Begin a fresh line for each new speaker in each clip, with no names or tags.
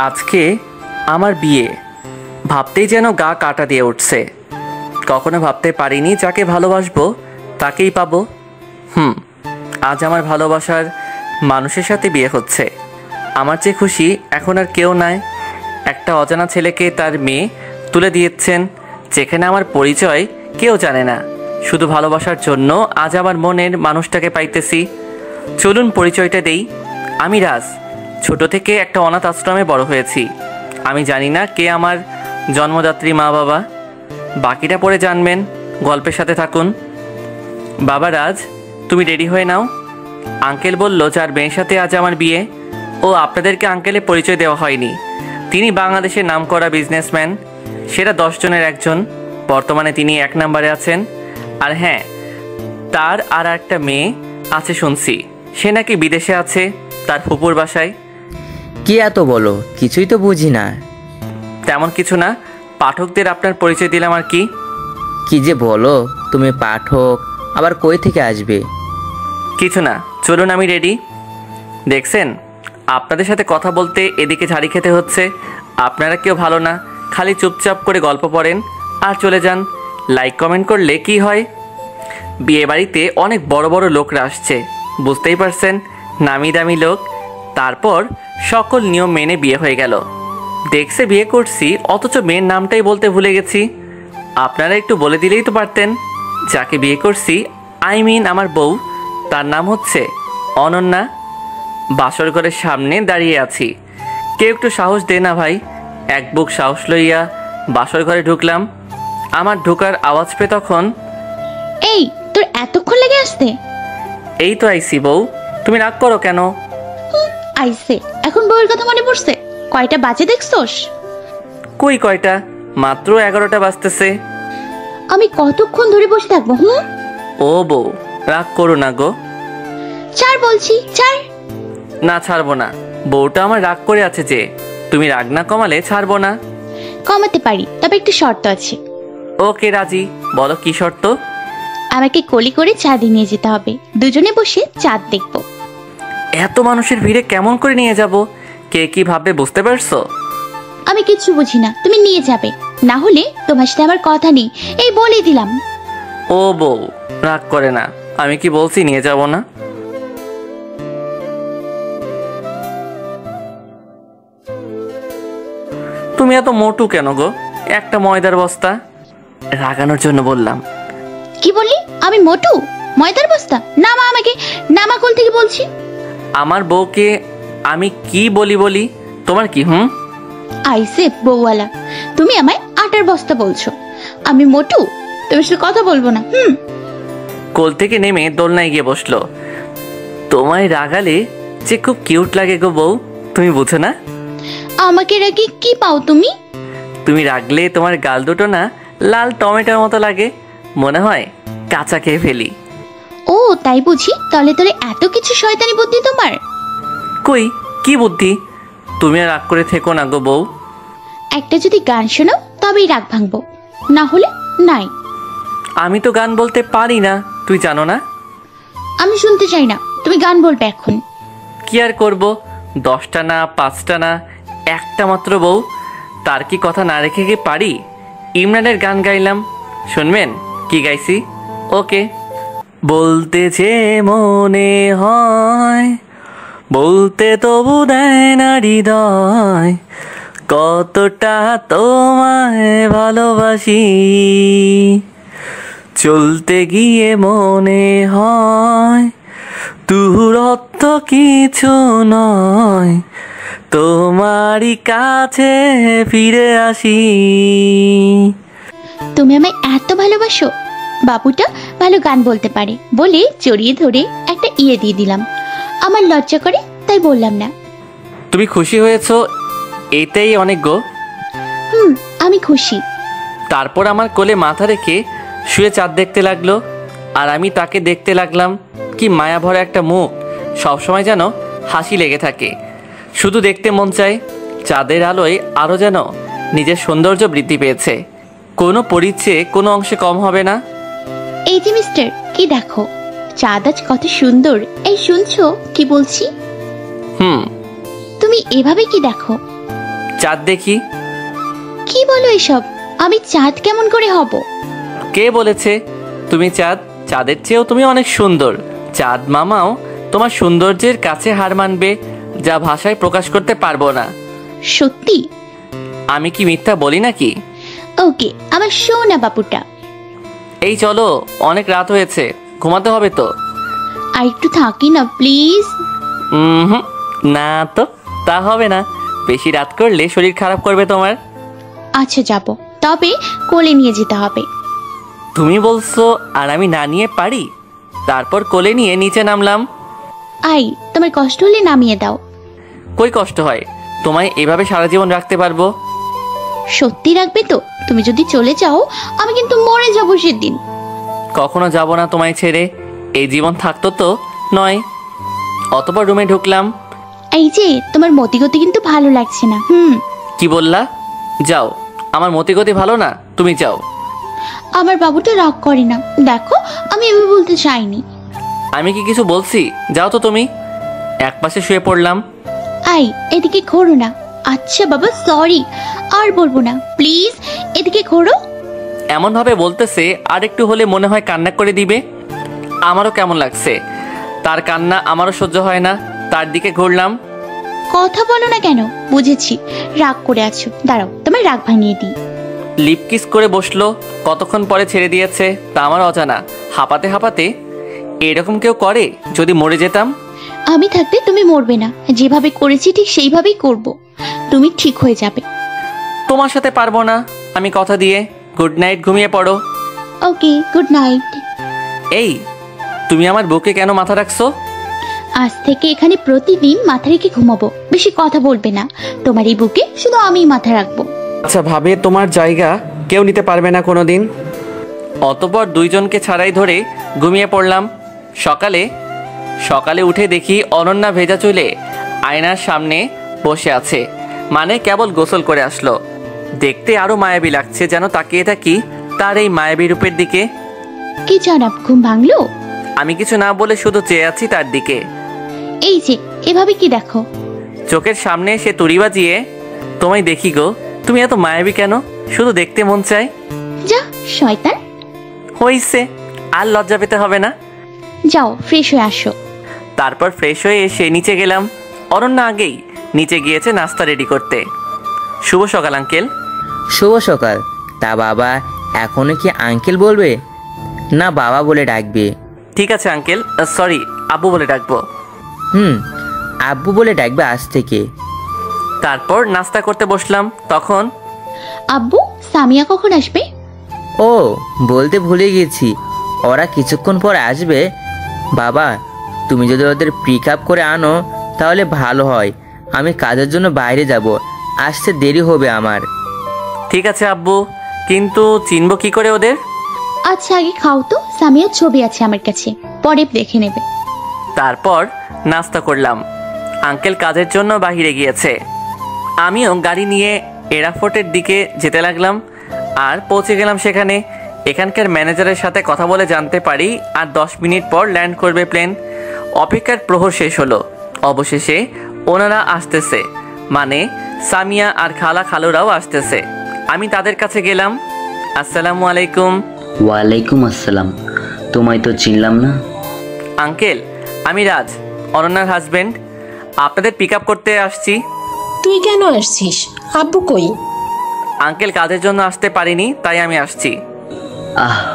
আজকে আমার বিয়ে, ভাবতেই যেন গা কাটা দিয়ে উঠছে। কখনো ভাবতে পারিনি যাকে ভালোবাসবো তাকেই পাবো। আজ আমার ভালোবাসার মানুষের সাথে বিয়ে হচ্ছে। আমার চেয়ে খুশি এখন আর কেউ নাই। একটা অজানা ছেলেকে তার মেয়ে তুলে দিয়েছেন, যেখানে আমার পরিচয় কেউ জানে না। শুধু ভালোবাসার জন্য আজ আমার মনের মানুষটাকে পাইতেছি। চলুন পরিচয়টা দেই। আমি রাজ। ছোট থেকে একটা অনাথ আশ্রমে বড় হয়েছি। আমি জানি না কে আমার জন্মদাত্রী মা বাবা। বাকিটা পরে জানবেন, গল্পের সাথে থাকুন। বাবা রাজ, তুমি রেডি হয়ে নাও। আঙ্কেল বলল যার মেয়ের সাথে আজ আমার বিয়ে। ও আপনাদেরকে আঙ্কেলের পরিচয় দেওয়া হয়নি। তিনি বাংলাদেশের নামকরা বিজনেসম্যান, সেটা 10 জনের একজন। বর্তমানে তিনি 1 নম্বরে আছেন। আর হ্যাঁ, তার আর একটা মেয়ে আছে শুনছি। সে নাকি বিদেশে আছে, তার ফুপুর বাসায়।
কি এত বলো, কিছুই তো বুঝি না।
তেমন কিছু না, পাঠকদের আপনার পরিচয় দিলাম আর কি।
কি যে বলো, তুমি পাঠক, আবার কই থেকে আসবে?
কিছু না, চলুন আমি রেডি। দেখছেন, আপনাদের সাথে কথা বলতে এদিকে ঝাড়ি খেতে হচ্ছে। আপনারা কেউ ভালো না, খালি চুপচাপ করে গল্প পড়েন আর চলে যান। লাইক কমেন্ট করলে কি হয়? বিয়ে বাড়িতে অনেক বড় বড় লোকরা আসছে, বুঝতেই পারছেন, নামি দামি লোক। তারপর সকল নিয়ম মেনে বিয়ে হয়ে গেল। দেখছে বিয়ে করছি, অথচ মেয়ের নামটাই বলতে ভুলে গেছি। আপনারা একটু বলে দিলেই তো পারতেন। যাকে বিয়ে করছি, আমার বউ, তার নাম হচ্ছে অনন্যা। বাসর ঘরের সামনে দাঁড়িয়ে আছি। কেউ একটু সাহস দে না ভাই। এক বুক সাহস লইয়া বাসর ঘরে ঢুকলাম। আমার ঢোকার আওয়াজ পেয়ে তখন,
এই তোর এতক্ষণ লেগে আসতে?
এই তো আইসি বউ, তুমি রাগ করো কেন?
আইসে, এখন বউয়ের কথা মনে পড়ছে? কয়টা বাজে দেখছস?
কই কয়টা, মাত্র 11টা বাজতেছে।
আমি কতক্ষণ ধরে বসে থাকবো?
ও বউ, রাগ করো না গো।
ছাড় বলছি, ছাড়।
না, ছাড়বো না। বউটা আমার রাগ করে আছে যে, তুমি রাগ না কমালে ছাড়বো না।
কমাতে পারি, তবে একটু শর্ত আছে।
ওকে রাজি, বলো কি শর্ত?
আমাকে কোলে করে চাঁদে নিয়ে যেতে হবে, দুজনে বসে চাঁদ দেখবো।
এত মানুষের ভিড়ে কেমন করে নিয়ে যাব? কে কি ভাববে বুঝতে পারছো?
আমি কিচ্ছু বুঝি না, তুমি নিয়ে যাবে। না হলে তোমার সাথে আমার কথা নেই, এই বলে দিলাম।
ও বউ, রাগ করে না। আমি কি বলছি নিয়ে যাব না? তুমি এত মোটু কেন গো? একটা ময়দার বস্তা। রাগানোর জন্য বললাম।
কি বললি? আমি মোটু? ময়দার বস্তা? নামা আমাকে, নামা কোল থেকে বলছি।
আমার বউকে আমি কি বলি? তোমার কি?
আইসে বউওয়ালা, তুমি আমায় আটার বস্তা বলছো। আমি মোটু? তোমার সাথে কথা বলবো না।
কোল থেকে নেমে দোলনায় গিয়ে বসলো। তোমায় রাগালে যে খুব কিউট লাগে গো বউ, তুমি বুঝো না?
আমাকে রাগি কি পাও তুমি?
তুমি রাগলে তোমার গাল দুটো না লাল টমেটোর মতো লাগে, মনে হয় কাঁচা খেয়ে ফেলি।
ও তাই বুঝি, তলে তলে এত কিছু শয়তানি বুদ্ধি তোমার।
কই কি বুদ্ধি? তুমি আর রাগ করে থেকো না গো বউ।
একটা যদি গান শোনো তবেই রাগ ভাঙবো, না হলে নাই।
আমি তো গান বলতে পারি না, তুই জানো না?
আমি শুনতে চাই না, তুমি গান বলবে এখন।
কি আর করব, 10টা না 5টা না, একটা মাত্র বউ, তার কি কথা না রেখে গিয়ে পারি? ইমরানের গান গাইলাম, শুনবেন কি গাইছি? ওকে। বলতে যে মনে হয়, বলতে তবু দেয় না হৃদয়, কতটা তোমায় ভালোবাসি। চলতে গিয়ে মনে হয় দূরত্ব কিছু নয়, তোমারই কাছে ফিরে আসি।
তুমি আমায় এত ভালোবাসো? বাবুটা ভালো গান বলতে পারে বলে জড়িয়ে ধরে একটা ইয়ে দিয়ে দিলাম। আমার লজ্জা করে তাই বললাম না।
তুমি খুশি হয়েছ, এটাই অনেক গো।
আমি খুশি।
তারপর আমার কোলে মাথা রেখে শুয়ে চাঁদ দেখতে লাগলো, আর আমি তাকে দেখতে লাগলাম। কি মায়া ভরা একটা মুখ, সবসময় যেন হাসি লেগে থাকে, শুধু দেখতে মন চায়। চাঁদের আলোয় আরও যেন নিজের সৌন্দর্য বৃদ্ধি পেয়েছে, কোনো পরিচয়ে কোনো অংশে কম হবে না।
এই যে মিস্টার, কি দেখো, চাঁদ আজ কত সুন্দর। এই শুনছো কি বলছি?
হুম।
তুমি এভাবে কি দেখো?
চাঁদ দেখি।
কি বলো এসব? আমি চাঁদ কেমন করে হব?
কে বলেছে তুমি চাঁদ? চাঁদের চেয়েও তুমি অনেক সুন্দর। চাঁদ মামাও তোমার সৌন্দর্যের কাছে হার মানবে, যা ভাষায় প্রকাশ করতে পারবো না।
সত্যি?
আমি কি মিথ্যা বলি নাকি?
ওকে, আমার সোনা বাবুটা।
এই চলো, অনেক রাত হয়েছে, ঘুমাতে হবে তো।
আর একটু থাকি না প্লিজ।
হুম, না তো, তা হবে না। বেশি রাত করলে শরীর খারাপ করবে তোমার।
আচ্ছা যাব, তবে কোলে নিয়ে যেতে হবে।
তুমি বলছো আর আমি না নিয়ে পারি? তারপর কোলে নিয়ে নিচে নামলাম।
আই, তোমার কষ্ট হলে নামিয়ে দাও।
কই কষ্ট হয়? তোমায় এভাবে সারা জীবন রাখতে পারবো?
সত্যি রাখবে তো? তুমি যদি চলে যাও আমি কিন্তু মরে যাবো সেদিন।
কখনো যাব না তোমায় ছেড়ে, এই জীবন থাকতো তো নয়। অতপর রুমে ঢুকলাম।
এই যে, তোমার মতিগতি কিন্তু ভালো লাগছে না।
কি বললা? যাও, আমার মতিগতি ভালো না, তুমি যাও।
আমার বাবুটা রাগ করে না, দেখো আমি এভাবে বলতে চাইনি।
আমি কি কিছু বলছি? যাও তো তুমি। একপাশে শুয়ে পড়লাম।
আই, এদিকে ঘোরো না। আচ্ছা বাবা, সরি, আর বলবো না, প্লিজ এদিকে ঘোরো।
এমনভাবে বলতেছে আর একটু হলে মনে হয় কান্না করে দিবে। আমারও কেমন লাগছে, তার কান্না আমারও সহ্য হয় না। তার দিকে ঘুরলাম।
কথা বলো না কেন? বুঝেছি রাগ করে আছো, দাঁড়াও তোমার রাগ ভাঙিয়ে দিই।
লিপ কিস করে বসলো, কতক্ষণ পরে ছেড়ে দিয়েছে তা আমার অজানা। হাঁপাতে হাঁপাতে, এরকম কেউ করে? যদি মরে যেতাম।
আমি থাকতে তুমি মরবে না, যেভাবে করেছি ঠিক সেইভাবেই করব। তুমি ঠিক হয়ে যাবে।
তোমার সাথে পারবো না, আমি কথা দিয়ে। গুড নাইট, ঘুমিয়ে পড়ো।
ওকে, গুড নাইট।
এই, তুমি আমার বুকে কেন মাথা রাখছো?
আজ থেকে এখানে প্রতিদিন মাথা রেখে ঘুমাবো। বেশি কথা বলবে না, তোমার এই বুকে শুধু আমিই মাথা রাখবো।
আচ্ছা, ভাবে তোমার জায়গা কেউ নিতে পারবে না কোনোদিন। অতপর দুইজনকে ছাড়াই ধরে ঘুমিয়ে পড়লাম। সকালে উঠে দেখি অনন্যা ভেজা চুলে আয়নার সামনে বসে আছে। মানে কেবল গোসল করে আসলো। দেখতে আরো মায়াবী লাগছে, যেন তাকিয়ে থাকি তার এই মায়াবী রূপের দিকে।
কি জানাব, ঘুম ভাঙলো?
আমি কিছু না বলে শুধু চেয়ে আছি তার দিকে।
এই যে, এভাবে কি দেখো?
চোখের সামনে সে তুড়ি বাজিয়ে, তোমায় দেখি গো, তুমি এত মায়াবী কেন? শুধু দেখতে মন চায়।
যা শয়তান।
হইছে, আর লজ্জা পেতে হবে না।
যাও ফ্রেশ হয়ে আসো।
তারপর ফ্রেশ হয়ে এসে নিচে গেলাম। অরণ্যা আগেই নিচে গিয়েছে নাস্তা রেডি করতে। শুভ সকাল আঙ্কেল।
শুভ সকাল। তা বাবা এখনো কি আঙ্কেল বলবে, না বাবা বলে ডাকবে?
ঠিক আছে আঙ্কেল, সরি, আব্বু বলে ডাকবো।
আব্বু বলে ডাকবে আজ থেকে।
তারপর নাস্তা করতে বসলাম। তখন
আব্বু, সামিয়া কখন আসবে?
ও, বলতে ভুলে গেছি, ওরা কিছুক্ষণ পর আসবে। বাবা, তুমি যদি ওদের পিক আপ করে আনো তাহলে ভালো হয়। আমি কাজের জন্য বাইরে যাব, আসতে দেরি হবে আমার।
ঠিক আছে আব্বু, কিন্তু চিনব কি করে ওদের?
আচ্ছা আগে খাও তো, সামিয়ার ছবি আছে আমার কাছে, পরে দেখে নেবে।
তারপর নাস্তা করলাম। আঙ্কেল কাজের জন্য বাইরে গিয়েছে। আমিও গাড়ি নিয়ে এয়ারপোর্টের দিকে যেতে লাগলাম। আর পৌঁছে গেলাম সেখানে। এখানকার ম্যানেজারের সাথে কথা বলে জানতে পারি আর 10 মিনিট পর ল্যান্ড করবে প্লেন। অপেক্ষার প্রহর শেষ হলো। অবশেষে ওনারা আসতেছে, মানে সামিয়া আর খালুরাও আসতেছে। আমি তাদের কাছে গেলাম। আসসালামু আলাইকুম।
ওয়ালাইকুম আসসালাম। তোমায় তো চিনলাম না।
আঙ্কেল, আমি রাজ, অনন্যার হাজবেন্ড। আপনাদের পিক আপ করতে আসছি।
তুই কেন আসছিস? আব্বু কই?
আঙ্কেল কাজের জন্য আসতে পারিনি, তাই আমি আসছি।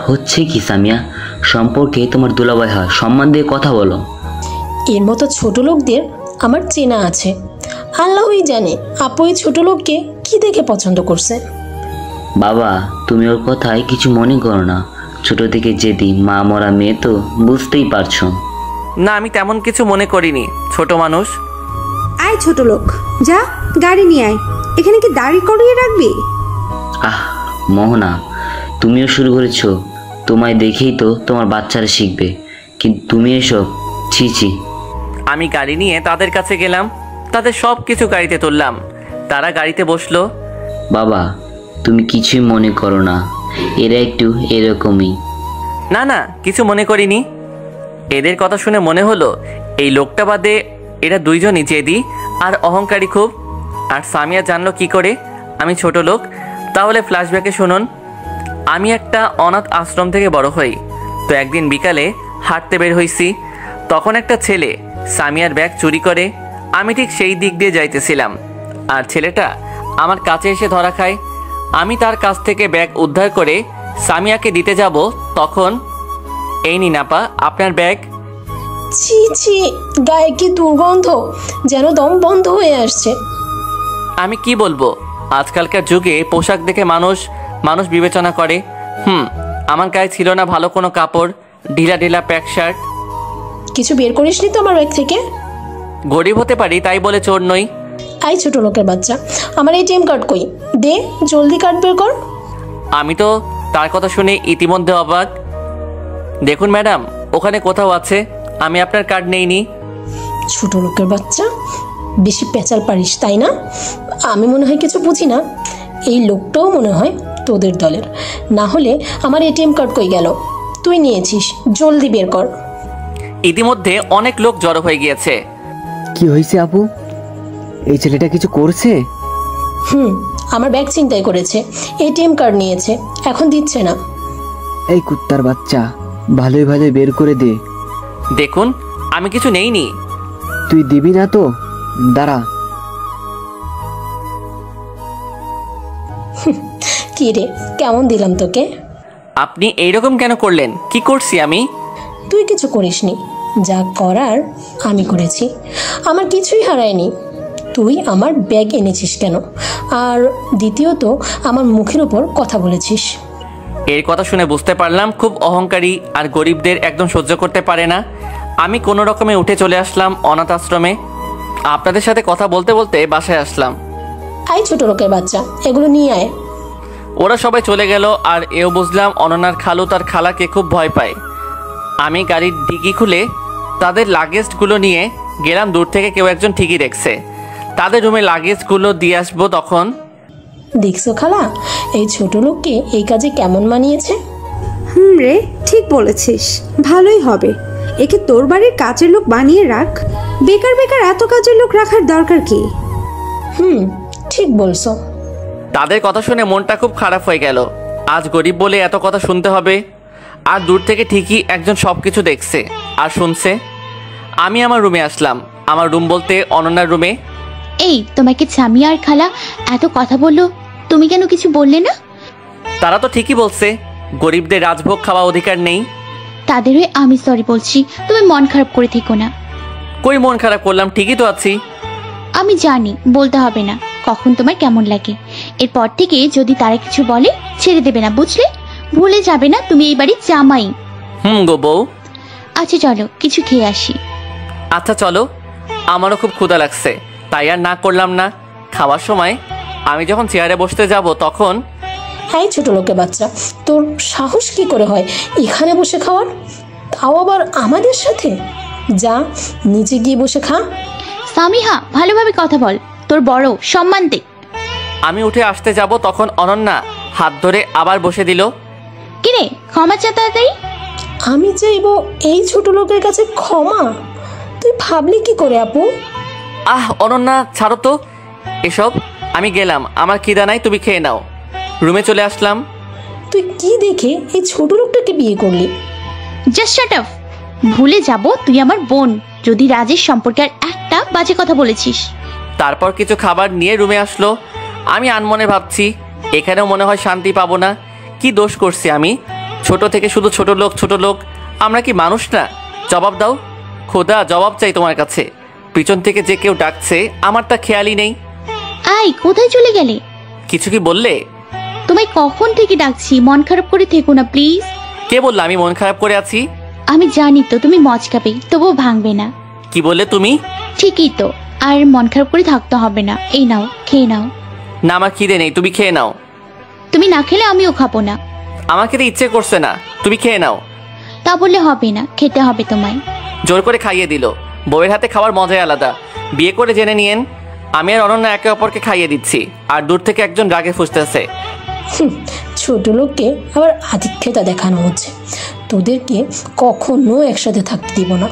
হচ্ছে কি সামিয়া, সম্পর্কে তোমার দুলাভাই হয়, সম্মান দিয়ে কথা বলো।
এর মতো ছোট লোকদের আমার চেনা আছে। আল্লাহই জানে আপু এই ছোট লোককে কি দেখে পছন্দ করছে।
বাবা, তুমি ওর কথায় কিছু মনে করো না। ছোট থেকে জেদি, মা মরা মেয়ে তো, বুঝতেই পারছো।
না, আমি তেমন কিছু মনে করিনি, ছোট মানুষ।
আয় ছোট লোক, যা গাড়ি নিয়ে আয়। এখানে কি দাড়ি করিয়ে রাখবি?
মোহনা, তুমিও শুরু করেছো। তোমায় দেখেই তো তোমার বাচ্চারা শিখবে, কিন্তু তুমি এসব ছি ছি।
আমি গাড়ি নিয়ে তাদের কাছে গেলাম। তাদের সব কিছু গাড়িতে তুললাম। তারা গাড়িতে বসলো।
বাবা, তুমি কিছুই মনে করো না, এরা একটু এরকমই।
না না, কিছু মনে করিনি। এদের কথা শুনে মনে হলো এই লোকটা বাদে এরা দুইজনই জেদি আর অহংকারী খুব। আর সামিয়া জানলো কি করে আমি ছোট লোক? তাহলে ফ্ল্যাশব্যাকে শুনুন। আমি একটা অনাথ আশ্রম থেকে বড় হই। তো একদিন বিকালে হাঁটতে বের হইছি, তখন একটা ছেলে সামিয়ার ব্যাগ চুরি করে। আমি ঠিক সেই দিক দিয়ে যাইতেছিলাম, আর ছেলেটা আমার কাছে এসে ধরা খায়। আমি তার কাছ থেকে ব্যাগ উদ্ধার করে সামিয়াকে দিতে যাব, তখন এই নিন আপা আপনার ব্যাগ।
ছি ছি, গায়ে কি দুর্গন্ধ, যেন দম বন্ধ হয়ে আসছে।
আমি কি বলবো, আজকালকার যুগে পোশাক দেখে মানুষ বিবেচনা করে। আমার গায়ে ছিল না ভালো কোনো কাপড়, ঢিলা ঢিলা প্যাক শার্ট।
কিছু বের করিসনি তো আমার ব্যাগ থেকে?
গরিব হতে পারি তাই বলে চোর নই।
আই ছোট লোকের বাচ্চা, আমার এটিএম কার্ড কই? দে, জলদি কার্ড বের কর।
আমি তো তার কথা শুনে ইতিমধ্যে অবাক। দেখুন ম্যাডাম, ওখানে কোথাও আছে, আমি আপনার কার্ড নেইনি।
ছোট লোকের বাচ্চা, বেশি পেঁচাল পারিস তাই না? আমি মনে হয় কিছু বুঝি না। এই লোকটাও মনে হয় তোদের দলের। না হলে আমার এটিএম কার্ড কই গেল? তুই নিয়েছিস, জলদি বের কর।
ইতিমধ্যে অনেক লোক জড়ো হয়ে গিয়েছে।
কি হয়েছে আপু? এই ছেলেটা কিছু করছে?
আমার ব্যাগ ছিনতাই করেছে, এটিএম কার্ড নিয়েছে, এখন দিচ্ছে না।
এই কুত্তার বাচ্চা, ভালোই ভালোই বের করে দে।
দেখুন আমি কিছু নেইনি।
তুই দিবি না তো? দাঁড়া।
কি রে, কেমন দিলাম তোকে?
আপনি এইরকম কেন করলেন? কি করছি আমি?
তুই কিছু করিসনি, যা করার আমি করেছি। আমার কিছুই হারায়নি। তুই আমার ব্যাগ এনেছিস কেন? আর দ্বিতীয়ত, আমার মুখের উপর কথা বলেছিস।
এর কথা শুনে বুঝতে পারলাম খুব অহংকারী, আর গরিবদের একদম সহ্য করতে পারে না। আমি কোনো রকমে উঠে চলে আসলাম অনাথ আশ্রমে। আপনাদের সাথে কথা বলতে বলতে বাসায় আসলাম।
আয় ছোট লোকের বাচ্চা, এগুলো নিয়ে আয়।
ওরা সবাই চলে গেল, আর এও বুঝলাম অনন্যার খালু তার খালাকে খুব ভয় পায়। আমি গাড়ির ডিগি খুলে তাদের লাগেজগুলো নিয়ে গেলাম। দূর থেকে কেউ একজন ঠিকই দেখছে। তাদের রুমে লাগেজগুলো দিয়ে আসবো, তখন
দেখছো খালা, এই ছোট লোককে এই কাজে কেমন মানিয়েছে?
রে, ঠিক বলেছিস, ভালোই হবে। একে তোর বাড়ির কাজের লোক বানিয়ে রাখ। বেকার বেকার এত কাজের লোক রাখার দরকার কি?
ঠিক বলছো।
তাদের কথা শুনে মনটা খুব খারাপ হয়ে গেল। আজ গরিব বলে এত কথা শুনতে হবে। আর দূর থেকে ঠিকই একজন সব কিছু দেখছে আর শুনছে। আমি আমার রুমে আসলাম। আমার রুম বলতে অনন্যার রুমে।
এই, তোমাকে সামিয়া আর খালা এত কথা বললো, তুমি কেন কিছু বললে না?
তারা তো ঠিকই বলছে, গরিবদের রাজভোগ খাওয়া অধিকার নেই।
তাদের হয়ে আমি সরি বলছি, তুমি মন খারাপ করে থেকো না।
কই মন খারাপ করলাম? ঠিকই তো আছি।
আমি জানি বলতে হবে না কখন তোমার কেমন লাগে। এরপর থেকে যদি তারা কিছু বলে ছেড়ে দেবে না, বুঝলে? ভুলে যাবে না তুমি এই বাড়ির জামাই।
গো বউ।
আচ্ছা চলো কিছু খেয়ে আসি।
আচ্ছা চলো, আমারও খুব ক্ষুধা লাগছে, তাই আর না করলাম না। খাওয়ার সময় আমি যখন চেয়ারে বসতে যাব, তখন
হ্যাঁ ছোট লোকের বাচ্চা, তোর সাহস কি করে হয় এখানে বসে খাওয়ার, তাও আবার আমাদের সাথে? যা, নিচে গিয়ে বসে খা।
সামিহা, ভালোভাবে কথা বল, তোর বড়, সম্মান দে।
আমি উঠে আসতে যাব, তখন অনন্যা হাত ধরে আবার বসে দিল।
কিরে, ক্ষমা চা তাড়াতাড়ি।
আমি চাইবো এই ছোট লোকের কাছে ক্ষমা? তুই ভাবলি কি করে আপু?
অনন্যা ছাড়ো তো এসব। আমি গেলাম, আমার খিদা নাই, তুমি খেয়ে নাও। রুমে চলে আসলাম।
তুই কি দেখে এই ছোট লোকটাকে বিয়ে করলি?
Just shut up. ভুলে যাব তুই আমার বোন যদি রাজের সম্পর্কে আর একটা বাজে কথা বলেছিস।
তারপর কিছু খাবার নিয়ে রুমে আসলো। আমি আনমনে ভাবছি, এখানেও মনে হয় শান্তি পাবো না। কি দোষ করছি আমি? ছোট থেকে শুধু ছোট লোক। আমরা কি মানুষ না? জবাব দাও খোদা, জবাব চাই তোমার কাছে। পিছন থেকে যে কেউ ডাকছে, আমার তা খেয়ালই নেই।
আই, কোথায় চলে গেলে?
কিছু কি বললে?
তোমায় কখন থেকে ডাকছি, মন খারাপ করে থেকো না প্লিজ।
কে বললো আমি মন খারাপ করে আছি?
আমি জানি তো তুমি মজ খাবে, তবুও ভাঙবে না।
কি বললে তুমি?
ঠিকই তো, আর মন খারাপ করে থাকতে হবে না। এই নাও, খেয়ে নাও।
না, আমার খিদে নেই, তুমি খেয়ে নাও।
তুমি না খেলে আমিও খাবো না।
আমার খেতে ইচ্ছে করছে না, তুমি খেয়ে নাও।
তা বললে হবে না, খেতে হবে তোমায়।
জোর করে খাইয়ে দিল। বউয়ের হাতে খাওয়ার মজাই আলাদা। বিয়ে করে জেনে নিয়েন, আমি আর অনন্যা একে অপরকে খাইয়ে দিচ্ছি, আর দূর থেকে একজন রাগে ফুসতেছে।
ছোট লোককে আবার আধিক্যতা দেখানো হচ্ছে। তোদেরকে কখনো একসাথে থাকতে দিব না।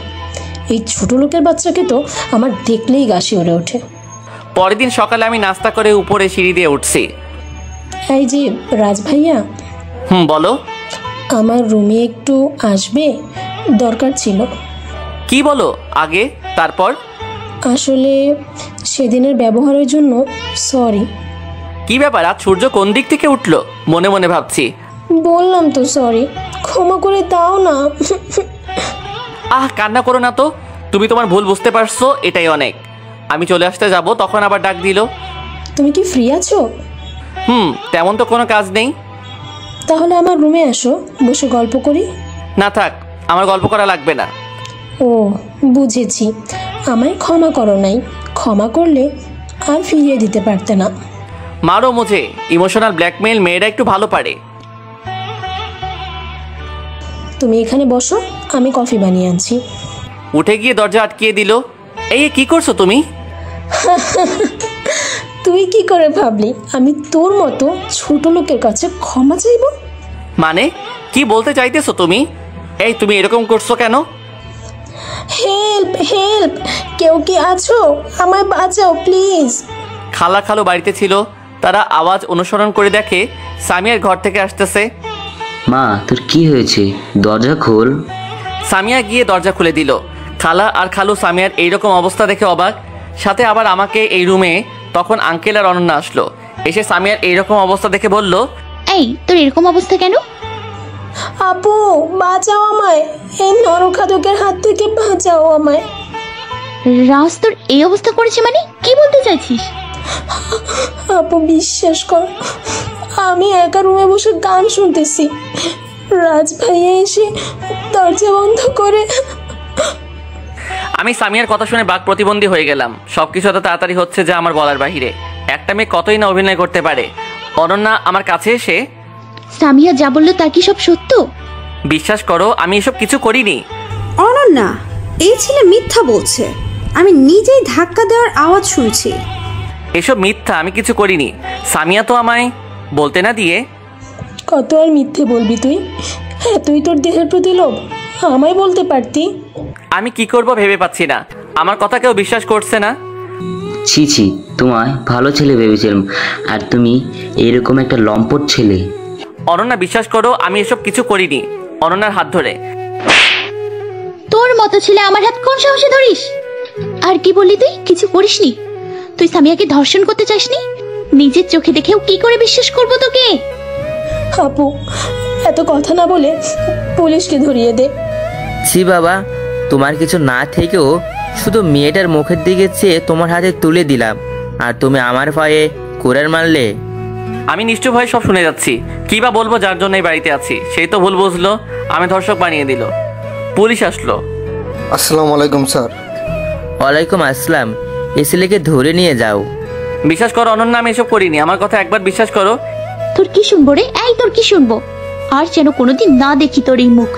এই ছোট লোকের বাচ্চাকে তো আমার দেখলেই গা শিউরে ওঠে।
পরের দিন সকালে আমি নাস্তা করে উপরে সিঁড়ি দিয়ে উঠছি।
এই যে রাজ ভাইয়া,
বলো।
আমার রুমে একটু আসবে, দরকার ছিল।
কি বলো আগে, তারপর?
আসলে সেদিনের ব্যবহারের জন্য সরি।
কি ব্যাপার, আজ সূর্য কোন দিক থেকে উঠলো? মনে মনে ভাবছি।
বললাম তো সরি, ক্ষমা করে দাও না।
কান্না করো না তো, তুমি তোমার ভুল বুঝতে পারছো, এটাই অনেক। আমি চলে আসতে যাব, তখন আবার ডাক দিল।
তুমি কি ফ্রি আছো?
তেমন তো কোনো কাজ নেই।
তাহলে আমার রুমে আসো, বসে গল্প করি।
না থাক, আমার গল্প করা লাগবে না।
ও বুঝেছি, আমায় ক্ষমা করো নাই। ক্ষমা করলে আর ফিরিয়ে দিতে পারতে না।
মারো মুঝে, ইমোশনাল ব্ল্যাকমেইল মেয়েরা একটু ভালো পারে।
তুমি এখানে বসো, আমি কফি বানিয়ে আনছি।
উঠে গিয়ে দরজা আটকিয়ে দিল। এই কি করছো তুমি?
তুই কি করে ভাবলি আমি তোর মতো ছোট লোকের কাছে ক্ষমা চাইব?
মানে কি বলতে চাইতেছো তুমি? এই তুমি এরকম করছো কেন?
হেল্প হেল্প, কেউ কি আছো? আমায় বাঁচাও প্লিজ।
খালা খালু বাড়িতে ছিল, তারা আওয়াজ অনুসরণ করে দেখে সামিয়ার ঘর থেকে আসতেছে।
মা, তোর কি হয়েছে? দরজা খোল।
সামিয়া গিয়ে দরজা খুলে দিল। খালা আর খালু সামিয়ার এইরকম অবস্থা দেখে অবাক, সাথে আবার আমাকে এই রুমে। তখন আঙ্কেল আর অনন্যা আসলো, এসে সামিয়ার এইরকম অবস্থা দেখে বলল,
এই তোর এরকম অবস্থা কেন?
আপু বাঁচাও আমায়, এই নরখাদকের হাত থেকে বাঁচাও আমায়।
রাজ তোর এই অবস্থা করেছে মানে কি বলতে চাইছিস?
আপু বিশ্বাস কর, আমি একা রুমে বসে গান শুনতেছি, রাজ ভাইয়া এসে দরজা বন্ধ করে।
আমি সামিয়ার কথা শুনে বাক প্রতিবন্ধী হয়ে গেলাম। সবকিছু এত তাড়াতাড়ি হচ্ছে যে আমার বলার বাহিরে। একটা মেয়ে কতই না অভিনয় করতে পারে। অনন্যা আমার কাছে এসে,
সামিয়া যা বললো তা কি সব সত্য?
বিশ্বাস করো আমি এসব কিছু করিনি।
অনন্যা, এই ছেলে মিথ্যা বলছে। আমি নিজেই ধাক্কা দেওয়ার আওয়াজ শুনছি।
এসব মিথ্যা, আমি কিছু করিনি। সামিয়া তো আমায় বলতে না দিয়ে।
কত আর মিথ্যে বলবি তুই? হ্যাঁ তুই তোর দেহের প্রতি লোভ, আমায় বলতে পারতি।
আমি কি করব ভেবে পাচ্ছি না, আমার কথা কেউ বিশ্বাস করছে না।
ছি ছি, তোমায় ভালো ছেলে ভেবেছিলাম, আর তুমি এরকম একটা লম্পট ছেলে।
অনন্যা বিশ্বাস করো আমি এসব কিছু করিনি। অনন্যার হাত ধরে,
তোর মতো ছেলে আমার হাত কোন সাহসে ধরিস? আর কি বললি তুই? কিছু করিসনি? তুই সামিয়াকে ধর্ষণ করতে চাসনি? নিজের চোখে দেখেও কি করে বিশ্বাস করবো তোকে?
আপু এত কথা না বলে পুলিশকে ধরিয়ে দে।
ছি বাবা, তোমার কিছু না থেকেও শুধু মেয়েটার মুখের দিকে চেয়ে তোমার হাতে তুলে দিলাম, আর তুমি আমার ভয়ে কুড়ার মারলে।
আমি নিশ্চয় ভয় সব শুনে যাচ্ছি। কি বা বলবো যার জন্য এই বাড়িতে আছি, সেই তো ভুল বুঝলো, আমি ধর্ষক বানিয়ে দিল। পুলিশ আসলো।
আসসালামু আলাইকুম স্যার।
ওয়ালাইকুম আসসালাম। এ ছেলেকে ধরে নিয়ে যাও।
বিশ্বাস করো অনন্যা, আমি এসব করিনি। আমার কথা একবার বিশ্বাস করো।
তোর কি শুনবো রে? এই তোর কি শুনবো? আর যেন কোনোদিন না দেখি তোর এই মুখ।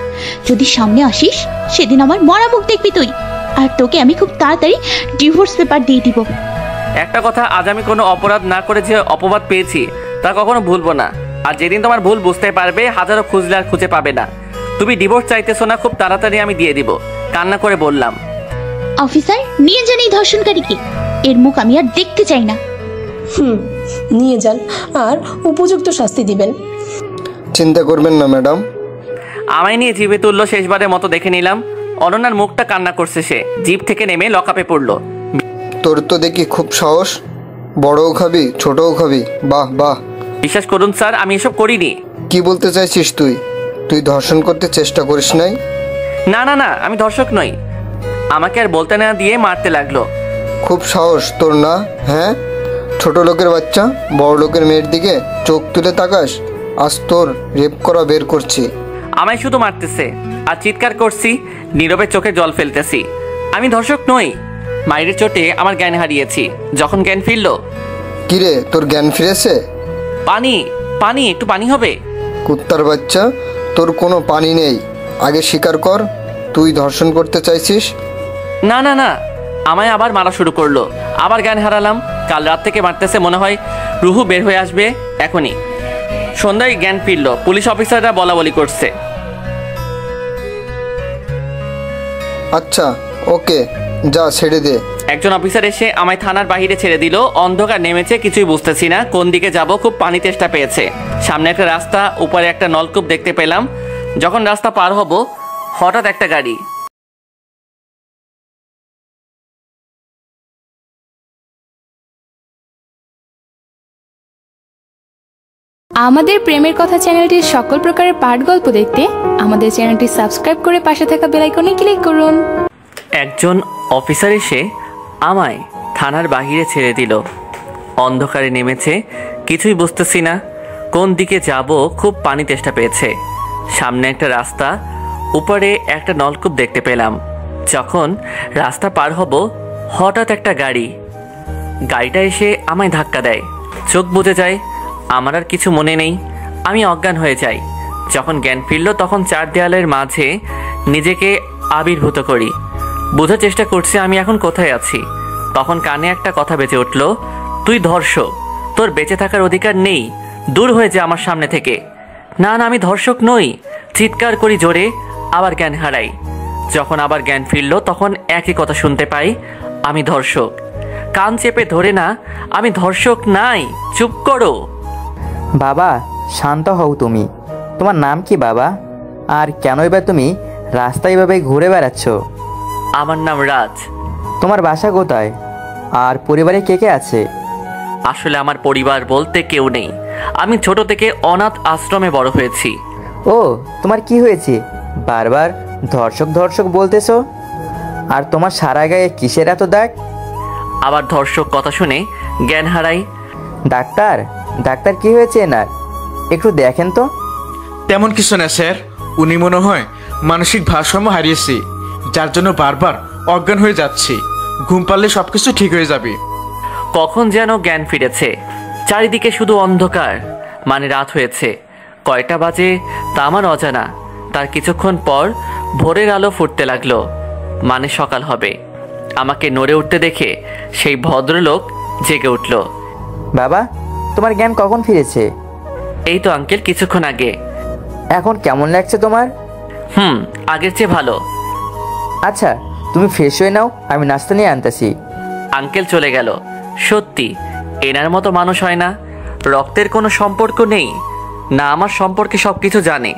যদি সামনে আসিস সেদিন আমার মরা মুখ দেখবি তুই, আর তোকে আমি খুব তাড়াতাড়ি ডিভোর্স পেপার দিয়ে দিব।
একটা কথা, আজ আমি কোনো অপরাধ না করে যে অপবাদ পেয়েছি তা কখনো ভুলবো না। আর যেদিন তোমার ভুল বুঝতে পারবে, হাজারো খুঁজলে আর খুঁজে পাবে না। তুমি ডিভোর্স চাইতেছো না, খুব তাড়াতাড়ি আমি দিয়ে দিব। কান্না করে বললাম,
অফিসার নিয়ে যান এই ধর্ষণকারীকে, এর মুখ আমি আর দেখতে চাই না।
নিয়ে যান, আর উপযুক্ত শাস্তি দিবেন।
চিন্তা করবেন না ম্যাডাম।
আমায় নিয়ে জিভে তুললো, শেষবারের মতো দেখে নিলাম। অনন্যার মুখটা কান্না করছে, সে জিভ থেকে নেমে লকআপে পড়লো।
তোর তো দেখি খুব সাহস, বড়ও খাবি ছোটও খাবি, বাহ বাহ।
বিশ্বাস করুন স্যার, আমি এসব করিনি।
কি বলতে চাইছিস তুই? তুই ধর্ষণ করতে চেষ্টা করিস নাই?
না না না, আমি ধর্ষক নই। আমাকে আর বলতে না দিয়ে মারতে লাগলো।
খুব সাহস তোর না? হ্যাঁ, ছোট লোকের বাচ্চা বড় লোকের মেয়ের দিকে চোখ তুলে তাকাস? আজ তোর রেপ করা বের করছি।
আমায় শুধু মারতেছে আর চিৎকার করছি, নীরবে চোখে জল ফেলতেছি। আমি ধর্ষক নই। মায়ের চোটে আমার জ্ঞান হারিয়েছি। যখন জ্ঞান ফিরল,
কিরে তোর জ্ঞান ফিরেছে?
পানি পানি, একটু পানি হবে?
কুত্তার বাচ্চা, তোর কোনো পানি নেই। আগে স্বীকার কর তুই ধর্ষণ করতে চাইছিস।
না না না, আমায় আবার মারা শুরু করলো। আবার জ্ঞান হারালাম। কাল রাত থেকে মারতেছে, মনে হয় রুহু বের হয়ে আসবে এখনই। সন্ধ্যায় জ্ঞান ফিরল। পুলিশ অফিসাররা বলা বলি করছে।
আচ্ছা ওকে, যা ছেড়ে দে।
একজন অফিসার এসে আমায় থানার বাইরে ছেড়ে দিল। অন্ধকার নেমেছে, কিছুই বুঝতেছি না কোন দিকে যাব। খুব পানি তেষ্টা পেয়েছে। সামনে একটা রাস্তা, উপরে একটা নলকূপ দেখতে পেলাম। যখন রাস্তা পার হব, হঠাৎ একটা গাড়ি।
আমাদের প্রেমের কথা চ্যানেলটির সকল প্রকারের পাঠ গল্প দেখতে আমাদের চ্যানেলটি সাবস্ক্রাইব করে পাশে থাকা বেল আইকনে ক্লিক করুন।
একজন অফিসার এসে আমায় থানার বাইরে ছেড়ে দিল। অন্ধকারে নেমেছে, কিছুই বুঝতেছি না কোন দিকে যাব। খুব পানি তেষ্টা পেয়েছে। সামনে একটা রাস্তা, উপরে একটা নলকূপ দেখতে পেলাম। যখন রাস্তা পার হব, হঠাৎ একটা গাড়িটা এসে আমায় ধাক্কা দেয়। চোখ বুজে যায়। আমার আর কিছু মনে নেই, আমি অজ্ঞান হয়ে যাই। যখন জ্ঞান ফিরল, তখন চার দেয়ালের মাঝে নিজেকে আবির্ভূত করি। বোঝার চেষ্টা করছি আমি এখন কোথায় আছি। তখন কানে একটা কথা বেজে উঠল, তুই ধর্ষক, তোর বেঁচে থাকার অধিকার নেই, দূর হয়ে যা আমার সামনে থেকে। না না, আমি ধর্ষক নই। চিৎকার করি জোরে, আবার জ্ঞান হারাই। যখন আবার জ্ঞান ফিরল, তখন একই কথা শুনতে পাই, আমি ধর্ষক। কান চেপে ধরে না, আমি ধর্ষক নাই, চুপ করো।
বাবা শান্ত হও তুমি। তোমার নাম কি বাবা? আর কেনই বা তুমি রাস্তায় এভাবে ঘুরে বেড়াচ্ছ?
আমার নাম রাজ।
তোমার বাসা কোথায়? আর পরিবারে কে কে আছে?
আসলে আমার পরিবার বলতে কেউ নেই। আমি ছোট থেকে অনাথ আশ্রমে বড় হয়েছি।
ও, তোমার কি হয়েছে? বারবার ধর্ষক ধর্ষক বলতেছো। আর তোমার সারা গায়ে কিসের এত দাগ?
আবার ধর্ষক কথা শুনে জ্ঞান হারাই।
ডাক্তার, ডাক্তার কি হয়েছে এনার? একটু দেখেন তো।
তেমন কিছু না স্যার, উনি মনে হয় মানসিক ভারসাম্য হারিয়েছে, যার জন্য বারবার অজ্ঞান হয়ে যাচ্ছে। ঘুম পারলে সবকিছু ঠিক হয়ে যাবে।
কখন যেন জ্ঞান ফিরেছে। চারিদিকে শুধু অন্ধকার, মানে রাত হয়েছে। কয়টা বাজে তা আমার অজানা। তার কিছুক্ষণ পর ভোরের আলো ফুটতে লাগলো, মানে সকাল হবে। আমাকে নড়ে উঠতে দেখে সেই ভদ্রলোক জেগে উঠল।
বাবা, তোমার জ্ঞান কখন ফিরেছে?
এই তো আঙ্কেল, কিছুক্ষণ আগে।
এখন কেমন লাগছে তোমার?
আগের চেয়ে ভালো।
আচ্ছা, তুমি ফ্রেশ হয়ে নাও, আমি নাস্তা নিয়ে আনতেছি।
আঙ্কেল চলে গেল। সত্যি এনার মতো মানুষ হয় না। রক্তের কোনো সম্পর্ক নেই, না আমার সম্পর্কে সব কিছু জানে,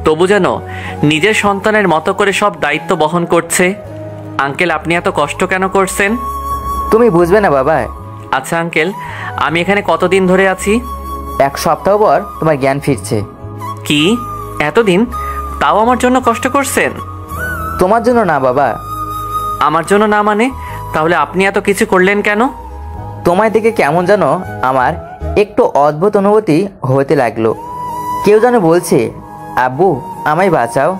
তবু যেন নিজের সন্তানের মতো করে সব দায়িত্ব বহন করছে। আঙ্কেল, আপনি এত কষ্ট কেন করছেন?
তুমি বুঝবে না বাবা।
আচ্ছা আঙ্কেল, আমি এখানে কতদিন ধরে আছি?
1 সপ্তাহ পর তোমার জ্ঞান ফিরছে।
কি এতদিন? তাও আমার জন্য কষ্ট করছেন?
তোমার জন্য না বাবা।
আমার জন্য না মানে? তাহলে আপনি এত কিছু করলেন কেন?
তোমায় দেখে কেমন যেন আমার একটু অদ্ভুত অনুভূতি হতে লাগলো। কেউ যেন বলছে, আব্বু আমায় বাঁচাও।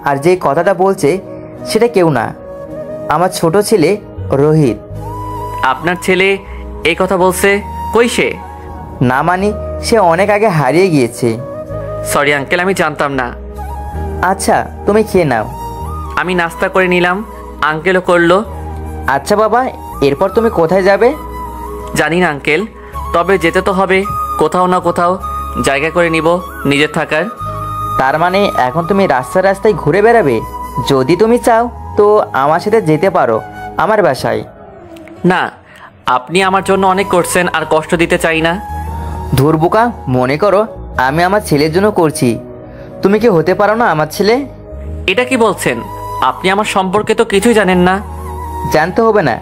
আর যে কথাটা বলছে সেটা কেউ না, আমার ছোট ছেলে রোহিত।
আপনার ছেলে এই কথা বলছে? কই সে?
না মানে, সে অনেক আগে হারিয়ে গিয়েছে।
সরি আঙ্কেল, আমি জানতাম না।
আচ্ছা, তুমি খেয়ে নাও।
আমি নাস্তা করে নিলাম, আঙ্কেলও করলো।
আচ্ছা বাবা, এরপর তুমি কোথায় যাবে?
জানি না আঙ্কেল, তবে যেতে তো হবে। কোথাও না কোথাও জায়গা করে নিব নিজের থাকার।
তার মানে এখন তুমি রাস্তায় রাস্তায় ঘুরে বেড়াবে? যদি তুমি চাও তো আমার সাথে যেতে পারো আমার বাসায়।
না, আপনি আমার জন্য অনেক করছেন, আর কষ্ট দিতে চাই না।
ধুর বোকা, মনে করো আমি আমার ছেলের জন্য করছি। তুমি কি হতে পারো না আমার ছেলে?
এটা কি বলছেন? আপনি আমার সম্পর্কে তো কিছুই জানেন না।
জানতে হবে না,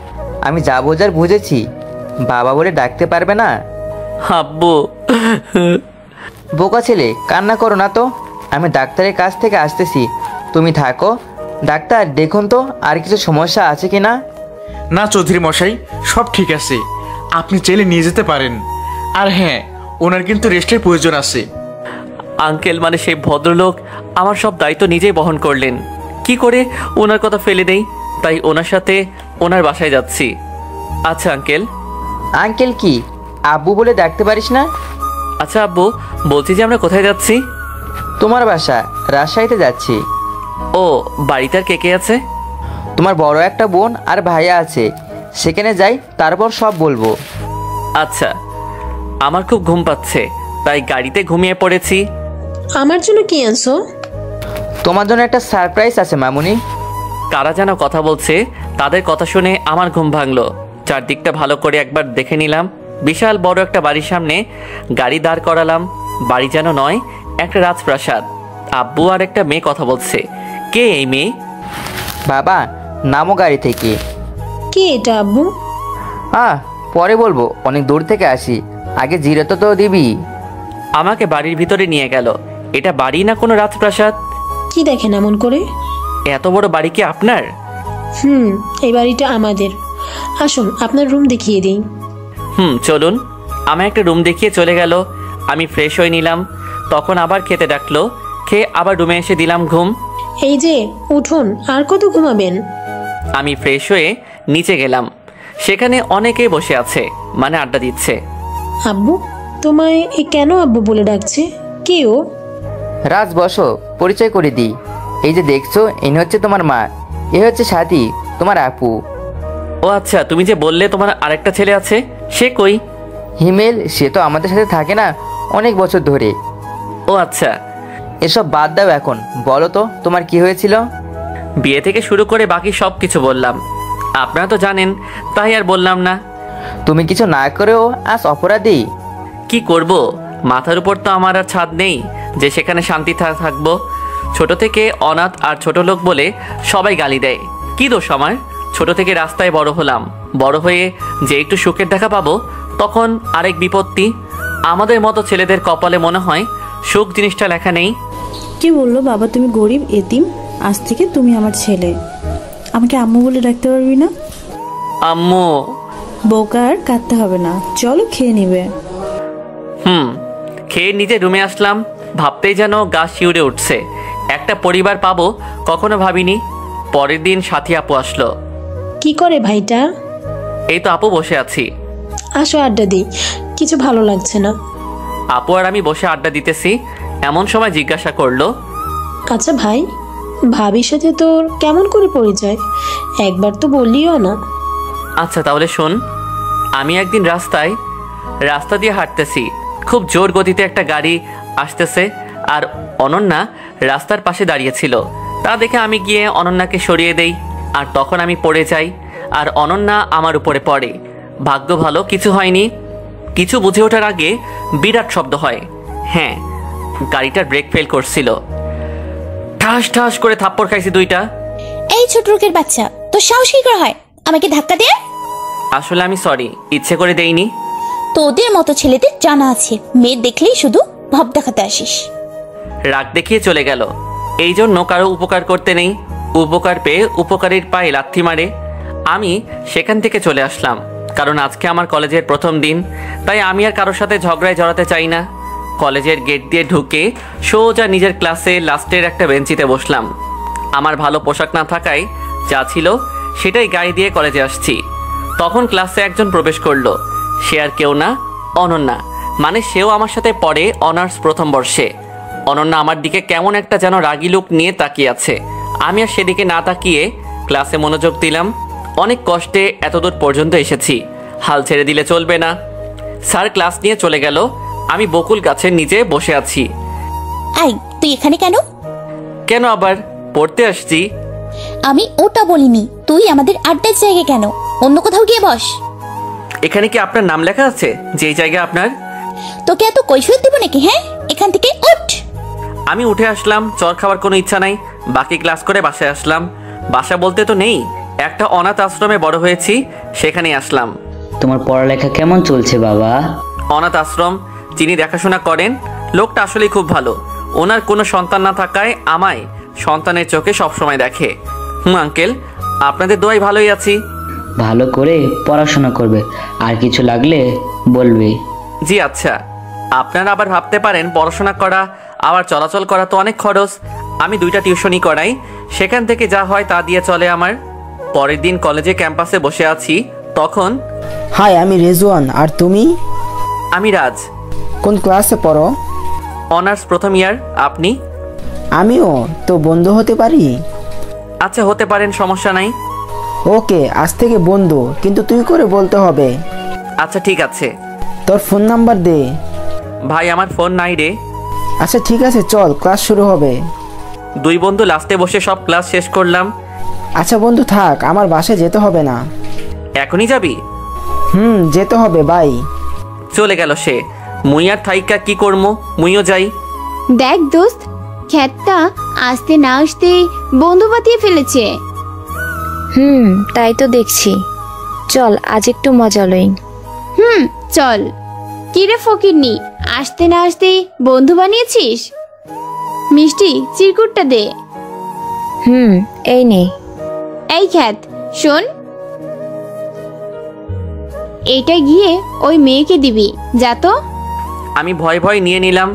আমি যা বোঝার বুঝেছি। বাবা বলে ডাকতে পারবে না?
আব্বু।
বোকা ছেলে, কান্না করো না তো। আমি ডাক্তারের কাছ থেকে আসতেছি, তুমি থাকো। ডাক্তার, দেখুন তো আর কিছু সমস্যা আছে কি না।
না চৌধুরী মশাই, সব ঠিক আছে, আপনি চাইলে নিয়ে যেতে পারেন। আর হ্যাঁ, ওনার কিন্তু রেস্টের প্রয়োজন আছে।
আঙ্কেল, মানে সেই ভদ্রলোক আমার সব দায়িত্ব নিজেই বহন করলেন। কি করে ওনার কথা ফেলে দেই? তাই ওনার সাথে ওনার বাসায় যাচ্ছি। আচ্ছা আঙ্কেল।
আঙ্কেল কি? আব্বু বলে ডাকতে পারিস না?
আচ্ছা আব্বু, বলছি যে আমরা কোথায় যাচ্ছি?
তোমার বাসা, রাজশাহীতে যাচ্ছি।
ও, বাড়িতে আর কে কে আছে?
তোমার বড় একটা বোন আর ভাইয়া আছে, সেখানে যাই, তারপর সব বলবো।
আচ্ছা, আমার খুব ঘুম পাচ্ছে, তাই গাড়িতে ঘুমিয়ে পড়েছি।
আমার জন্য কি আনছো?
তোমার জন্য একটা সারপ্রাইজ আছে মামুনি।
কারা যেন কথা বলছে, তাদের কথা শুনে আমার ঘুম ভাঙলো। চারদিকটা ভালো করে একবার দেখে নিলাম। বিশাল বড় একটা বাড়ির সামনে গাড়ি দাঁড় করালাম। বাড়ি যেন নয়, একটা রাজপ্রাসাদ। আব্বু আর একটা মেয়ে কথা বলছে। কে এই মেয়ে?
বাবা, নামো গাড়ি থেকে।
কে এটা আব্বু?
পরে বলবো, অনেক দূর থেকে আসি, আগে জিরে তো দিবি।
আমাকে বাড়ির ভিতরে নিয়ে গেল। এটা বাড়ি না কোনো রাজপ্রাসাদ?
কি দেখেন এমন করে?
এত বড় বাড়ি কি আপনার?
এই বাড়িটা আমাদের। আসুন আপনার রুম দেখিয়ে দিই।
চলুন। আমায় একটা রুম দেখিয়ে চলে গেল। আমি ফ্রেশ হয়ে নিলাম। তখন আবার খেতে ডাকলো। খেয়ে আবার রুমে এসে দিলাম ঘুম।
এই যে উঠুন, আর কত ঘুমাবেন?
আমি ফ্রেশ হয়ে নিচে গেলাম। সেখানে অনেকেই বসে আছে, মানে আড্ডা দিচ্ছে।
আব্বু, তোমায় কেন আব্বু বলে ডাকছে? কে ও?
রাজ, বসো, পরিচয় করে দিই। এই যে দেখছো, ইনি হচ্ছে তোমার মা, এ হচ্ছে সাথী, তোমার আপু।
ও আচ্ছা, তুমি যে বললে তোমার আরেকটা ছেলে আছে, সে কই?
হিমেল, সে তো আমাদের সাথে থাকে না অনেক বছর ধরে।
ও আচ্ছা।
এসব বাদ দাও, এখন বলো তো তোমার কি হয়েছিল?
বিয়ে থেকে শুরু করে বাকি সব কিছু বললাম। আপনারা তো জানেন, তাই আর বললাম না।
তুমি কিছু না করেও আজ অপরাধী।
কি করব, মাথার উপর তো আমার আর ছাদ নেই যে সেখানে শান্তি থাকবো। ছোট থেকে অনাথ আর ছোট লোক বলে সবাই গালি দেয়। কি দোষ আমার? ছোট থেকে রাস্তায় বড় হলাম। বড় হয়ে যে একটু সুখের দেখা পাবো, তখন আরেক বিপত্তি। আমাদের মতো ছেলেদের কপালে মনে হয় সুখ জিনিসটা লেখা নেই।
কি বললো বাবা, তুমি গরিব এতিম, আজ থেকে তুমি আমার ছেলে। আমাকে আম্মু বলে ডাকতে পারবি না?
আম্মু?
বোকা, আর কাঁদতে হবে না, চলো খেয়ে নিবে।
খেয়ে নিজে রুমে আসলাম। ভাবতেই যেন গা শিউরে উঠছে। একটা পরিবার পাবো কখনো ভাবিনি। পরের দিন সাথী আপু আসলো।
কি করে ভাইটা?
এই তো আপু, বসে আছি।
আসো আড্ডা দিই, কিছু ভালো লাগছে না।
আপু আর আমি বসে আড্ডা দিতেছি, এমন সময় জিজ্ঞাসা করলো,
আচ্ছা ভাই, ভাবির সাথে তোর কেমন করে পরিচয়? একবার তো বললিও না।
আচ্ছা তাহলে শোন। আমি একদিন রাস্তা দিয়ে হাঁটতেছি। খুব জোর গতিতে একটা গাড়ি আসতেছে, আর অনন্যা রাস্তার পাশে দাঁড়িয়েছিল। তা দেখে আমি গিয়ে অনন্যাকে সরিয়ে দেই, আর তখন আমি পড়ে যাই, আর অনন্যা আমার উপরে পড়ে। ভাগ্য ভালো কিছু হয়নি। কিছু বুঝে ওঠার আগে বিরাট শব্দ হয়। হ্যাঁ, গাড়িটার ব্রেক ফেল করছিল। ঠাস ঠাস করে থাপ্পড় খাইছি দুইটা।
এই ছোট লোকের বাচ্চা, তোর সাহস কি করে হয় আমাকে ধাক্কা দেয়?
আসলে আমি সরি, ইচ্ছে করে দেইনি।
তোদের মতো ছেলেদের জানা আছে, মেয়ে দেখলেই শুধু ভাব দেখাতে আসিস।
রাগ দেখিয়ে চলে গেল। এই জন্য কারো উপকার করতে নেই। উপকার পেয়ে উপকারীর পায়ে লাথি মারে। আমি সেখান থেকে চলে আসলাম, কারণ আজকে আমার কলেজের প্রথম দিন। তাই আমি আর কারোর সাথে ঝগড়ায় জড়াতে চাই না। কলেজের গেট দিয়ে ঢুকে সোজা নিজের ক্লাসে লাস্টের একটা বেঞ্চিতে বসলাম। আমার ভালো পোশাক না থাকায় যা ছিল সেটাই গায়ে দিয়ে কলেজে আসছি। তখন ক্লাসে একজন প্রবেশ করলো। সে আর কেউ না, অনন্যা। মানে সেও আমার সাথে পড়ে অনার্স প্রথম বর্ষে। অনন্যা আমার দিকে কেমন একটা যেন রাগি লুক নিয়ে তাকিয়ে আছে। আমি আর সেদিকে না তাকিয়ে ক্লাসে মনোযোগ দিলাম। অনেক কষ্টে এতদূর পর্যন্ত এসেছি, হাল ছেড়ে দিলে চলবে না। স্যার ক্লাস নিয়ে চলে গেল। আমি বকুল গাছের নিচে বসে আছি।
আই, তুই এখানে কেন?
কেন আবার? পড়তে আসছি।
আমি ওটা বলিনি, তুই আমাদের আড্ডার জায়গায় কেন? অন্য কোথাও গিয়ে বস।
এখানে কি আপনার নাম লেখা আছে, যেই জায়গা আপনার?
তোকে এত কৈফিয়ত দেব নাকি? হ্যাঁ, এখান থেকে উঠ।
আমি উঠে আসলাম। চর খাওয়ার কোনো ইচ্ছা নাই। বাকি ক্লাস করে বাসায় আসলাম। বাসা বলতে তো নেই, একটা অনাথ আশ্রমে বড় হয়েছি, সেখানেই আসলাম।
তোমার পড়ালেখা কেমন চলছে বাবা?
অনাথ আশ্রম, যিনি দেখাশোনা করেন লোকটা আসলেই খুব ভালো। ওনার কোনো সন্তান না থাকায় আমায় সন্তানের চোখে সবসময় দেখে। আঙ্কেল, আপনাদের দোয়ায় ভালোই আছি।
ভালো করে পড়াশোনা করবে, আর কিছু লাগলে বলবে।
জি আচ্ছা। আপনারা আবার ভাবতে পারেন পড়াশোনা করা আবার চলাচল করা তো অনেক খরচ। আমি 2টা টিউশনই করাই, সেখান থেকে যা হয় তা দিয়ে চলে আমার। পরের দিন কলেজে ক্যাম্পাসে বসে আছি, তখন
হাই, আমি রেজওয়ান। আর তুমি?
আমি রাজ।
কোন ক্লাসে পড়ো?
অনার্স প্রথম ইয়ার। আপনি?
আমিও তো বন্ধু হতে পারি?
আচ্ছা, হতে পারেন, সমস্যা নাই।
ওকে, আজ থেকে বন্ধু, কিন্তু তুই করে বলতে হবে।
আচ্ছা ঠিক আছে।
তোর ফোন নাম্বার দে।
ভাই, আমার ফোন নাই রে।
আচ্ছা ঠিক আছে, চল, ক্লাস শুরু হবে।
2 বন্ধু লাস্টে বসে সব ক্লাস শেষ করলাম।
আচ্ছা বন্ধু থাক, আমার বাসায় যেতে হবে না।
এখনই যাবি?
যেতে হবে, বাই।
চলে গেল সে। মুই আর থাইকা কি করবো, মুইও যাই।
দেখ দোস্ত, খ্যাতটা আসতে না আসতে বন্ধু বাতিয়ে ফেলেছে।
তাই তো দেখছি। চল আজ একটু মজা লই।
চল। কিরে ফকিরনি, আসতে না আসতে বন্ধু বানিয়েছিস? মিষ্টি চিরকুটটা দে।
এই নে।
এই খ্যাত শোন, এটা গিয়ে ওই মেয়েকে দিবি, যা তো।
আমি ভয় ভয় নিয়ে নিলাম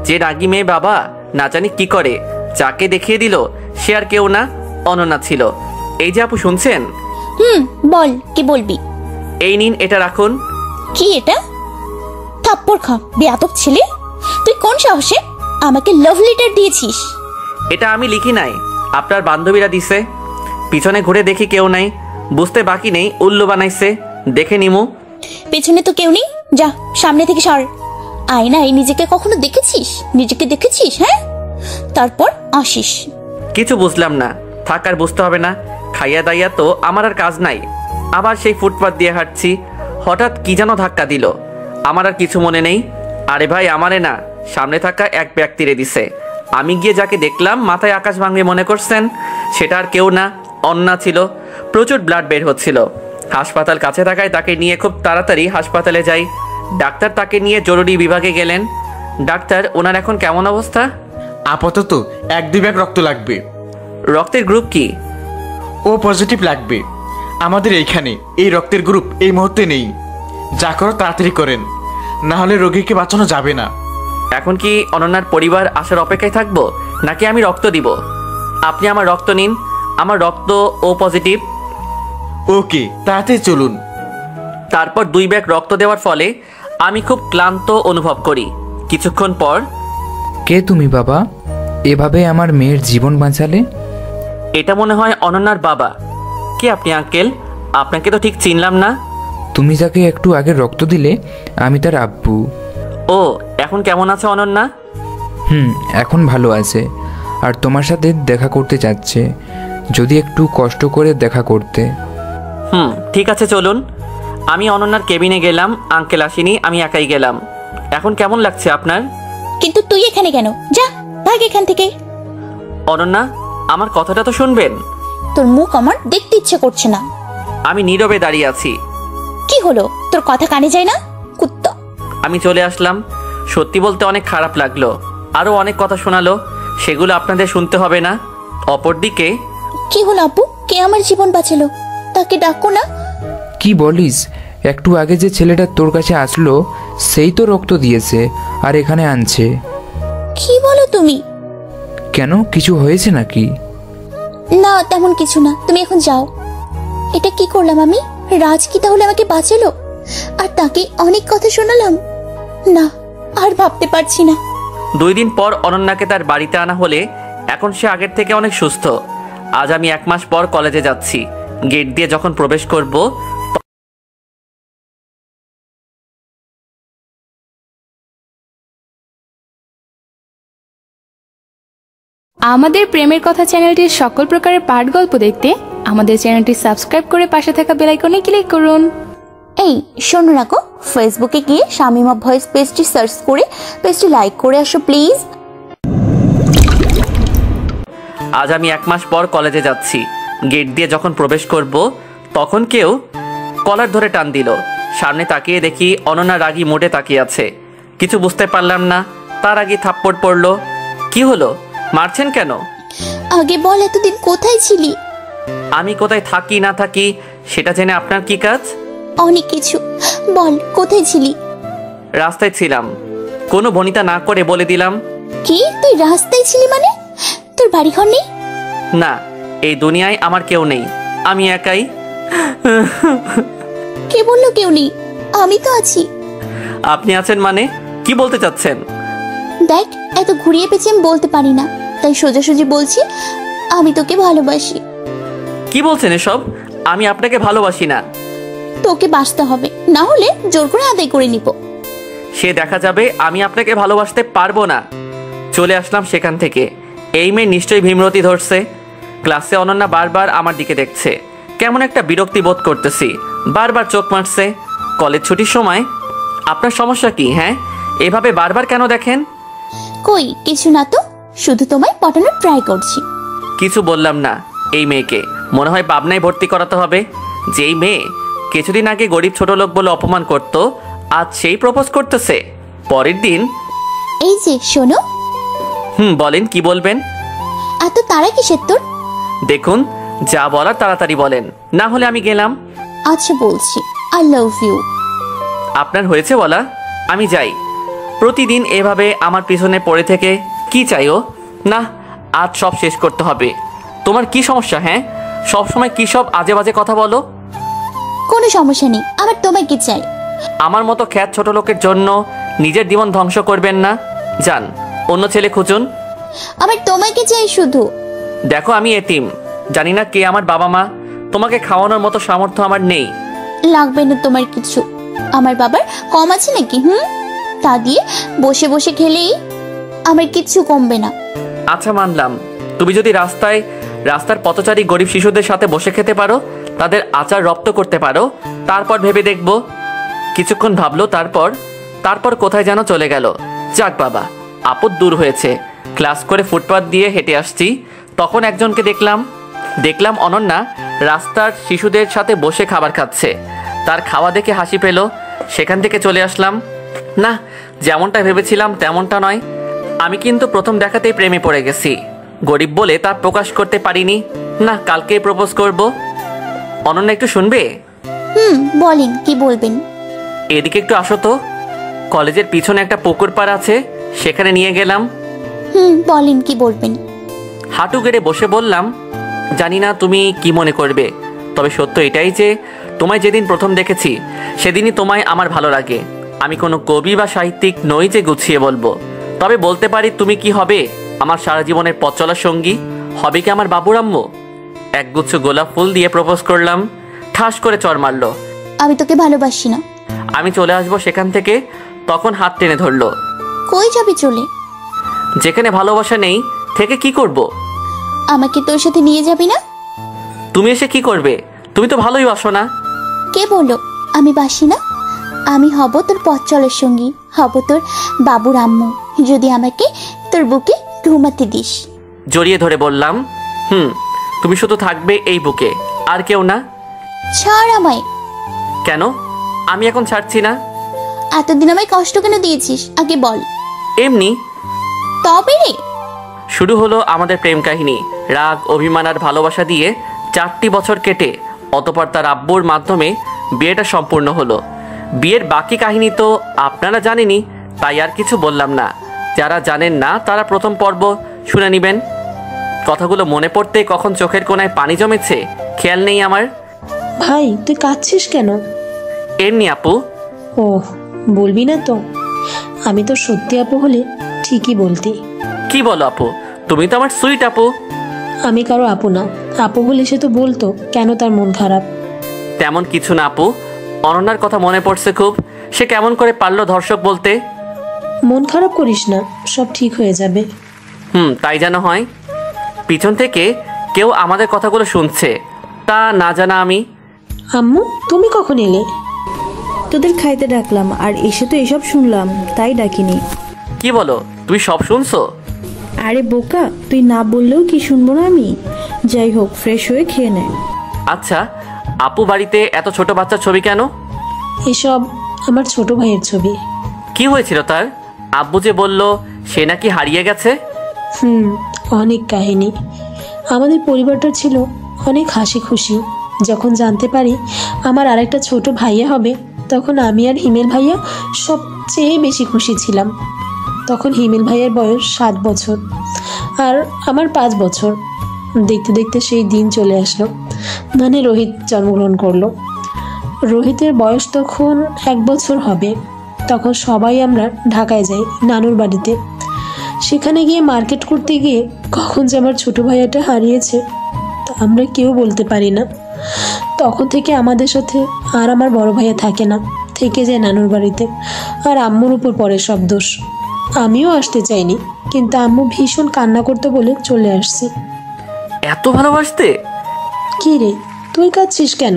যে রাগী মেয়ে বাবা না জানি কি করে, যাকে দেখিয়ে দিল সে আর কেউ না, অনন্যা ছিল। এই যে আপু শুনছেন?
বল, কি বলবি?
এই নিন, এটা রাখুন।
কি এটা? থাপ্পড় খা বেয়াদব ছেলে। তুই কোন সাহসে আমাকে লাভ লেটার দিয়েছিস?
এটা আমি লিখি নাই, আপনার বান্ধবীরা দিছে। পিছনে ঘুরে দেখি কেউ নাই, বুঝতে বাকি নেই উল্লু বানাইছে। দেখে নিমু।
পেছনে তো কেউ নেই, যা সামনে থেকে সর। আয়নায় নিজেকে কখনো দেখেছিস? নিজেকে দেখেছিস? হ্যাঁ, তারপর আসিস।
কিছু বুঝলাম না। থাক, আর বুঝতে হবে না। খাইয়া দাইয়া তো আমার আর কাজ নাই। আবার সেই ফুটপাত দিয়ে হাঁটছি, হঠাৎ কি যেন ধাক্কা দিল। আমার আর কিছু মনে নেই। আরে ভাই, আমারে না, সামনে থাকা এক ব্যক্তিরে দিছে। আমি গিয়ে যাকে দেখলাম মাথায় আকাশ ভাঙবে মনে করছেন, সেটা আর কেউ না, অন্না ছিল। প্রচুর ব্লাড বের হচ্ছিল। হাসপাতাল কাছে থাকায় তাকে নিয়ে খুব তাড়াতাড়ি হাসপাতালে যাই। ডাক্তার তাকে নিয়ে জরুরি বিভাগে গেলেন। ডাক্তার, ওনার এখন কেমন অবস্থা?
আপাতত 1-2 ব্যাগ রক্ত লাগবে।
রক্তের গ্রুপ কি?
ও পজিটিভ লাগবে। আমাদের এইখানে এই রক্তের গ্রুপ এই মুহূর্তে নেই। যা করো তাড়াতাড়ি করেন, না হলে রোগীকে বাঁচানো যাবে না।
এখন কি অনন্যার পরিবার আসার অপেক্ষায় থাকবো, নাকি আমি রক্ত দিব? আপনি আমার রক্ত নিন, আমার রক্ত ও পজিটিভ।
ওকে, তাড়াতাড়ি চলুন।
তারপর 2 ব্যাগ রক্ত দেওয়ার ফলে আমি খুব ক্লান্ত অনুভব করি। কিছুক্ষণ পর,
কে তুমি বাবা? এভাবে আমার মেয়ের জীবন বাঁচালে?
এটা মনে হয় অনন্যার বাবা। কে আপনি আঙ্কেল? আপনাকে তো ঠিক চিনলাম না।
তুমি যাকে একটু আগে রক্ত দিলে, আমি তার আব্বু।
ও, এখন কেমন আছে অনন্যা?
এখন ভালো আছে, আর তোমার সাথে দেখা করতে যাচ্ছে। যদি একটু কষ্ট করে দেখা করতে।
ঠিক আছে, চলুন। আমি অনন্যার কেবিনে গেলাম। আঙ্কেল আসেনি, আমি একাই গেলাম। এখন কেমন লাগছে আপনার?
কিন্তু তুই এখানে কেন? যা, ভাগ এখান থেকে।
অনন্যা, আমার কথাটা তো শুনবেন।
তোর মুখ আমার দেখতে ইচ্ছে করছে না।
আমি নীরবে দাঁড়িয়ে আছি।
কি হলো, তোর কথা কানে যায় না? কুত্তা।
আমি চলে আসলাম। সত্যি বলতে অনেক খারাপ লাগলো। আরো অনেক কথা শোনালো, সেগুলো আপনাদের শুনতে হবে না। অপরদিকে,
কি হলো আপু? কে আমার জীবন বাঁচালো? তাকে ডাকো না।
কি বলিস? একটু আগে যে ছেলেটা তোর কাছে আসলো, সেই তো রক্ত দিয়েছে আর এখানে আনছে।
কি বলো তুমি?
কেন, কিছু হয়েছে নাকি?
না, তেমন কিছু না। তুমি এখন যাও। এটা কি করলাম আমি? রাজ কি তাহলে আমাকে বাঁচালো আর তাকে অনেক কথা শোনালাম? না, আর ভাবতে পারছি না।
2 দিন পর অনন্যাকে তার বাড়িতে আনা হলে এখন সে আগের থেকে অনেক সুস্থ। আজ আমি 1 মাস পর কলেজে যাচ্ছি। গেট দিয়ে যখন প্রবেশ করব,
আমাদের প্রেমের কথা চ্যানেলটির সকল প্রকারের পাঠ গল্প দেখতে আমাদের চ্যানেলটি সাবস্ক্রাইব করে পাশে থাকা বেল আইকনে ক্লিক করুন।
এই শোনো না গো, ফেসবুকে গিয়ে শামিমা ভয়েস পেজটি সার্চ করে পেজটি লাইক করে আসো প্লিজ।
আজ আমি 1 মাস পর কলেজে যাচ্ছি। গেট দিয়ে যখন প্রবেশ করব, তখন কেউ কলার ধরে টান দিল। সামনে তাকিয়ে দেখি অনন্যা রাগী মোটে তাকিয়ে আছে। কিছু বুঝতে পারলাম না। তার আগে থাপ্পড় পড়লো। কি হলো, মারছেন কেন?
আগে বল, এতদিন কোথায় ছিলি?
আমি কোথায় থাকি না থাকি সেটা জেনে আপনার কি কাজ?
অনেক কিছু বল, কোথায় ছিলি?
রাস্তায় ছিলাম। কোনো বনিতা না করে বলে দিলাম।
কি, তুই রাস্তায় ছিলি মানে? তোর বাড়ি ঘর নেই?
না, এই দুনিয়ায় আমার কেউ নেই, আমি একাই।
কে বললো কেউ নেই? আমি তো আছি।
আপনি আছেন মানে কি বলতে চাচ্ছেন?
দেখ, এত ঘুরিয়ে পেঁচিয়ে আমি বলতে পারি না, তাই সোজাসুজি বলছি, আমি তোকে ভালোবাসি।
কি বলছেন এসব? আমি আপনাকে ভালোবাসি না।
তোকে বাঁচতে হবে, না হলে জোর করে আদায় করে নিব।
সে দেখা যাবে। আমি আপনাকে ভালোবাসতে পারবো না। চলে আসলাম সেখান থেকে। এই মেয়ে নিশ্চয়ই ভীমরতি ধরছে। ক্লাসে অনন্যা বারবার আমার দিকে দেখছে, কেমন একটা বিরক্তি বোধ করতেছি, বারবার চোখ মারছে। কলেজ ছুটির সময় আপনার সমস্যা কি? হ্যাঁ, এভাবে বারবার কেন দেখেন?
কই কিছু না তো, শুধু তোমায় পটানোর ট্রাই করছি।
কিছু বললাম না। এই মেয়েকে মনে হয় পাবনায় ভর্তি করাতে হবে। যেই মেয়ে কিছুদিন আগে গরিব ছোট লোক বলে অপমান করত, আজ সেই প্রপোজ করতেছে। পরের দিন
এই যে শোনো।
বলেন, কি বলবেন?
এত তারা কিসের তোর?
দেখুন, যা বলার তাড়াতাড়ি বলেন, না হলে আমি গেলাম।
আচ্ছা বলছি, আই লাভ ইউ।
আপনার হয়েছে বলা, আমি যাই। প্রতিদিন এভাবে আমার পিছনে পড়ে থেকে কি চাইও? না, আজ সব শেষ করতে হবে। তোমার কি সমস্যা? হ্যাঁ, সবসময় কি সব আজে বাজে কথা বলো।
কোনো সমস্যা নেই, আমার তোমায় কি চাই?
আমার মতো খ্যাত ছোট লোকের জন্য নিজের জীবন ধ্বংস করবেন না। যান, অন্য ছেলে খুঁজুন।
আমার তোমায় কি চাই শুধু?
দেখো, আমি এতিম, জানি না কে আমার বাবা মা। তোমাকে খাওয়ানোর মতো সামর্থ্য আমার নেই।
লাগবে না তোমার কিছু। আমার বাবার কম আছে নাকি? তা দিয়ে বসে বসে খেলেই আমার কিচ্ছু কমবে না।
আচ্ছা মানলাম, তুমি যদি রাস্তার পথচারী গরিব শিশুদের সাথে বসে খেতে পারো, তাদের আচার রপ্ত করতে পারো, তারপর ভেবে দেখবো। কিছুক্ষণ ভাবলো, তারপর কোথায় যেন চলে গেল। যাক বাবা, আপদ দূর হয়েছে। ক্লাস করে ফুটপাথ দিয়ে হেঁটে আসছি, তখন একজনকে দেখলাম অনন্যা রাস্তার শিশুদের সাথে বসে খাবার খাচ্ছে। তার খাওয়া দেখে হাসি পেল, সেখান থেকে চলে আসলাম। না, যেমনটা ভেবেছিলাম তেমনটা নয়। আমি কিন্তু প্রথম দেখাতেই প্রেমে পড়ে গেছি। গরিব বলে তা প্রকাশ করতে পারিনি। না, কালকেই প্রপোজ করব। অনন্যা একটু শুনবে?
বলেন, কি বলবেন?
এদিকে একটু আসো তো। কলেজের পিছনে একটা পুকুর পাড় আছে, সেখানে নিয়ে গেলাম।
বলেন, কি বলবেন?
হাঁটু গেড়ে বসে বললাম, জানি না তুমি কি মনে করবে, তবে সত্য এটাই যে তোমায় যেদিন প্রথম দেখেছি সেদিনই তোমায় আমার ভালো লাগে। আমি কোনো কবি বা সাহিত্যিক নই যে গুছিয়ে বলবো, তবে বলতে পারি তুমি কি হবে আমার সারা জীবনের পথ চলার সঙ্গী, হবে কি আমার বাবুর আম্মু। একগুচ্ছ গোলাপ ফুল দিয়ে প্রপোজ করলাম, ঠাস করে চড় মারলো।
আমি তোকে ভালোবাসি না।
আমি চলে আসবো সেখান থেকে, তখন হাত টেনে ধরলো।
কই যাবি চলে?
যেখানে ভালোবাসা নেই থেকে কি করব?
আমাকে তোর সাথে নিয়ে যাবি না?
তুমি এসে কি করবে? তুমি তো ভালোই বাসো না।
কে বললো আমি বাসি না? আমি হব তোর পথ চলার সঙ্গী, হব তোর বাবুর আম্মু, যদি আমাকে তোর বুকে ঘুমাতে দিস।
জড়িয়ে ধরে বললাম, তুমি শুধু থাকবে এই বুকে, আর কেউ না।
ছাড় আমায়।
কেন? আমি এখন ছাড়ছি না।
এতদিন আমায় কষ্ট কেন দিয়েছিস আগে বল।
এমনি।
তবে রে,
শুরু হলো আমাদের প্রেম কাহিনী। রাগ, অভিমান আর ভালোবাসা দিয়ে 4টি বছর কেটে অতঃপর তার আব্বুর মাধ্যমে বিয়েটা সম্পূর্ণ হলো। বিয়ের বাকি কাহিনী তো আপনারা জানেনই, তাই আর কিছু বললাম না। যারা জানেন না তারা প্রথম পর্ব শুনে নেবেন। কথাগুলো মনে পড়তে কখন চোখের কোণায় পানি জমেছে খেয়াল নেই আমার।
ভাই, তুই কাঁদছিস কেন?
এমনি আপু।
ও, বলবি না তো? আমি তো সত্যি আপু হলে ঠিকই বলতি।
কি বলো আপু, তুমি তো আমার সুইট আপু।
আমি কারো আপু না, আপু হলে সে তো বলতো কেন তার মন খারাপ।
তেমন কিছু না আপু, অনন্যার কথা মনে পড়ছে খুব। সে কেমন করে পারলো ধর্ষক বলতে।
মন খারাপ করিস না, সব ঠিক হয়ে যাবে।
তাই যেন হয়। পিছন থেকে কেউ আমাদের কথাগুলো শুনছে, তা না জানা আমি।
আম্মু, তুমি কখন এলে?
তোদের খাইতে ডাকলাম আর এসে তো এসব শুনলাম, তাই ডাকিনি।
কি বলো, তুমি সব শুনছো?
আরে বোকা, তুই না বললেও কি শুনবো না আমি? যাই হোক, ফ্রেশ হয়ে খেয়ে নে।
আচ্ছা, আপু বাড়িতে এত ছোট বাচ্চার ছবি কেন?
এসব আমার ছোট ভাইয়ের ছবি।
কি হয়েছিল তার? আব্বু যে বলল সে নাকি হারিয়ে গেছে।
অনেক কাহিনী। আমাদের পরিবারটা ছিল অনেক হাসি খুশি। যখন জানতে পারি আমার আরেকটা ছোট ভাইয়া হবে, তখন আমি আর হিমেল ভাইয়া সবচেয়ে বেশি খুশি ছিলাম। তখন হিমেল ভাইয়ের বয়স 7 বছর আর আমার 5 বছর। দেখতে দেখতে সেই দিন চলে আসলো, মানে রোহিত জন্মগ্রহণ করলো। রোহিতের বয়স তখন 1 বছর হবে। তখন সবাই আমরা ঢাকায় যাই নানুর বাড়িতে। সেখানে গিয়ে মার্কেট করতে গিয়ে কখন যে আমার ছোট ভাইয়াটা হারিয়েছে তা আমরা কেউ বলতে পারি না। তখন থেকে আমাদের সাথে আর আমার বড় ভাইয়া থাকে না, থেকে যায় নানুর বাড়িতে। আর আম্মুর উপর পড়ে সব দোষ। আমিও আসতে চাইনি, কিন্তু আম্মু ভীষণ কান্না করতে বলে চলে আসছি।
এত ভালোবাসতে?
কি রে, তুই কাঁদছিস কেন?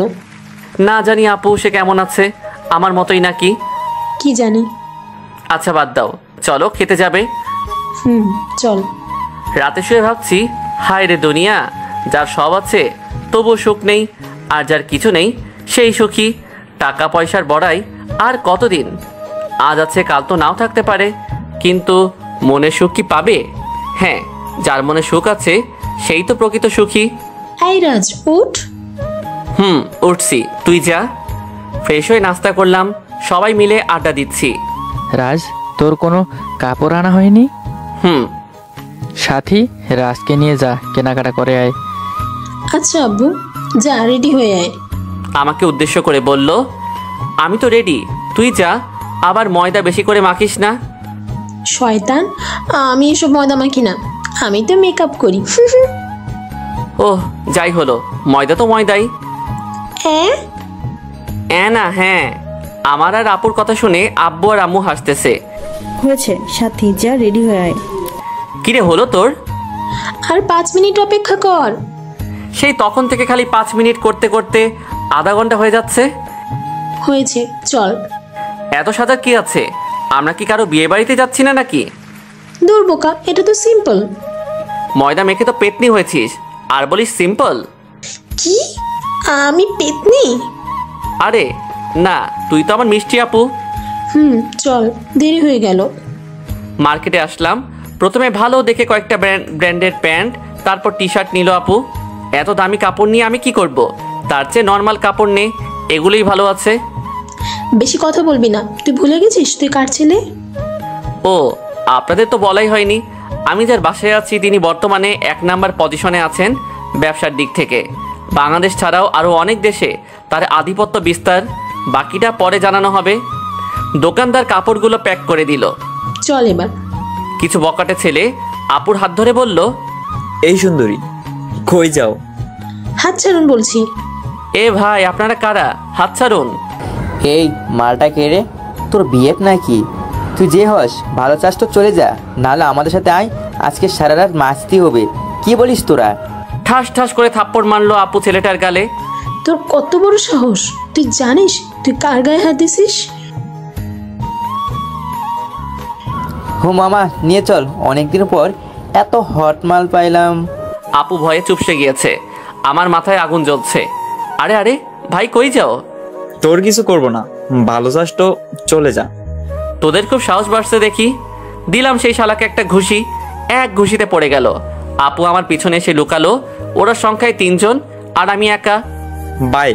না জানি আপু, সে কেমন আছে, আমার মতোই নাকি
কি জানি।
আচ্ছা বাদ দাও, চলো খেতে যাবে।
চল।
রাতে শুয়ে ভাবছি, হায় রে দুনিয়া, যার সব আছে তবু সুখ নেই, আর যার কিছু নেই সেই সুখী। টাকা পয়সার বড়াই আর কতদিন? আজ আছে কাল তো নাও থাকতে পারে, কিন্তু মনে সুখ কি পাবে? হ্যাঁ, যার মনে সুখ আছে সেই তো প্রকৃত সুখী।
এই রাজ, উঠ।
উঠছি, তুই যা। ফ্রেশ হয়ে নাস্তা করলাম, সবাই মিলে আড্ডা দিচ্ছি।
রাজ, তোর কোনো কাপড় আনা হয়নি? সাথী, রাজকে নিয়ে যা, কেনাকাটা করে আয়।
আচ্ছা আব্বু, যা রেডি হয়ে আয়।
আমাকে উদ্দেশ্য করে বলল, আমি তো রেডি, তুই যা, আবার ময়দা বেশি করে মাখিস না।
শয়তান, আমি এসব ময়দা মাখি না, আমি তো মেকআপ করি।
ওহ, যাই হলো, ময়দা তো ময়দাই। না, হ্যাঁ, আমার আর আপুর কথা শুনে আব্বু আর আম্মু হাসতেছে।
হয়েছে সাথী, যা রেডি হয়ে আয়।
কিরে, হলো তোর?
আর 5 মিনিট অপেক্ষা কর।
সেই তখন থেকে খালি 5 মিনিট করতে করতে আধা ঘন্টা হয়ে যাচ্ছে।
হয়েছে, চল।
এত সাজার কি আছে? আমরা কি কারো বিয়ে বাড়িতে যাচ্ছি না নাকি?
দূর বোকা, এটা তো সিম্পল।
ময়দা মেখে তো পেতনি হয়েছিস, আর বলিস সিম্পল?
কি, আমি পেতনি?
আরে না, তুই তো আমার মিষ্টি আপু।
চল, দেরি হয়ে গেল।
মার্কেটে আসলাম, প্রথমে ভালো দেখে কয়েকটা ব্র্যান্ডের প্যান্ট, তারপর টি শার্ট নিল আপু। এত দামি কাপড় নিয়ে আমি কি করব? তার চেয়ে নর্মাল কাপড় নে, এগুলোই ভালো আছে।
বেশি কথা বলবি না, তুই ভুলে গেছিস তুই কার ছেলে?
ও, আপনাদের তো বলাই হয়নি, আমি যার বাসায় আছি তিনি বর্তমানে 1 নাম্বার পজিশনে আছেন ব্যবসার দিক থেকে। বাংলাদেশ ছাড়াও আরও অনেক দেশে তার আধিপত্য বিস্তার, বাকিটা পরে জানানো হবে। দোকানদার কাপড়গুলো প্যাক করে দিল।
চল এবার।
কিছু বকাটে ছেলে আপুর হাত ধরে বলল,
এই সুন্দরী, কই যাও?
হাত ছাড়ুন বলছি।
এ ভাই, আপনারা কারা? হাত ছাড়ুন।
এই মালটা কে রে? তোর বিয়েপ নাকি? তুই যে হস ভালো চাস তো চলে যা, নাহলে আমাদের সাথে আয়, আজকে সারা রাত মাস্তি হবে। কি বলিস তোরা?
ঠাস ঠাস করে থাপ্পড় মারলো আপু ছেলেটার গালে।
তোর কত বড় সাহস, তুই জানিস তুই কার গায়ে হাত দিছিস?
মামা নিয়ে চল, অনেকদিন পর এত হট মাল পাইলাম।
আপু ভয়ে চুপসে গিয়েছে, আমার মাথায় আগুন জ্বলছে। আরে আরে ভাই, কই যাও?
তোর কিছু করব না, ভালো চাস তো চলে যা।
তোদের খুব সাহস বাড়ছে দেখি। দিলাম সেই শালাকে একটা ঘুষি, এক ঘুষিতে পড়ে গেল। আপু আমার পিছনে এসে লুকালো। ওরা সংখ্যায় 3 জন আর আমি একা।
ভাই,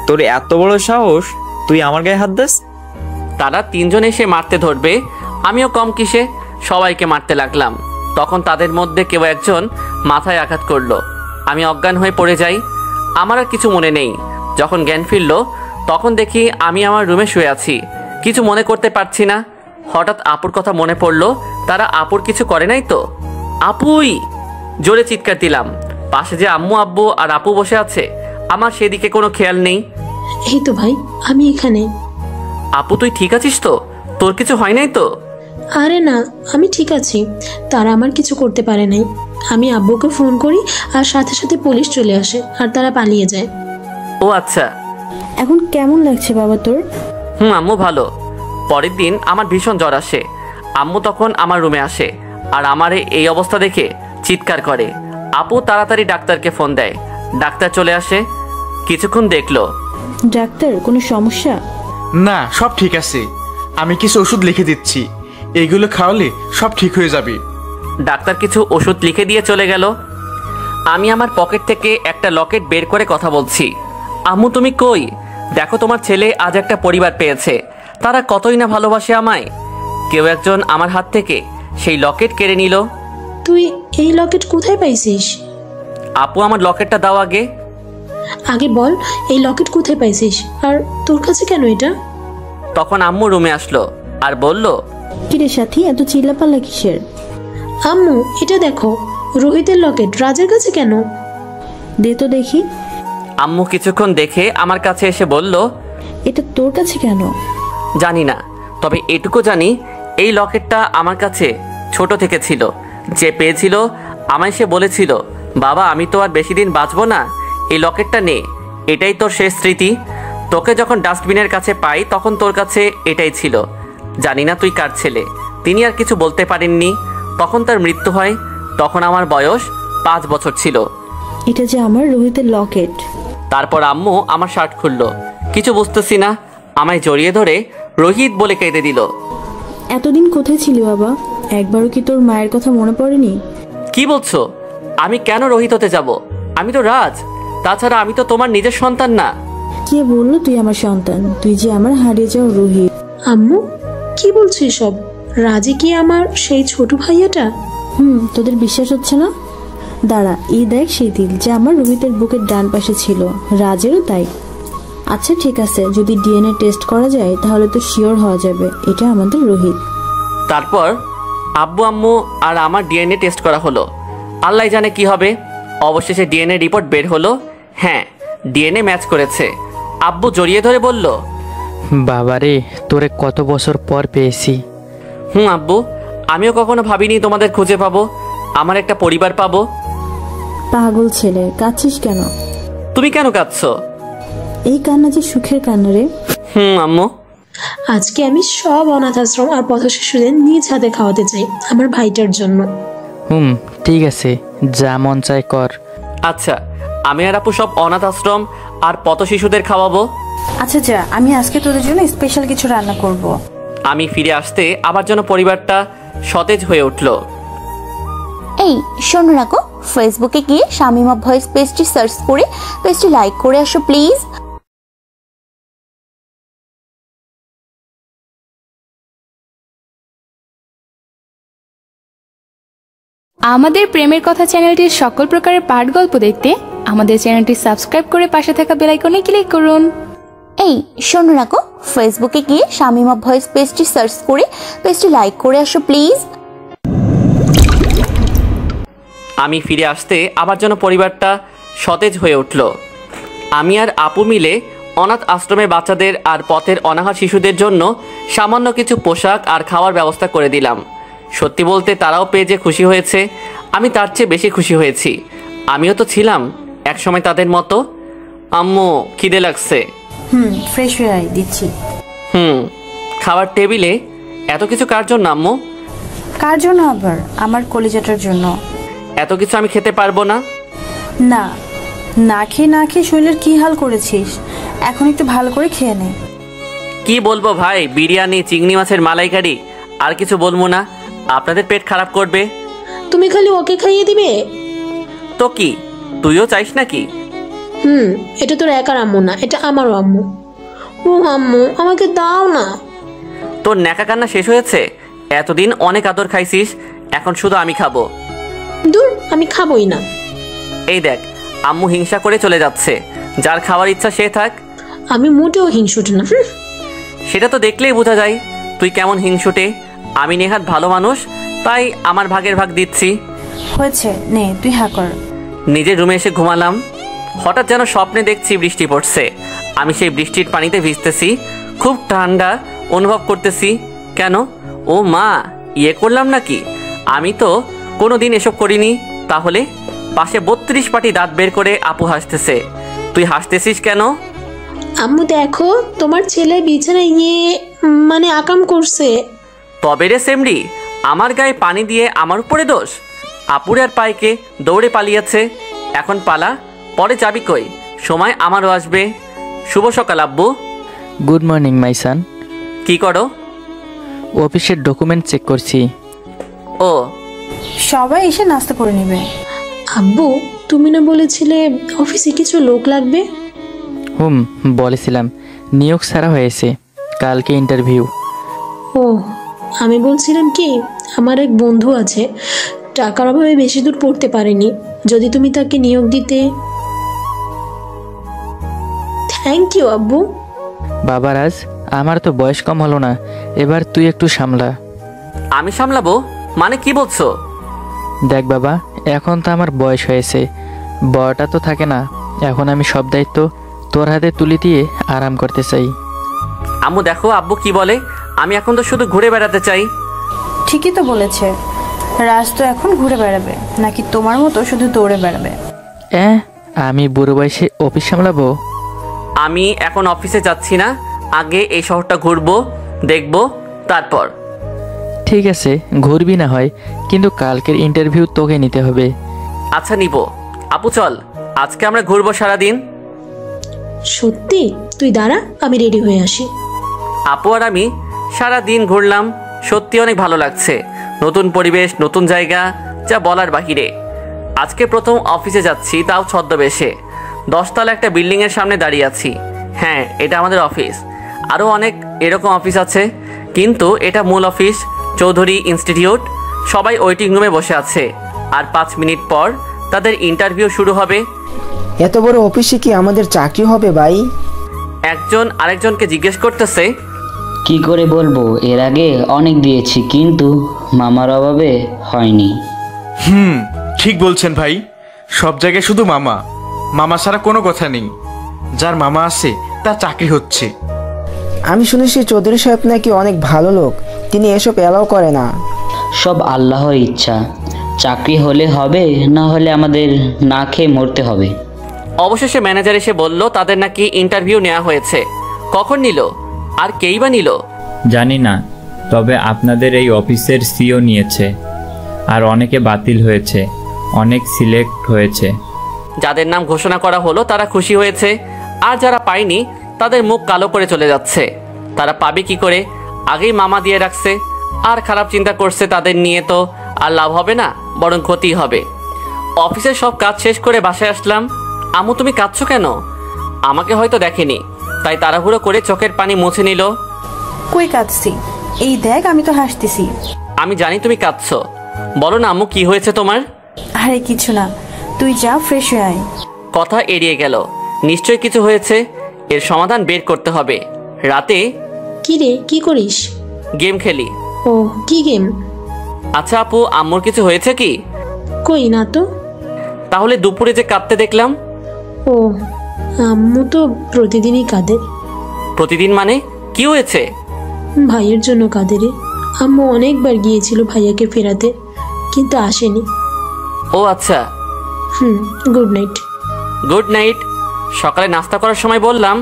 তোর এত বড় সাহস, তুই আমার গায়ে হাত দিস?
তারা 3 জন এসে মারতে ধরবে, আমিও কম কিসে, সবাইকে মারতে লাগলাম। তখন তাদের মধ্যে কেউ একজন মাথায় আঘাত করলো, আমি অজ্ঞান হয়ে পড়ে যাই। আমার আর কিছু মনে নেই। যখন জ্ঞান ফিরল তখন দেখি আমি আমার রুমে শুয়ে আছি, কিছু মনে করতে পারছি না। হঠাৎ আপুর কথা মনে পড়লো, তারা আপুর কিছু করে নাই তো? আপুই! জোরে চিৎকার দিলাম। পাশে যে আম্মু আব্বু আর আপু বসে আছে, আমার সেদিকে কোনো খেয়াল নেই।
এই তো ভাই, আমি এখানে।
আপু তুই ঠিক আছিস তো? তোর কিছু হয় নাই তো?
আরে না, আমি ঠিক আছি, তারা আমার কিছু করতে পারে নাই। আমি আব্বুকে ফোন করি আর সাথে সাথে পুলিশ চলে আসে আর তারা পালিয়ে যায়।
ও আচ্ছা।
এখন কেমন লাগছে বাবা তোর?
আম্মু ভালো। পরের দিন আমার ভীষণ জ্বর আসে। আম্মু তখন আমার রুমে আসে আর আমার এই অবস্থা দেখে চিৎকার করে। আপু তাড়াতাড়ি ডাক্তারকে ফোন দেয়, ডাক্তার চলে আসে। কিছুক্ষণ দেখলো।
ডাক্তার, কোনো সমস্যা?
না, সব ঠিক আছে, আমি কিছু ওষুধ লিখে দিচ্ছি, এইগুলো খাওয়ালে সব ঠিক হয়ে যাবে।
ডাক্তার কিছু ওষুধ লিখে দিয়ে চলে গেল। আমি আমার পকেট থেকে একটা লকেট বের করে কথা বলছি, আম্মু তুমি কই? দেখো তোমার ছেলে আজ একটা পরিবার পেয়েছে, তারা কতই না ভালোবাসে আমায়। কেউ একজন আমার হাত থেকে সেই লকেট কেড়ে নিল।
তুই এই লকেট কোথায় পাইছিস?
আপু আমার লকেটটা দাও আগে।
আগে বল, এই লকেট কোথায় পাইছিস আর তোর কাছে কেন এটা?
তখন আম্মু রুমে আসলো আর বলল,
কিরে সাথী, এত চিল্লাপাল্লা কিসের?
আম্মু এটা দেখো, রোহিতের লকেট রাজের কাছে কেন?
দে তো দেখি।
আম্মু কিছুক্ষণ দেখে আমার কাছে এসে বলল,
এটা তোর কাছে কেন?
জানি না, তবে এটুকু জানি এই লকেটটা আমার কাছে ছোট থেকে ছিল। যে পেয়েছিল আমায় সে বলেছিল বাবা আমি তো আর বেশি দিন বাঁচবো না, এই লকেটটা নে, এটাই তোর শেষ স্মৃতি। তোকে যখন ডাস্টবিনের কাছে পাই তখন তোর কাছে এটাই ছিল। জানি না তুই কার ছেলে। তিনি আর কিছু বলতে পারেননি। তখন তার মৃত্যু হয়, তখন আমার বয়স 5 বছর ছিল।
এটা যে আমার রোহিতের লকেট।
তারপর আম্মু আমার শার্ট খুললো, কিছু বুঝতেছি না, আমায় জড়িয়ে ধরে রোহিত বলে কেঁদে দিল।
এতদিন কোথায় ছিলি বাবা? একবারও কি তোর মায়ের কথা মনে পড়েনি?
কি বলছো? আমি কেন রোহিত হতে যাব? আমি তো রাজ। তাছাড়া আমি তো তোমার নিজের সন্তান না।
কে বললো তুই আমার সন্তান? তুই যে আমার হারিয়ে যাও রোহিত।
আম্মু কি বলছো এসব? রাজি কি আমার সেই ছোট ভাইয়াটা?
তোদের বিশ্বাস হচ্ছে না? দাঁড়া, এই দেখ সেই তিল যে আমার রোহিতের বুকের ডান পাশে ছিল, রাজেরও তাই। আচ্ছা ঠিক আছে, যদি ডিএনএ টেস্ট করা যায় তাহলে তো শিওর হওয়া যাবে এটা আমাদের রোহিত।
তারপর আব্বু আম্মু আর আমার ডিএনএ টেস্ট করা হলো। আল্লাহ জানে কি হবে। অবশেষে ডিএনএ রিপোর্ট বের হলো। হ্যাঁ, ডিএনএ ম্যাচ করেছে। আব্বু জড়িয়ে ধরে বলল,
বাবারে, তোরে কত বছর পর পেয়েছি।
আব্বু, আমিও কখনো ভাবিনি তোমাদের খুঁজে পাবো, আমার একটা পরিবার পাবো।
পাগল ছেলে, কাঁদছিস কেন?
তুমি কেন কাঁদছো?
এই কান্না যে সুখের কান্না রে।
আম্মু,
আজকে আমি সব অনাথ আশ্রম আর পথ শিশুদের নিজ হাতে খাওয়াতে চাই আমার ভাইটার জন্য।
ঠিক আছে, যা মন চায় কর।
আচ্ছা, আমি আর আপু সব অনাথ আশ্রম আর পথ শিশুদের খাওয়াবো।
আচ্ছা যা, আমি আজকে তোদের জন্য স্পেশাল কিছু রান্না করব।
আমি ফিরে আসতে আবার যেন পরিবারটা সতেজ হয়ে উঠল।
এই শোনো না গো, ফেসবুকে গিয়ে শামিমা ভয়েস পেজটি সার্চ করে পেজটি লাইক করে আসো প্লিজ।
আমাদের প্রেমের কথা চ্যানেলটির সকল প্রকারের পাঠ গল্প দেখতে আমাদের চ্যানেলটি সাবস্ক্রাইব করে পাশে থাকা বেল আইকনে ক্লিক করুন।
এই শোনো না গো, ফেসবুকে গিয়ে শামিমা ভয়েস পেজটি সার্চ করে পেজটি লাইক করে আসো প্লিজ।
আমি ফিরে আসতে আবার যেন পরিবারটা সতেজ হয়ে উঠল। আমি আর আপু মিলে অনাথ আশ্রমের বাচ্চাদের আর পথের অনাহার শিশুদের জন্য সামান্য কিছু পোশাক আর খাওয়ার ব্যবস্থা করে দিলাম। সত্যি বলতে তারাও পেয়ে যে খুশি হয়েছে, আমি তার চেয়ে বেশি খুশি হয়েছি। আমিও তো ছিলাম একসময় তাদের মতো। আম্মু, খিদে লাগছে।
ফ্রেশ হয়ে আয়, দিচ্ছি।
খাবার টেবিলে এত কিছু কার জন্য আম্মু?
কার জন্য আবার? আমার কলিজাটার জন্য।
এত কিছু আমি খেতে পারবো না।
না, না খেয়ে শরীরের কি হাল করেছিস, এখন একটু ভালো করে খেয়ে নে।
কি বলবো ভাই, বিরিয়ানি, চিংড়ি মাছের মালাইকারি, আর কিছু বলবো না, আপনাদের পেট খারাপ করবে।
তুমি খালি ওকে খাইয়ে দিবে
তো কি তুইও চাইস নাকি?
এটা তোর একার আম্মু না, এটা আমারও আম্মু। ও আম্মু, আমাকে দাও না।
তোর ন্যাকা কান্না শেষ হয়েছে? এতদিন অনেক আদর খাইছিস, এখন শুধু আমি খাবো।
দূর, আমি খাবোই না।
এই দেখ, আম্মু হিংসা করে চলে যাচ্ছে। যার খাওয়ার ইচ্ছা সে থাক।
আমি মোটেও হিংসুটে না।
সেটা তো দেখলেই বোঝা যায় তুই কেমন হিংসুটে। আমি নেহাত ভালো মানুষ, তাই আমার ভাগের ভাগ দিচ্ছি।
হয়েছে, নে তুই হা কর।
নিজের রুমে এসে ঘুমালাম। হঠাৎ যেন স্বপ্নে দেখছি বৃষ্টি পড়ছে। আমি সেই বৃষ্টির পানিতে ভিজতেছি, খুব ঠান্ডা অনুভব করতেছি। কেন? ও মা, ইয়ে করলাম নাকি? আমি তো কোনোদিন এসব করিনি। তাহলে পাশে 32 পাটি দাঁত বের করে আপু হাসতেছে। তুই হাসতেছিস কেন?
আম্মু দেখো, তোমার ছেলে বিছানায় গিয়ে আকাম করছে।
তবে রে সেমরি, আমার গায়ে পানি দিয়ে আমার উপরে দোষ? আপুরে আর পাইকে দৌড়ে পালিয়েছে, এখন পালা, পরে যাবি কই? সময় আমারও আসবে। শুভ সকাল আব্বু।
গুড মর্নিং মাই সান।
কি করো?
অফিসের ডকুমেন্ট চেক করছি।
ও,
সবাই এসে নাস্তা করে নেবে।
আব্বু, তুমি না বলেছিলে অফিসে কিছু লোক লাগবে?
বলেছিলাম, নিয়োগ ছাড়া হয়েছে, কালকে ইন্টারভিউ।
ও, আমি বলছিলাম কি, আমার এক বন্ধু আছে, টাকার অভাবে বেশি দূর পড়তে পারেনি, যদি তুমি তাকে নিয়োগ দিতে। থ্যাংক ইউ আব্বু।
বাবা রাজ, আমার তো বয়স কম হলো না, এবার তুই একটু সামলা।
আমি সামলাবো মানে কি বলছো?
দেখ বাবা, এখন তো আমার বয়স হয়েছে, বড়টা তো থাকে না। এখন আমি সব দায়িত্ব তোর হাতে তুলে দিয়ে আরাম করতে চাই।
আম্মু দেখো আব্বু কি বলে, আমি এখন তো শুধু ঘুরে বেড়াতে চাই।
ঠিকই তো বলেছে, রাজ তো এখন ঘুরে বেড়াবে নাকি তোমার মতো শুধু দৌড়ে বেড়াবে?
আমি বুড়ো বয়সে অফিস সামলাবো?
আমি এখন অফিসে যাচ্ছি না, আগে এই শহরটা ঘুরবো, দেখবো, তারপর।
ঠিক আছে, ঘুরবি না হয়, কিন্তু কালকের ইন্টারভিউ তোকে নিতে হবে।
আচ্ছা নিব। আপু চল, আজকে আমরা ঘুরবো সারাদিন।
সত্যি? তুই দাঁড়া, আমি রেডি হয়ে আসি।
আপু আর আমি সারাদিন ঘুরলাম, সত্যি অনেক ভালো লাগছে। নতুন পরিবেশ, নতুন জায়গা, যা বলার বাহিরে। আজকে প্রথম অফিসে যাচ্ছি, তাও ছদ্মবেশে। 10 তলা একটা বিল্ডিংয়ের সামনে দাঁড়িয়ে আছি। হ্যাঁ, এটা আমাদের অফিস। আরও অনেক এরকম অফিস আছে, কিন্তু এটা মূল অফিস, চৌধুরী ইনস্টিটিউট। সবাই ওয়েটিং রুমে বসে আছে, আর 5 মিনিট পর তাদের ইন্টারভিউ শুরু হবে।
এত বড় অফিসে কি আমাদের চাকরি হবে ভাই?
একজন আরেকজনকে জিজ্ঞেস করতেছে।
কি করে বলবো, এর আগে অনেক দিয়েছি, কিন্তু মামার অভাবে হয়নি।
ঠিক বলছেন ভাই, সব জায়গায় শুধু মামা, মামা ছাড়া কোনো কথা নেই। যার মামা আছে তার চাকরি হচ্ছে।
আমি শুনেছি চৌধুরী সাহেব নাকি অনেক ভালো লোক, তিনি এসব এলাও করে না।
সব আল্লাহর ইচ্ছা, চাকরি হলে হবে, না হলে আমাদের না খেয়ে মরতে হবে।
অবশেষে ম্যানেজার এসে বলল তাদের নাকি ইন্টারভিউ নেওয়া হয়েছে। কখন নিল, আর কেই বা নিল?
জানি না, তবে আপনাদের এই অফিসের সিও নিয়েছে, আর অনেকে বাতিল হয়েছে, অনেক সিলেক্ট হয়েছে।
যাদের নাম ঘোষণা করা হলো তারা খুশি হয়েছে, আর যারা পায়নি তাদের মুখ কালো করে চলে যাচ্ছে। তারা পাবে কি করে, আগেই মামা দিয়ে রাখছে, আর খারাপ চিন্তা করছে তাদের নিয়ে, তো আর লাভ হবে না, বরং ক্ষতি হবে। অফিসের সব কাজ শেষ করে বাসায় আসলাম। আম্মু তুমি কাঁদছো কেন? আমাকে হয়তো দেখেনি, তাই তাড়াহুড়ো করে চোখের পানি মুছে নিল।
কই কাঁদছি? এই দেখ, আমি তো হাসতেছি।
আমি জানি তুমি কাঁদছো, বলো না আম্মু কি হয়েছে তোমার?
আরে কিছু না, তুই যা ফ্রেশ হয়ে আয়।
কথা এড়িয়ে গেল, নিশ্চয়ই কিছু হয়েছে, এর সমাধান বের করতে হবে। রাতে
কি রে, কি করিস?
গেম খেলি।
ও, কি গেম?
আচ্ছা আপু, আম্মুর কিছু হয়েছে কি?
কই না তো।
তাহলে দুপুরে যে কাঁদতে দেখলাম?
ও, আম্মু তো প্রতিদিনই কাঁদে।
প্রতিদিন মানে? কি হয়েছে?
ভাইয়ের জন্য কাঁদে রে। আম্মু অনেকবার গিয়েছিল ভাইয়াকে ফেরাতে, কিন্তু আসেনি।
ও আচ্ছা।
Good night.
Good night. সকালে নাস্তা করার সময় বললাম,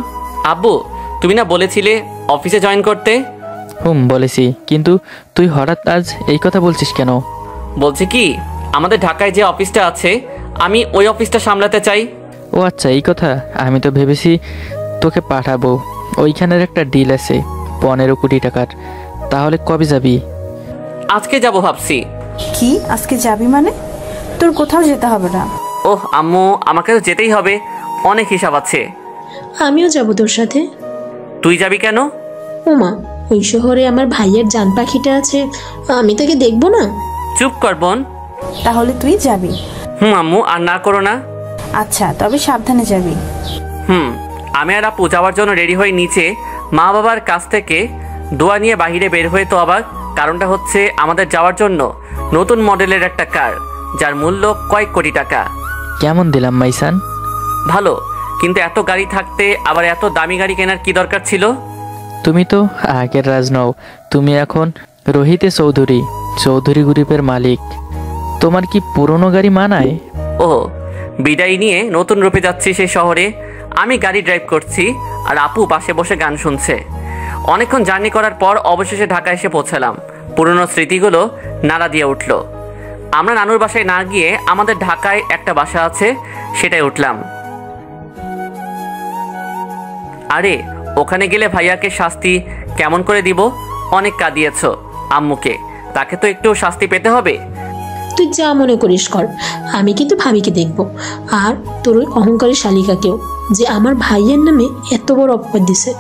আব্বু তুমি না বলেছিলে অফিসে জয়েন করতে?
বলেছি, কিন্তু তুই হঠাৎ আজ এই কথা বলছিস কেন?
বলছি কি, আমাদের ঢাকায় যে অফিসটা আছে, আমি ওই অফিসটা সামলাতে চাই।
ও আচ্ছা, এই কথা। আমি তো ভেবেছি তোকে পাঠাবো। ওইখানের একটা ডিল আছে 15 কোটি টাকার। তাহলে কবে যাবি?
আজকে যাব ভাবছি।
কি আজকে যাবি মানে? তোর কোথাও যেতে হবে না।
ওহ আম্মু, আমাকে তো যেতেই হবে, অনেক হিসাব আছে।
আমিও যাব তোর সাথে।
তুই যাবি কেন?
ওমা, ওই শহরে আমার ভাইয়ের জান পাখিটা আছে, আমি তাকে দেখবো না?
চুপ কর বোন।
তাহলে তুই যাবি?
আম্মু, আর না করো না।
আচ্ছা, তবে সাবধানে যাবি।
আমি আর আপু যাওয়ার জন্য রেডি হয়ে নিচে মা বাবার কাছ থেকে দোয়া নিয়ে বাহিরে বের হয়ে তো অবাক। কারণটা হচ্ছে আমাদের যাওয়ার জন্য নতুন মডেলের একটা কার, যার মূল্য কয়েক কোটি টাকা।
কেমন দিলাম মাইসান?
ভালো, কিন্তু এত গাড়ি থাকতে আবার এত দামি গাড়ি কেনার কি দরকার ছিল?
তুমি তো আগের রাজ নও, তুমি এখন রোহিতে চৌধুরী, চৌধুরী গ্রুপের মালিক। তোমার কি পুরনো গাড়ি মানায়?
ও, বিদায় নিয়ে নতুন রূপে যাচ্ছি সেই শহরে। আমি গাড়ি ড্রাইভ করছি, আর আপু পাশে বসে গান শুনছে। অনেকক্ষণ জার্নি করার পর অবশেষে ঢাকা এসে পৌঁছালাম। পুরনো স্মৃতিগুলো নাড়া দিয়ে উঠল। আমরা নানুর বাসায় না গিয়ে আমাদের ঢাকায় একটা বাসা আছে, সেটাই উঠলাম। আরে ওখানে গেলে ভাইয়াকে শাস্তি কেমন করে দিব? অনেক কাঁদিয়েছ আম্মুকে, তাকে তো একটু শাস্তি পেতে হবে।
তুই যা মনে করিস কর, আমি কিন্তু ভাবিকে দেখব, আর তোর ওই অহংকারী শালিকাকেও, যে আমার ভাইয়ের নামে এত বড় অপবাদ দিছে।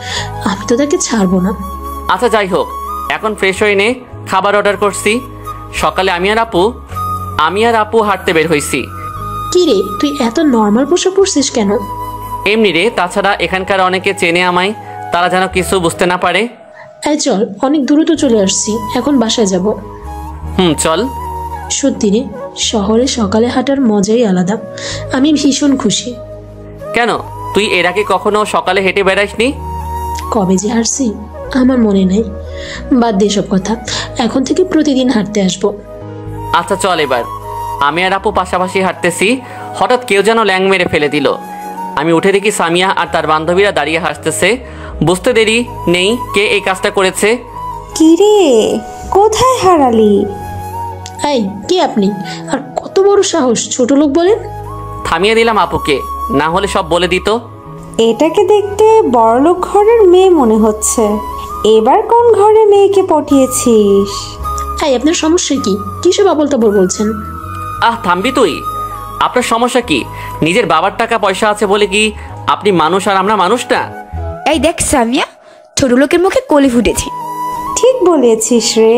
আমি তো তাকে ছাড়বো না।
আচ্ছা যাই হোক, এখন ফ্রেশ হয়ে নে, খাবার অর্ডার করছি। সকালে আমি আর আপু হাঁটতে বের হইছি।
কি রে, তুই এত নর্মাল পোশাক পরছিস কেন?
এমনি রে, তাছাড়া এখানকার অনেকে চেনে আমায়, তারা যেন কিছু বুঝতে না পারে।
চল, অনেক দূরে তো চলে আসছি, এখন বাসায় যাব।
চল।
সত্যি রে, শহরে সকালে হাঁটার মজাই আলাদা। আমি ভীষণ খুশি।
কেন, তুই এর আগে কখনো সকালে হেঁটে বেড়াসনি?
কবে যে হাঁটছি আমার মনে নেই। বাদ দে সব কথা, এখন থেকে প্রতিদিন হাঁটতে আসবো।
আচ্ছা চল এবার। আমি আর আপু পাশাপাশি হাঁটতেছি, হঠাৎ কেউ যেন ল্যাং মেরে ফেলে দিল। আমি উঠে দেখি সামিয়া আর তার বান্ধবীরা দাঁড়িয়ে হাসতেছে। বুঝতে দেরি নেই কে এই কাজটা করেছে।
কিরে, কোথায় হারালি?
এই কে আপনি, আর কত বড় সাহস ছোট লোক বলেন?
থামিয়ে দিলাম আপুকে, না হলে সব বলে দিত।
এটাকে দেখতে বড়লোক ঘরের মেয়ে মনে হচ্ছে। এবার কোন ঘরে মেয়েকে পটিয়েছিস?
এই আপনার সমস্যা কি? কিসব আবল তাবল বলছেন?
থামবি তুই? আপনার সমস্যা কি? নিজের বাবার টাকা পয়সা আছে বলে কি আপনি মানুষ আর আমরা মানুষ না?
এই দেখ সামিয়া, ছোট লোকের মুখে কলি ফুটেছে।
ঠিক বলেছিস রে।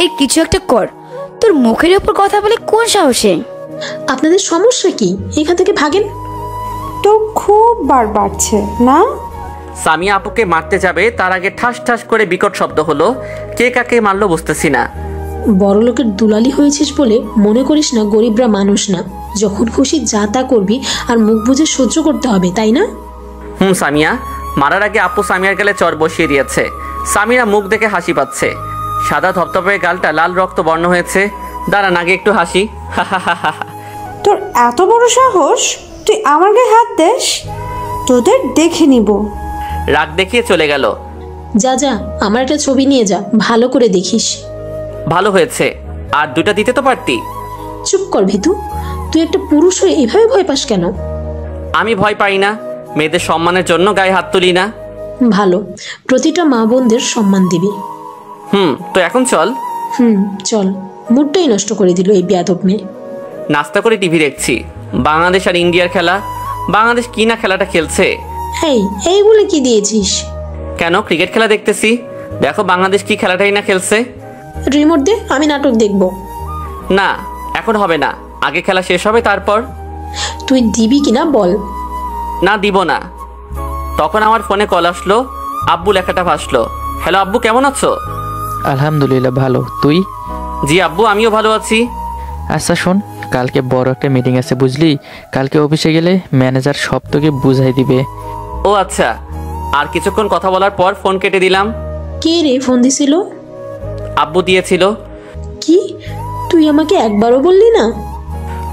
এই কিছু একটা কর, তোর মুখের উপর কথা বলে কোন সাহসে?
আপনাদের সমস্যা কি? এখান থেকে ভাগেন।
তো খুব বার বাড়ছে না?
সামিয়া আপুকে মারতে যাবে তার আগে ঠাস ঠাস করে বিকট শব্দ হলো। কে কাকে মারলো বুঝতেছি না।
বড় লোকের দুলালি হয়েছিস বলে মনে করিস না গরিবরা মানুষ না। যখন খুশি যা তা করবি আর মুখ বুঝে সহ্য করতে হবে, তাই না?
সামিয়া মারার আগে আপু সামিয়ার গালে চর বসিয়ে দিয়েছে। সামিয়া মুখ দেখে হাসি পাচ্ছে। সাদা ধপধপে গালটা লাল রক্ত বর্ণ হয়েছে। দাঁড়ান আগে একটু হাসি।
তোর এত বড় সাহস, তুই আমার গায়ে হাত দেস? তোদের দেখে নিব।
রাগ দেখিয়ে চলে গেল।
যা যা, আমার একটা ছবি নিয়ে যা, ভালো করে দেখিস।
ভালো হয়েছে, আর দুটা দিতে তো পারতি।
চুপ কর ভিতু, তুই একটা পুরুষ হয়ে এভাবে ভয় পাস কেন?
আমি ভয় পাই না, মেয়েদের সম্মানের জন্য গায়ে হাত তুলি না।
ভালো, প্রতিটা মা বোনদের সম্মান দিবি।
তো এখন চল।
চল। মুডটাই নষ্ট করে দিল এই বেয়াদব মেয়ে।
নাস্তা করে টিভি দেখছি, বাংলাদেশ আর ইন্ডিয়ার খেলা। বাংলাদেশ কি না খেলাটা খেলছে।
এই বলে কি দিয়েছিস?
কেন, ক্রিকেট খেলা দেখতেছি। দেখো বাংলাদেশ কি খেলাটাই না খেলছে।
রিমোট দে, আমি নাটক দেখব।
না এখন হবে না, আগে খেলা শেষ হবে তারপর।
তুই দিবি কিনা বল।
না দিব না। তখন আমার ফোনে কল আসলো, আব্বু লেখাটা ভাসলো। হ্যালো আব্বু, কেমন আছো?
আলহামদুলিল্লাহ ভালো, তুই?
জি আব্বু, আমিও ভালো আছি।
আচ্ছা শোন, কালকে বড় একটা মিটিং আছে বুঝলি। কালকে অফিসে গেলে ম্যানেজার সব তোকে বুঝাই দিবে।
ও আচ্ছা। আর কিছুক্ষণ কথা বলার পর ফোন কেটে দিলাম।
কে রে ফোন দিছিল?
আব্বু দিয়েছিল।
কি, তুই আমাকে একবারও বললি না?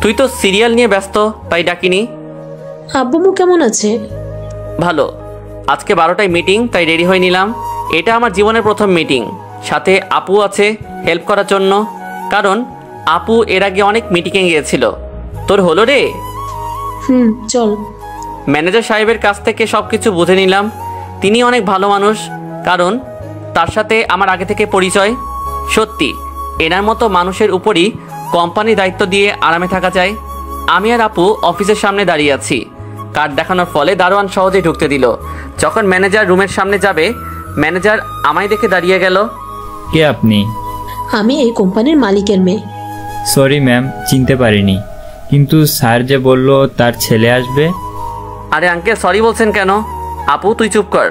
তুই তো সিরিয়াল নিয়ে ব্যস্ত তাই ডাকিনি।
আব্বু কেমন আছে?
ভালো। আজকে 12টায় মিটিং, তাই রেডি হয়ে নিলাম। এটা আমার জীবনের প্রথম মিটিং, সাথে আপু আছে হেল্প করার জন্য। কারণ আপু এর আগে অনেক মিটিংয়ে গিয়েছিল। তোর হলো রে?
চল।
ম্যানেজার সাহেবের কাছ থেকে সব কিছু বুঝে নিলাম। তিনি অনেক ভালো মানুষ, কারণ তার সাথে আমার আগে থেকে পরিচয়। সত্যি এনার মতো মানুষের উপরই কোম্পানি দায়িত্ব দিয়ে আরামে থাকা যায়। আমি আর আপু অফিসের সামনে দাঁড়িয়ে আছি। কার্ড দেখানোর ফলে দারোয়ান সহজেই ঢুকতে দিল। যখন ম্যানেজার রুমের সামনে যাবে, ম্যানেজার আমায় দেখে দাঁড়িয়ে গেল।
কে আপনি?
আমি এই কোম্পানির মালিকের মেয়ে।
সরি ম্যাম, চিনতে পারিনি। কিন্তু স্যার যে বলল তার ছেলে আসবে।
আরে আঙ্কেল, সরি বলছেন কেন? আপু তুই চুপ কর।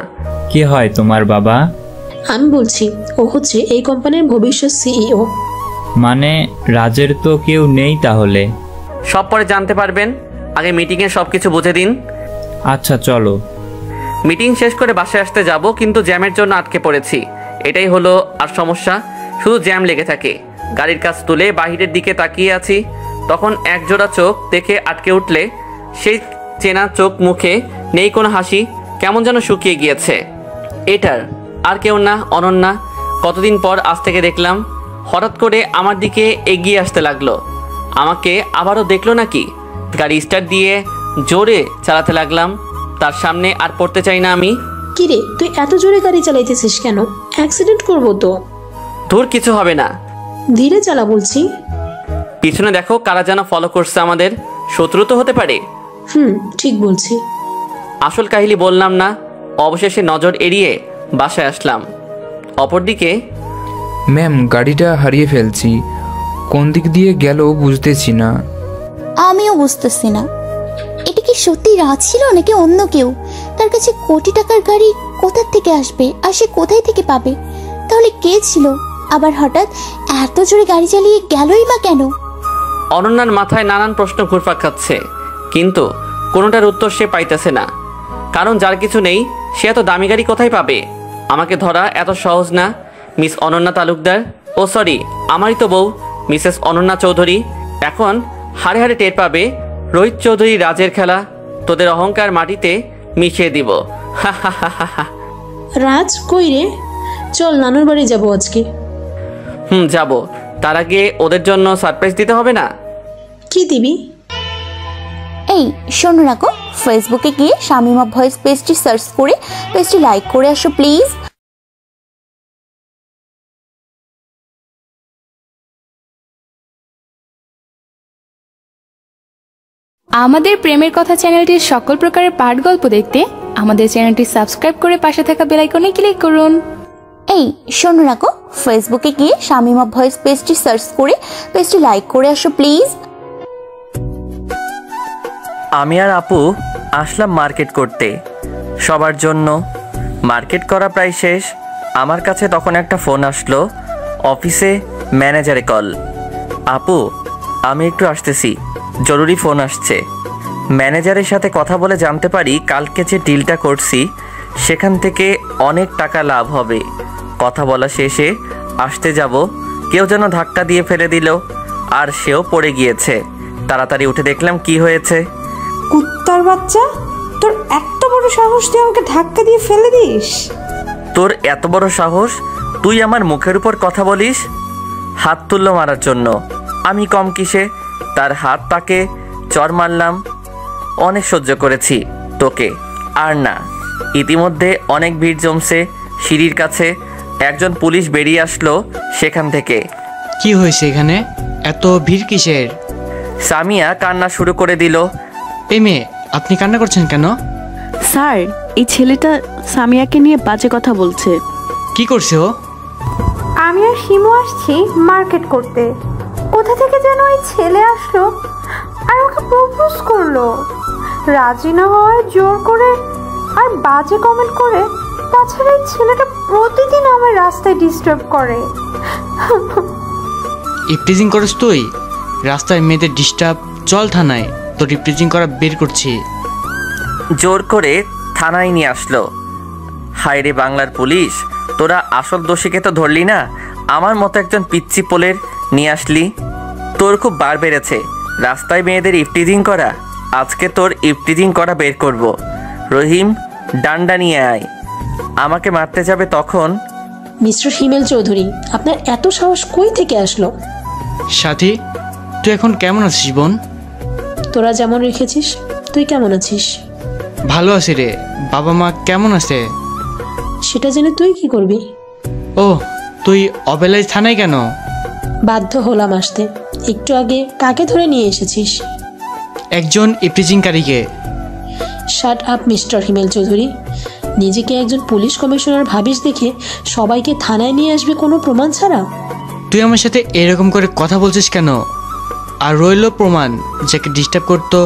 কে হয় তোমার বাবা?
আমি বলছি, ও হচ্ছে এই কোম্পানির ভবিষ্যৎ সিইও।
মানে রাজের তো কেউ নেই তাহলে?
সব পরে জানতে পারবেন, আগে মিটিংয়ে সব কিছু বুঝে দিন।
আচ্ছা চলো।
মিটিং শেষ করে বাসায় আসতে যাব, কিন্তু জ্যামের জন্য আটকে পড়েছি। এটাই হলো আর সমস্যা, শুধু জ্যাম লেগে থাকে। গাড়ির কাছ তুলে বাহিরের দিকে তাকিয়ে আছি, তখন একজোড়া চোখ দেখে আটকে উঠলে সেই চেনা চোখ, মুখে নেই কোনো হাসি, কেমন যেন শুকিয়ে গিয়েছে। এটার আর কেউ না, অনন্যা। কতদিন পর আজ থেকে দেখলাম। হঠাৎ করে আমার দিকে এগিয়ে আসতে লাগলো। আমাকে আবারও দেখলো নাকি? গাড়ি স্টার্ট দিয়ে জোরে চালাতে লাগলাম। তার সামনে আর পড়তে চাই না আমি।
কিরে, তুই এত জোরে গাড়ি চালাইতেছিস কেন? অ্যাক্সিডেন্ট করবো তো।
তোর কিছু হবে না,
ধীরে চালা বলছি।
পিছনে দেখো কারা যেন ফলো করছে আমাদের। শত্রু তো হতে পারে।
ঠিক বলছি।
আসল কাহিনী বললাম না। অবশেষে নজর এড়িয়ে বাসায় আসলাম। অপরদিকে
ম্যাম, গাড়িটা হারিয়ে ফেলছি। কোন দিক দিয়ে গেল বুঝতেছি না।
আমিও বুঝতেছি না, এটা কি সত্যি রাজ ছিল নাকি অন্য কেউ? তার কাছে কোটি টাকার গাড়ি কোথা থেকে আসবে আর সে কোথায় থেকে পাবে? তাহলে কে ছিল? আবার হঠাৎ এত জোরে গাড়ি চালিয়ে গেলই বা কেন?
অনন্যার মাথায় নানান প্রশ্ন ঘুরপাক খাচ্ছে, কিন্তু কোনোটার উত্তর সে পাইতেছে না। কারণ যার কিছু নেই সে এত দামি গাড়ি কোথায় পাবে? আমাকে ধরা এত সহজ না। মিস অনন্যা তালুকদার, ও সরি, আমারই তো বউ, মিসেস অনন্যা চৌধুরী। এখন হাড়ে হাড়ে টের পাবে রোহিত চৌধুরী রাজের খেলা। তোদের অহংকার মাটিতে মিশিয়ে দিব। হা হা হা হা হা।
রাজ কই রে? চল নানুর বাড়ি যাবো আজকে।
যাব। তার আগে ওদের জন্য সারপ্রাইজ দিতে হবে না?
কি দিবি?
এই শোনো না গো, ফেসবুকে গিয়ে শামিমা ভয়েস পেজটি সার্চ করে পেজটি লাইক করে আসো প্লিজ।
আমাদের প্রেমের কথা চ্যানেলটির সকল প্রকারের পাঠ গল্প দেখতে আমাদের চ্যানেলটি সাবস্ক্রাইব করে পাশে থাকা বেল আইকনে ক্লিক করুন।
এই শোনো না গো, ফেসবুকে গিয়ে শামিমা ভয়েস পেজটি সার্চ করে পেজটি লাইক করে আসো প্লিজ।
আমি আর আপু আসলাম মার্কেট করতে সবার জন্য। মার্কেট করা প্রায় শেষ। আমার কাছে তখন একটা ফোন আসলো, অফিসে ম্যানেজারে কল। আপু আমি একটু আসতেছি, জরুরি ফোন আসছে। ম্যানেজারের সাথে কথা বলে জানতে পারি কালকে যে ডিলটা করছি সেখান থেকে অনেক টাকা লাভ হবে। কথা বলা শেষে আসতে যাব, কেউ যেন ধাক্কা দিয়ে ফেলে দিল আর সেও পড়ে গিয়েছে। তাড়াতাড়ি উঠে দেখলাম কি হয়েছে।
কুত্তার বাচ্চা, তোর এত বড় সাহস তুই আমাকে ধাক্কা দিয়ে ফেলে দিস?
তোর এত বড় সাহস তুই আমার মুখের উপর কথা বলিস? হাত তুললো মারার জন্য, আমি কম কিসে? তার হাত তাকে চর মারলাম। অনেক সহ্য করেছি তোকে, আর না। ইতিমধ্যে অনেক ভিড় জমছে সিঁড়ির কাছে। একজন পুলিশ বেরিয়ে আসলো সেখান থেকে।
কি হয়েছে এখানে? এত ভিড় কিসের?
সামিয়া কান্না শুরু করে দিল।
এই মেয়ে, আপনি কান্না করছেন কেন?
স্যার, এই ছেলেটা সামিয়াকে নিয়ে বাজে কথা বলছে।
কি করছে ও?
আমি আর শিমু আসছি মার্কেট করতে। কোথা থেকে যেন ওই ছেলে আসলো আর ওকে প্রপোজ করলো। রাজি না হয় জোর করে আর বাজে কমেন্ট করে। তাছাড়া এই ছেলেটা প্রতিদিন আমার রাস্তায় ডিস্টার্ব করে।
ইপটিজিং করিস তুই? রাস্তায় মেয়েদের ডিস্টার্ব? চল থানায়, তোর ইপটিজিং করা বের করছি।
জোর করে থানায় নিয়ে আসলো। হায় রে বাংলার পুলিশ, তোরা আসল দোষীকে তো ধরলি না, আমার মতো একজন পিচ্চি পোলের নিয়ে আসলি। তোর খুব বার বেড়েছে রাস্তায় মেয়েদের ইপটিজিং করা। আজকে তোর ইপটিজিং করা বের করব। রহিম, ডান্ডা নিয়ে আয়। আমাকে মারতে যাবে তখন।
মিস্টার হিমেল চৌধুরী, আপনার এত সাহস কই থেকে আসলো?
সাথী, তুই এখন কেমন আছিস বোন?
তোরা যেমন রেখেছিস, তুই কেমন আছিস?
ভালো আছি রে। বাবা মা কেমন আছে?
সেটা জেনে তুই কি করবি?
ও, তুই অবেলায় থানায় কেন?
বাধ্য হলাম আসতে। একটু আগে কাকে ধরে নিয়ে এসেছিস?
একজন ইপটিজিংকারীকে।
শাট আপ মিস্টার হিমেল চৌধুরী। নিজেকে একজন পুলিশ কমিশনার ভাবিস দেখে সবাইকে থানায় নিয়ে আসবে কোনো প্রমাণ ছাড়া?
তুই আমার সাথে এরকম করে কথা বলছিস কেন? আর রইল প্রমাণ, যাকে ডিস্টার্ব করতো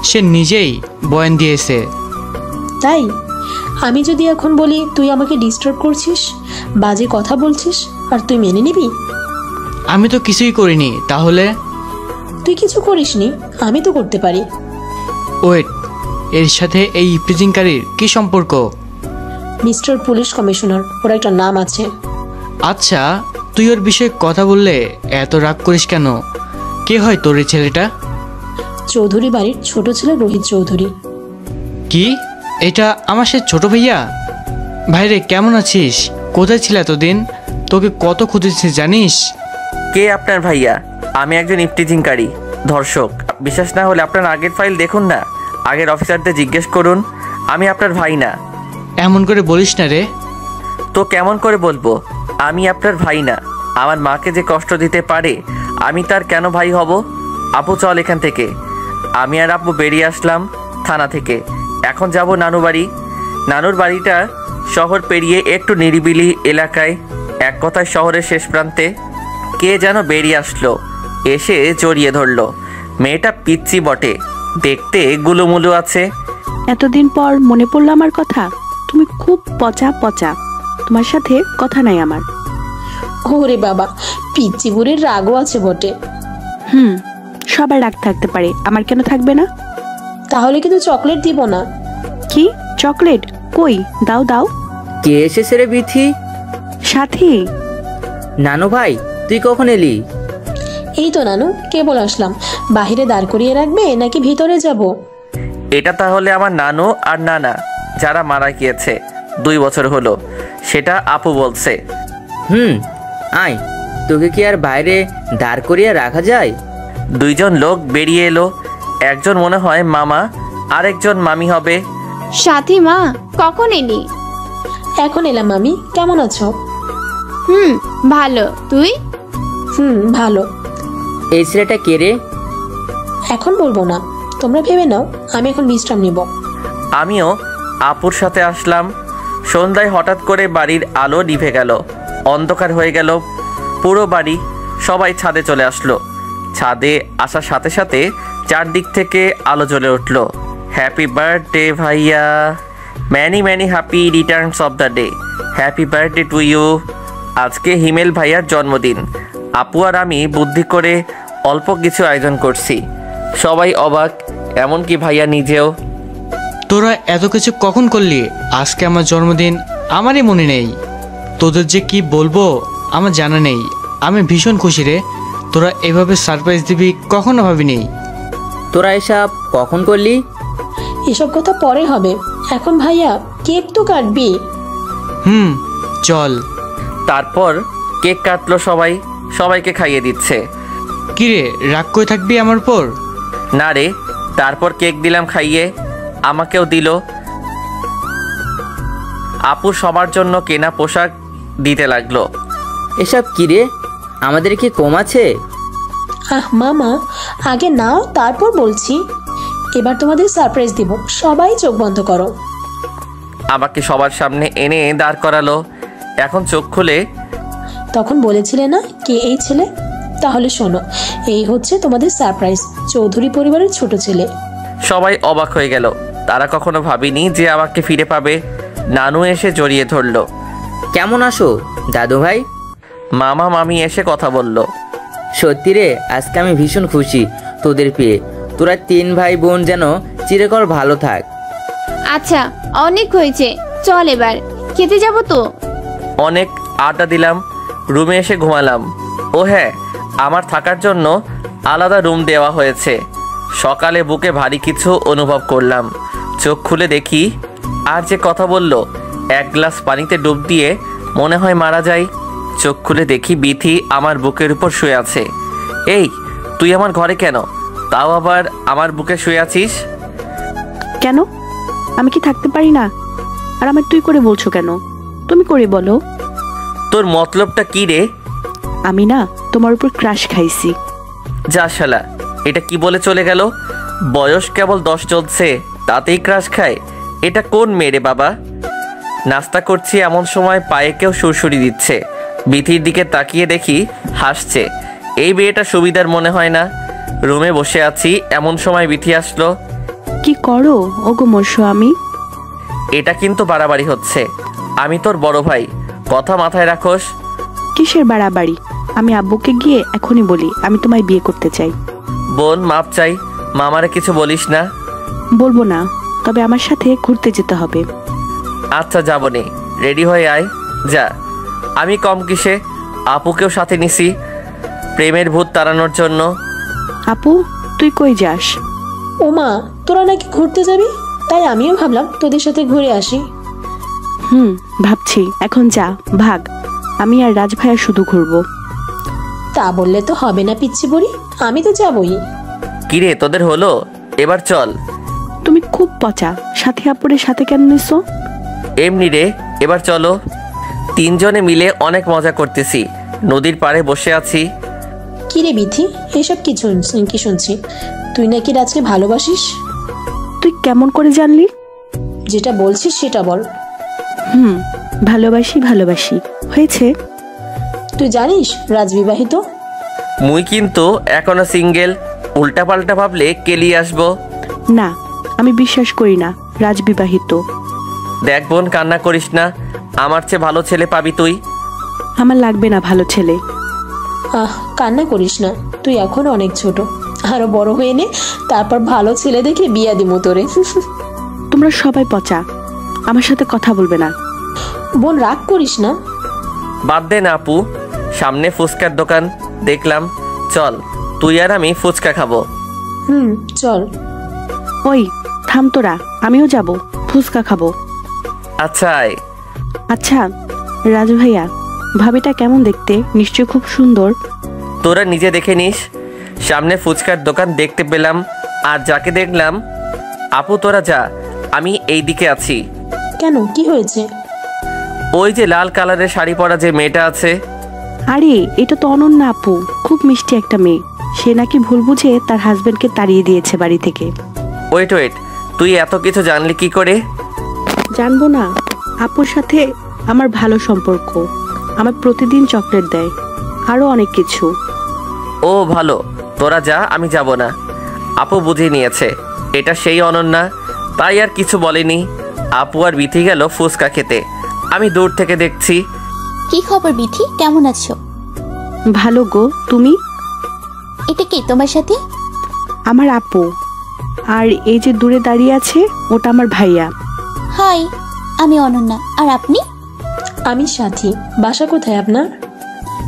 সে নিজেই বয়ান দিয়েছে।
তাই আমি যদি এখন বলি তুই আমাকে ডিস্টার্ব করছিস, বাজে কথা বলছিস, আর তুই মেনে নিবি?
আমি তো কিছুই করিনি। তাহলে?
তুই কিছু করিসনি, আমি তো করতে পারি।
ওয়েট, এর সাথে এই ইপটিজিংকারীর কি সম্পর্ক?
মিস্টার পুলিশ কমিশনার, ওর একটা নাম আছে।
আচ্ছা, তুই ওর বিষয়ে কথা বললে এত রাগ করিস কেন? কে হয় তোর এই ছেলেটা?
চৌধুরী বাড়ির ছোট ছেলে রোহিত চৌধুরী।
কি? এটা আমার সে ছোট ভাইয়া? ভাইরে, কেমন আছিস? কোথায় ছিল এতদিন? তোকে কত খুঁজেছি জানিস?
কে আপনার ভাইয়া? আমি একজন ইপটিজিংকারী, ধর্ষক। বিশ্বাস না হলে আপনার আগের ফাইল দেখুন না, আগের অফিসারদের জিজ্ঞেস করুন। আমি আপনার ভাই না।
এমন করে বলিস না রে।
তো কেমন করে বলবো? আমি আপনার ভাই না। আমার মাকে যে কষ্ট দিতে পারে আমি তার কেন ভাই হব? আপু চল এখান থেকে। আমি আর আপু বেরিয়ে আসলাম থানা থেকে। এখন যাব নানু বাড়ি। নানুর বাড়িটা শহর পেরিয়ে একটু নিরিবিলি এলাকায়, এক কথায় শহরের শেষ প্রান্তে। কে যেন বেরিয়ে আসলো, এসে জড়িয়ে ধরলো। মেয়েটা পিচ্চি বটে, দেখতে গুলুমুলু আছে।
এতদিন পর মনে পড়লো আমার কথা। তুমি খুব পচা পচা, তোমার সাথে কথা নাই আমার।
ওরে বাবা, পিচ্চি বুড়ির রাগও আছে বটে।
সবার রাগ থাকতে পারে, আমার কেন থাকবে না?
তাহলে কিন্তু চকলেট দিব না।
কি চকলেট? কই, দাও দাও।
কে এসেছে রে বিথি?
সাথী।
নানু ভাই, তুই কখন এলি?
এই তো নানু, কেবল আসলাম। বাহিরে দাঁড় করিয়ে রাখবে নাকি ভিতরে যাব?
এটা তাহলে আমার নানু আর নানা যারা মারা গিয়েছে 2 বছর হলো, সেটা আপু বলছে।
আয়, তোকে কি আর বাইরে দাঁড় করিয়ে রাখা যায়?
2 জন লোক বেরিয়ে এলো, একজন মনে হয় মামা, আরেকজন মামি হবে।
সাথী মা, কখন এলি?
এখন এলাম মামি। কেমন আছো?
ভালো, তুই?
ভালো।
এই ছেলেটা কে রে?
এখন বলবো না, তোমরা ভেবে নাও। আমি এখন বিশ্রাম নিব।
আমিও আপুর সাথে আসলাম। সন্ধ্যায় হঠাৎ করে বাড়ির আলো নিভে গেল, অন্ধকার হয়ে গেল পুরো বাড়ি। সবাই ছাদে চলে আসলো। ছাদে আসার সাথে সাথে চারদিক থেকে আলো জ্বলে উঠল। হ্যাপি বার্থডে ভাইয়া, many many happy returns of the day, happy birthday to you. আজকে হিমেল ভাইয়ার জন্মদিন। আপু আর আমি বুদ্ধি করে অল্প কিছু আয়োজন করছি। সবাই অবাক, এমনকি ভাইয়া নিজেও।
তোরা এত কিছু কখন করলি? আজকে আমার জন্মদিন, আমারই মনে নেই। তোদের যে কি বলবো আমার জানা নেই। আমি ভীষণ খুশি রে। তোরা এভাবে সারপ্রাইজ দিবি কখনো ভাবিনি।
তোরা এসব কখন করলি?
এসব কথা পরে হবে, এখন ভাইয়া কেক তো কাটবি।
চল।
তারপর কেক কাটলো সবাই, সবাইকে খাইয়ে দিচ্ছে।
কিরে, রাগ করে থাকবি আমার পর?
না রে। তারপর কেক দিলাম খাইয়ে, আমাকেও দিল। আপু সবার জন্য কেনা পোশাক দিতে লাগলো।
এসব কি রে, আমাদের কি কম আছে?
মামা, আগে নাও, তারপর বলছি। এবার তোমাদের সারপ্রাইজ দিব, সবাই চোখ বন্ধ করো।
আমাকে সবার সামনে এনে দাঁড় করালো। এখন চোখ খুলে।
তখন বলেছিলে না কে এই ছেলে? তাহলে শোনো, এই হচ্ছে তোমাদের সারপ্রাইজ। চৌধুরী পরিবারের ছোট ছেলে।
সবাই অবাক হয়ে গেল। তারা কখনো ভাবিনি যে আমাকে ফিরে পাবে। নানু এসে জড়িয়ে ধরলো।
কেমন আছো দাদু ভাই?
মামা মামি এসে কথা বলল।
সত্যি রে, আজকে আমি ভীষণ খুশি তোদের পেয়ে। তোরা 3 ভাই বোন যেন চিরকাল ভালো থাক।
আচ্ছা, অনেক হয়েছে, চল এবার খেতে যাব তো।
অনেক আড্ডা দিলাম, রুমে এসে ঘুমালাম। ও হ্যাঁ, আমার থাকার জন্য আলাদা রুম দেওয়া হয়েছে। সকালে বুকে ভারী কিছু অনুভব করলাম। চোখ খুলে দেখি আর যে কথা বলল, 1 গ্লাস পানিতে ডুব দিয়ে মনে হয় মারা যায়। চোখ খুলে দেখি বিথি আমার বুকের উপর শুয়ে আছে। এই, তুই আমার ঘরে কেন? তাও আবার আমার বুকে শুয়ে আছিস
কেন? আমি কি থাকতে পারি না? আর আমার তুই করে বলছো কেন? তুমি করে বলো।
তোর মতলবটা কি রে?
আমি না তোমার উপর ক্রাশ খাইছি।
যা শালা, এটা কি বলে চলে গেল? বয়স কেবল 10 চলছে, তাতেই ক্রাশ খায়? এটা কোন মেয়ে বাবা? নাস্তা করছি এমন সময় পায়ে কেউ সুরসুরি দিচ্ছে। বিথির দিকে তাকিয়ে দেখি হাসছে। এই বিয়েটা সুবিধার মনে হয় না। রুমে বসে আছি এমন সময় বিথি আসলো।
কি করো ওগো মোর স্বামী?
এটা কিন্তু বাড়াবাড়ি হচ্ছে। আমি তোর বড় ভাই, কথা মাথায় রাখোস।
কিসের বাড়াবাড়ি? আমি আব্বুকে গিয়ে এখনই বলি আমি তোমায় বিয়ে করতে চাই।
বোন, মাপ চাই, মামারে কিছু বলিস না।
বলবো না, তবে আমার সাথে ঘুরতে যেতে হবে।
আচ্ছা যাবনি, রেডি হয়ে আয়। যা। আমি কম কিসে, আপুকেও সাথে নিছি প্রেমের ভূত তাড়ানোর জন্য।
আপু, তুই কই যাস?
ওমা, তোরা নাকি ঘুরতে যাবি? তাই আমিও ভাবলাম তোদের সাথে ঘুরে আসি।
ভাবছি এখন যা, ভাগ। আমি আর রাজ ভাইয়া শুধু ঘুরবো।
তা বললে তো হবে না পিচ্ছি বুড়ি, আমি তো যাবই।
কিরে, তোদের হলো? এবার চল।
তুমি খুব পচা, সাথী আপুরের সাথে কেন নিছো?
এমনি রে, এবার চলো। 3 জনে মিলে অনেক মজা করতেছি, নদীর পাড়ে বসে আছি।
কিরে বিথি, এসব কি শুনছি? তুই নাকি রাজকে ভালোবাসিস?
তুই কেমন করে জানলি?
যেটা বলছিস সেটা বল।
ভালোবাসি হয়েছে।
তুই জানিস রাজ বিবাহিত?
মুই কিন্তু এখনো সিঙ্গেল। উল্টা পাল্টা ভাবলে কেলিয়ে আসবো।
না, আমি বিশ্বাস করি না রাজ বিবাহিত।
দেখ বোন, কান্না করিস না, আমার চেয়ে ভালো ছেলে পাবি তুই।
আমার লাগবে না ভালো ছেলে।
কান্না করিস না, তুই এখন অনেক ছোট। আরো বড় হয়ে নে, তারপর ভালো ছেলে দেখে বিয়া দিমু তোরে।
তোমরা সবাই পচা, আমার সাথে কথা বলবে না।
বোন, রাগ করিস না।
বাদ দে না আপু, সামনে ফুচকার দোকান দেখলাম, চল তুই আর আমি ফুচকা খাবো।
চল।
ওই থাম তোরা, আমিও যাব, ফুচকা খাবো।
আচ্ছা আয়।
আচ্ছা রাজু ভাইয়া, ভাবিটা কেমন দেখতে? নিশ্চয় খুব সুন্দর।
তোরা নিজে দেখে নিস। সামনে ফুচকার দোকান দেখতে পেলাম, আর যাকে দেখলাম। আপু তোরা যা, আমি এই দিকে আছি।
কেন, কি হয়েছে?
ওই যে লাল কালারের শাড়ি পরা যে মেয়েটা আছে।
আরে এটা তো অনন্যা আপু, খুব মিষ্টি একটা মেয়ে। সে নাকি ভুল বুঝে তার হাজবেন্ডকে তাড়িয়ে দিয়েছে বাড়ি থেকে।
ওয়েট ওয়েট, তুই এত কিছু জানলি কি করে?
জানবো না, আপুর সাথে আমার ভালো সম্পর্ক, আমার প্রতিদিন চকলেট দেয়, আরো অনেক কিছু।
ও ভালো, তোরা যা, আমি যাব না। আপু বুঝে নিয়েছে এটা সেই অনন্যা, তাই আর কিছু বলেনি। আপু আর বিথি গেল ফুচকা খেতে, আমি দূর থেকে দেখছি।
কি খবর বিথি, কেমন আছো?
ভালো গো, তুমি?
এটা কি তোমার সাথে?
আমার আপু। আর এই যে দূরে দাঁড়িয়ে আছে ওটা আমার ভাইয়া।
হাই, আমি অনন্যা। আর আপনি?
আমি সাথী। বাসা কোথায় আপনার?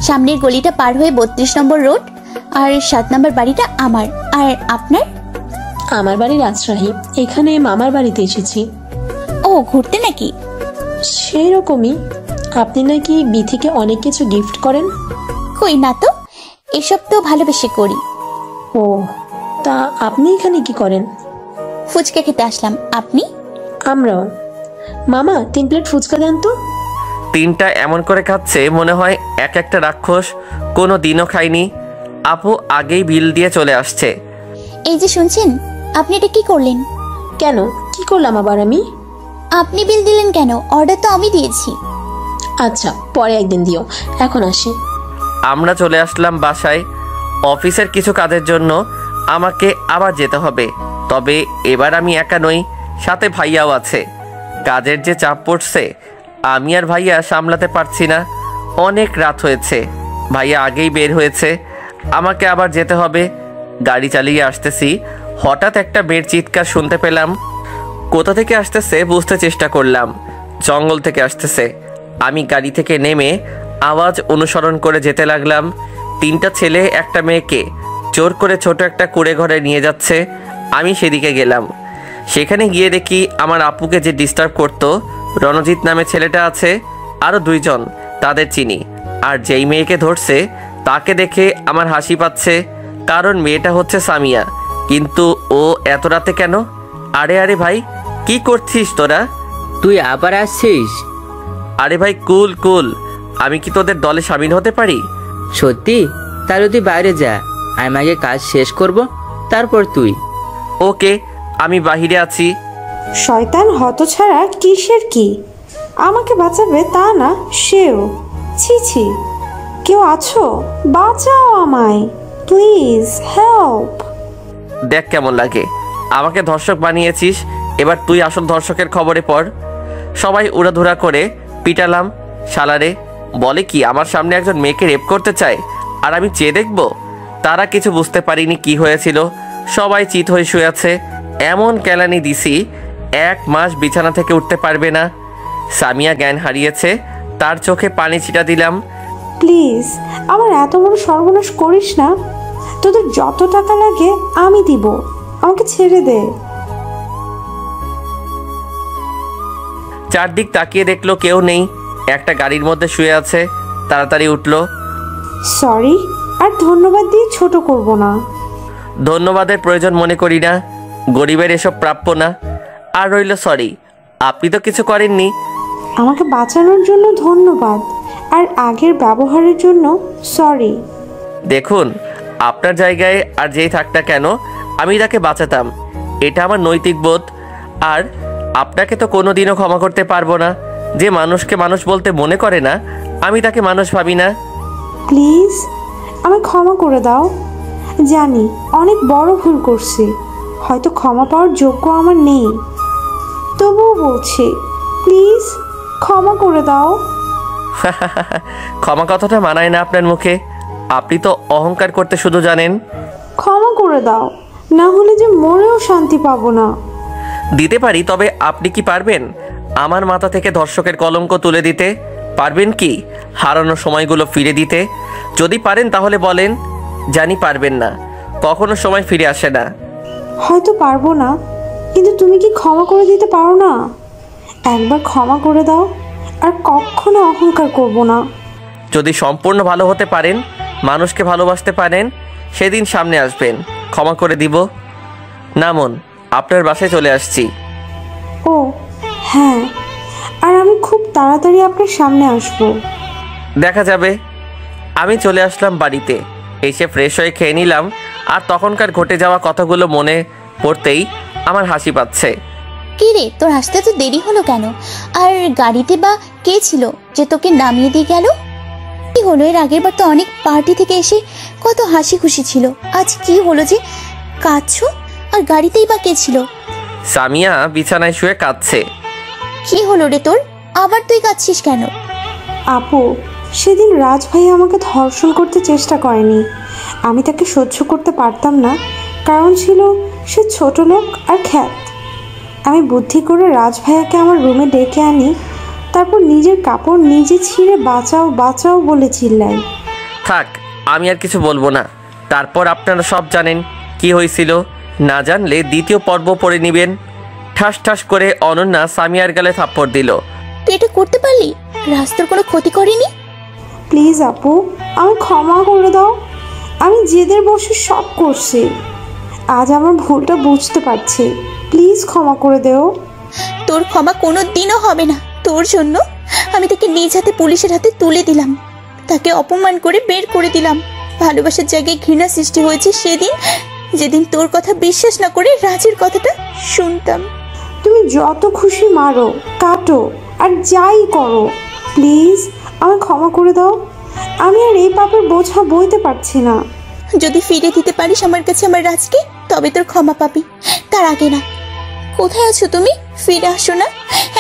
সামনের গলিটা পার হয়ে 32 নম্বর রোড, আর 7 নম্বর বাড়িটা আমার। আর আপনার?
আমার বাড়ি রাজশাহী, এখানে মামার বাড়িতে এসেছি।
ও, ঘুরতে নাকি?
সেই রকমই। আপনি নাকি বিথিকে অনেক কিছু গিফট করেন?
কই না তো, এসব তো ভালোবেসে করি।
ও, তা আপনি এখানে কি করেন?
ফুচকা খেতে আসলাম। আপনি?
আমরাও। মামা 3 প্লেট ফুচকা দেন তো।
3টা এমন করে খাচ্ছে মনে হয় এক একটা রাক্ষস, কোনো দিনও খায়নি। আপু আগেই বিল দিয়ে চলে আসছে।
এই যে শুনছেন, আপনি এটা কি করলেন?
কেন, কি করলাম আবার আমি?
আপনি বিল দিলেন কেন? অর্ডার তো আমি দিয়েছি।
আচ্ছা, পরে একদিন দিও, এখন আসি।
আমরা চলে আসলাম বাসায়। অফিসের কিছু কাজের জন্য আমাকে আবার যেতে হবে। তবে এবার আমি একা নই, সাথে ভাইয়াও আছে। কাজের যে চাপ পড়ছে, আমি আর ভাইয়া সামলাতে পারছি না। অনেক রাত হয়েছে, ভাইয়া আগেই বের হয়েছে, আমাকে আবার যেতে হবে। গাড়ি চালিয়ে আসতেছি, হঠাৎ একটা মেয়ের চিৎকার শুনতে পেলাম। কোথা থেকে আসতেছে বুঝতে চেষ্টা করলাম, জঙ্গল থেকে আসতেছে। আমি গাড়ি থেকে নেমে আওয়াজ অনুসরণ করে যেতে লাগলাম। 3টা ছেলে একটা মেয়েকে জোর করে ছোট একটা কুড়ে ঘরে নিয়ে যাচ্ছে। আমি সেদিকে গেলাম। সেখানে গিয়ে দেখি আমার আপুকে যে ডিস্টার্ব করতো রণজিৎ নামে ছেলেটা আছে, আরও 2 জন, তাদের চিনি। আর যেই মেয়েকে ধরছে তাকে দেখে আমার হাসি পাচ্ছে, কারণ মেয়েটা হচ্ছে সামিয়া। কিন্তু ও এত রাতে কেন? আরে আরে ভাই, কি করছিস তোরা?
তুই আবার আসছিস?
আরে ভাই কুল কুল, আমি কি তোদের দলে সামিল হতে পারি?
সত্যি? তাহলে তুই বাইরে যা, আমি আগে কাজ শেষ করব, তারপর তুই।
ওকে, আমি বাহিরে আছি।
শয়তান হতছাড়া, কিসের কি? আমাকে বাঁচাবে তা না, সেও। ছি ছি, কেউ আছো? বাঁচাও আমায়, প্লিজ হেল্প।
দেখ কেমন লাগে, আমাকে ধর্ষক বানিয়েছিস, এবার তুই আসল ধর্ষকের খবরে পড়। সবাই উড়াধুরা করে পিটালাম। শালারে বলে কি আমার সামনে একজন মেয়েকে রেপ করতে চায়, আর আমি চেয়ে দেখব? তারা কিছু বুঝতে পারিনি কি হয়েছিল। সবাই চিত হয়ে শুয়ে আছে। এমন কেলানি দিছি 1 মাস বিছানা থেকে উঠতে পারবে না। সামিয়া জ্ঞান হারিয়েছে, তার চোখে পানি ছিটা দিলাম।
প্লিজ আমার এত বড় সর্বনাশ করিস না, তোদের যত টাকা লাগে আমি দিব, আমাকে ছেড়ে দে।
চারদিক তাকিয়ে দেখলো কেউ নেই, একটা গাড়ির মধ্যে শুয়ে আছে। তাড়াতাড়ি উঠলো।
সরি, আর ধন্যবাদ দিয়ে ছোট করব না।
ধন্যবাদের প্রয়োজন মনে করি না, গরিবের এসব প্রাপ্য না। আর রইল সরি, আপনি তো কিছু করেননি।
আমাকে বাঁচানোর জন্য ধন্যবাদ, আর আগের ব্যবহারের জন্য সরি।
দেখুন, আপনার জায়গায় আর যেই থাক না কেন, আমি তাকে বাঁচাতাম, এটা আমার নৈতিক বোধ। আর আপনাকে তো কোনোদিনও ক্ষমা করতে পারবো না। যে মানুষকে মানুষ বলতে মনে করে না, আমি তাকে মানুষ ভাবি না।
প্লিজ আমায় ক্ষমা করে দাও। জানি অনেক বড় ভুল করছি, হয়তো ক্ষমা পাওয়ার যোগ্য আমার নেই, তবুও বলছি প্লিজ ক্ষমা করে দাও।
ক্ষমা কথাটা মানায় না আপনার মুখে, আপনি তো অহংকার করতে শুধু জানেন।
ক্ষমা করে দাও, না হলে যে মরেও শান্তি পাবো না।
দিতে পারি, তবে আপনি কি পারবেন আমার মাথা থেকে ধর্ষকের কলঙ্ক তুলে দিতে? পারবেন কি হারানো সময়গুলো ফিরে দিতে? যদি পারেন তাহলে বলেন। জানি পারবেন না, কখনো সময় ফিরে আসে না।
হয়তো পারবো না, কিন্তু তুমি কি ক্ষমা করে দিতে পারো না? একবার ক্ষমা করে দাও, আর কখনো অহংকার করব না।
যদি সম্পূর্ণ ভালো হতে পারেন, মানুষকে ভালোবাসতে পারেন, সেদিন সামনে আসবেন, ক্ষমা করে দিব। নামুন, আপনার বাসায় চলে আসছি।
ও হ্যাঁ, আর আমি খুব তাড়াতাড়ি আপনার সামনে আসব।
দেখা যাবে। আমি চলে আসলাম বাড়িতে, এসে ফ্রেশ হয়ে খেয়ে নিলাম। আর তখনকার ঘটে যাওয়া কথাগুলো মনে পড়তেই আমার হাসি পাচ্ছে।
কি রে, তোর আসতে তো দেরি হলো কেন? আর গাড়িতে বা কে ছিল যে তোকে নামিয়ে দিয়ে গেল? কি হলো? এর আগের বার তো অনেক পার্টি থেকে এসে কত হাসি খুশি ছিল, আজ কি হলো যে কাঁদছো? আর গাড়িতেই বা কে ছিল?
সামিয়া বিছানায় শুয়ে কাঁদছে।
কি হলো রে তোর? আবার তুই কাঁদছিস কেন?
আপু, সেদিন রাজ ভাই আমাকে ধর্ষণ করতে চেষ্টা করেনি। আমি তাকে সহ্য করতে পারতাম না, কারণ ছিল সে ছোট লোক আর খ্যাত। আমি বুদ্ধি করে রাজ ভাইয়াকে আমার রুমে ডেকে আনি, তারপর নিজের কাপড় নিজে ছিঁড়ে বাঁচাও বাঁচাও বলে চিল্লাই।
থাক, আমি আর কিছু বলবো না। তারপর আপনারা সব জানেন কি হয়েছিল। না জানলে দ্বিতীয় পর্ব পড়ে নেবেন। ঠাস ঠাস করে অনন্যা সামিয়ার গালে থাপ্পড় দিল।
তুই এটা করতে পারলি? রাস্তার কোনো ক্ষতি করেনি?
প্লিজ আপু, আমি ক্ষমা করে দাও। আমি জেদের বসে সব করছি। আজ আমার ভুলটা বুঝতে পারছি, প্লিজ ক্ষমা করে দেও।
তোর ক্ষমা কোনো দিনও হবে না। তোর জন্য আমি তাকে নিজ হাতে পুলিশের হাতে তুলে দিলাম, তাকে অপমান করে বের করে দিলাম। ভালোবাসার জায়গায় ঘৃণা সৃষ্টি হয়েছে সেদিন, যেদিন তোর কথা বিশ্বাস না করে রাজের কথাটা শুনতাম।
তুমি যত খুশি মারো, কাটো, আর যাই করো, প্লিজ আমায় ক্ষমা করে দাও। আমি আর এই পাপের বোঝা বইতে পারছি না।
যদি ফিরে দিতে পারিস আমার কাছে আমার রাজকে, তবে তোর ক্ষমা পাবি, তার আগে না। কোথায় আছো তুমি? ফিরে আসো না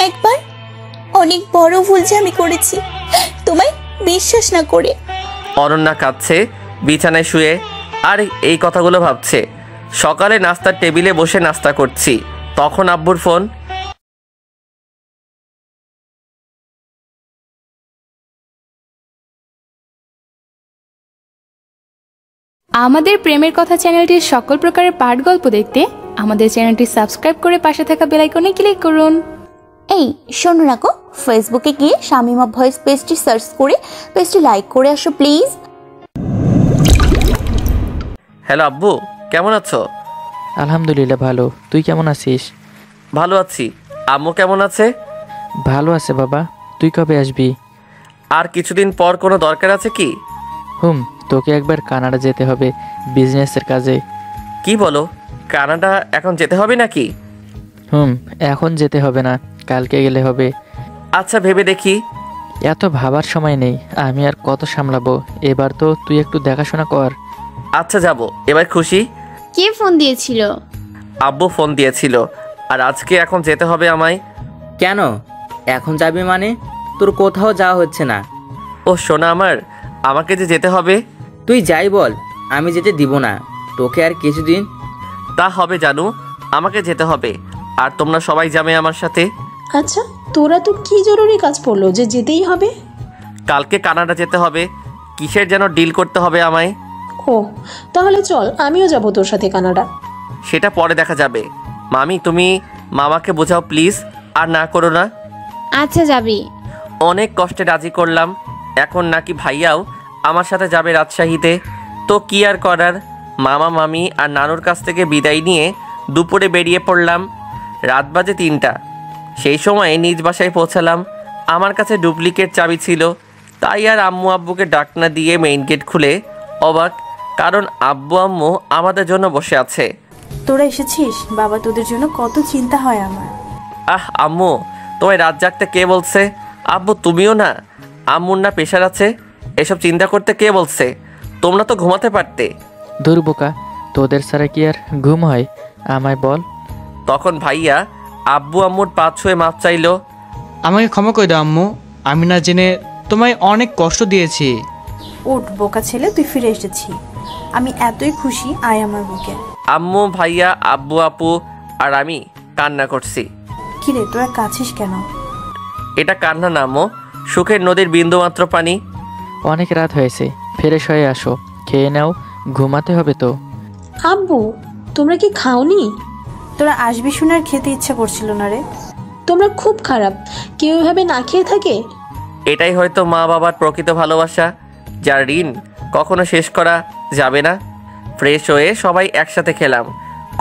একবার। অনেক বড় ভুল যে আমি করেছি, তোমায় বিশ্বাস না করে।
অনন্যা কাঁদছে বিছানায় শুয়ে, আর এই কথাগুলো ভাবছে। সকালে নাস্তার টেবিলে বসে নাস্তা করছি, তখন আব্বুর ফোন।
আমাদের প্রেমের কথা চ্যানেলটির সকল প্রকারের পাঠ গল্প দেখতে আমাদের চ্যানেলটি সাবস্ক্রাইব করে পাশে থাকা বেল আইকনে ক্লিক করুন।
এই শোনো না গো, ফেসবুকে গিয়ে শামিমা ভয়েস পেজটি সার্চ করে পেজটি লাইক করে আসো প্লিজ।
হ্যালো আব্বু, কেমন আছো?
আলহামদুলিল্লাহ ভালো, তুই কেমন আছিস?
ভালো আছি। আম্মু কেমন আছে?
ভালো আছে বাবা। তুই কবে আসবি?
আর কিছুদিন পর। কোনো দরকার আছে কি?
তোকে একবার কানাডা যেতে হবে বিজনেসের কাজে।
কি বলো? কানাডা এখন যেতে হবে নাকি?
এখন যেতে হবে না, কালকে গেলে হবে।
আচ্ছা, ভেবে দেখি।
এত ভাবার সময় নেই, আমি আর কত সামলাবো। এবার তো তুই একটু দেখাশোনা কর।
আচ্ছা যাব, এবার খুশি?
কে ফোন দিয়েছিল?
আব্বু ফোন দিয়েছিল। আর আজকে এখন যেতে হবে আমায়।
কেন এখন যাবি মানে? তোর কোথাও যাওয়া হচ্ছে না।
ও সোনা আমার, আমাকে যে যেতে হবে।
তুই যাই বল, আমি যেতে দিব না তোকে আর কিছুদিন।
তা হবে জানু, আমাকে যেতে হবে। আর তোমরা সবাই যাবে আমার সাথে।
আচ্ছা, তোরা তো কি জরুরি কাজ পড়লো যে যেতেই হবে?
কালকে কানাডা যেতে হবে, কিসের যেন ডিল করতে হবে আমায়।
ও তাহলে চল, আমিও যাব তোর সাথে কানাডা।
সেটা পরে দেখা যাবে। মামি, তুমি মামাকে বোঝাও প্লিজ, আর না করো না।
আচ্ছা যাবি।
অনেক কষ্টে রাজি করলাম, এখন নাকি ভাইয়াও আমার সাথে যাবে রাজশাহীতে। তো কি আর করার। মামা মামি আর নানুর কাছ থেকে বিদায় নিয়ে দুপুরে বেরিয়ে পড়লাম। রাত বাজে 3টা। সেই সময়ে নিজ বাসায় পৌঁছালাম। আমার কাছে ডুপ্লিকেট চাবি ছিল, তাই আর আম্মু আব্বুকে ডাক না দিয়ে মেইন গেট খুলে অবাক, কারণ আব্বু আম্মু আমাদের জন্য বসে আছে।
তোরা এসেছিস? বাবা, তোদের জন্য কত চিন্তা হয় আমার।
আম্মু, তোমায় রাত জাগতে কে বলছে? আব্বু তুমিও না? আম্মুর না প্রেশার আছে, এসব চিন্তা করতে কে বলছে? তোমরা তো ঘুমাতে পারতে।
দূর বোকা, তোদের ছাড়া কি আর ঘুম হয়? আমায় বল।
তখন ভাইয়া আব্বু আম্মুর পা ছুঁয়ে মাপ চাইলো।
আমাকে ক্ষমা করে দাও আম্মু, আমি না জেনে তোমায় অনেক কষ্ট দিয়েছি।
উঠ বোকা ছেলে, তুই ফিরে এসেছি, আমি এতই খুশি। আয় আমার বুকে।
আম্মু, ভাইয়া, আব্বু আপু আর আমি কান্না করছি।
কিরে, তোরা কাছিস কেন?
এটা কান্না না আম্মু, সুখের নদীর বিন্দুমাত্র পানি।
অনেক রাত হয়েছে, ফ্রেশ হয়ে আসো, খেয়ে নাও, ঘুমাতে হবে তো।
আব্বু, তোমরা কি খাওনি?
তোরা আসবি শুনে আর খেতে ইচ্ছা করছিল না রে।
তোমরা খুব খারাপ, কেউ এভাবে না খেয়ে থাকে?
এটাই হয়তো মা বাবার প্রকৃত ভালোবাসা, যার ঋণ কখনো শেষ করা যাবে না। ফ্রেশ হয়ে সবাই একসাথে খেলাম।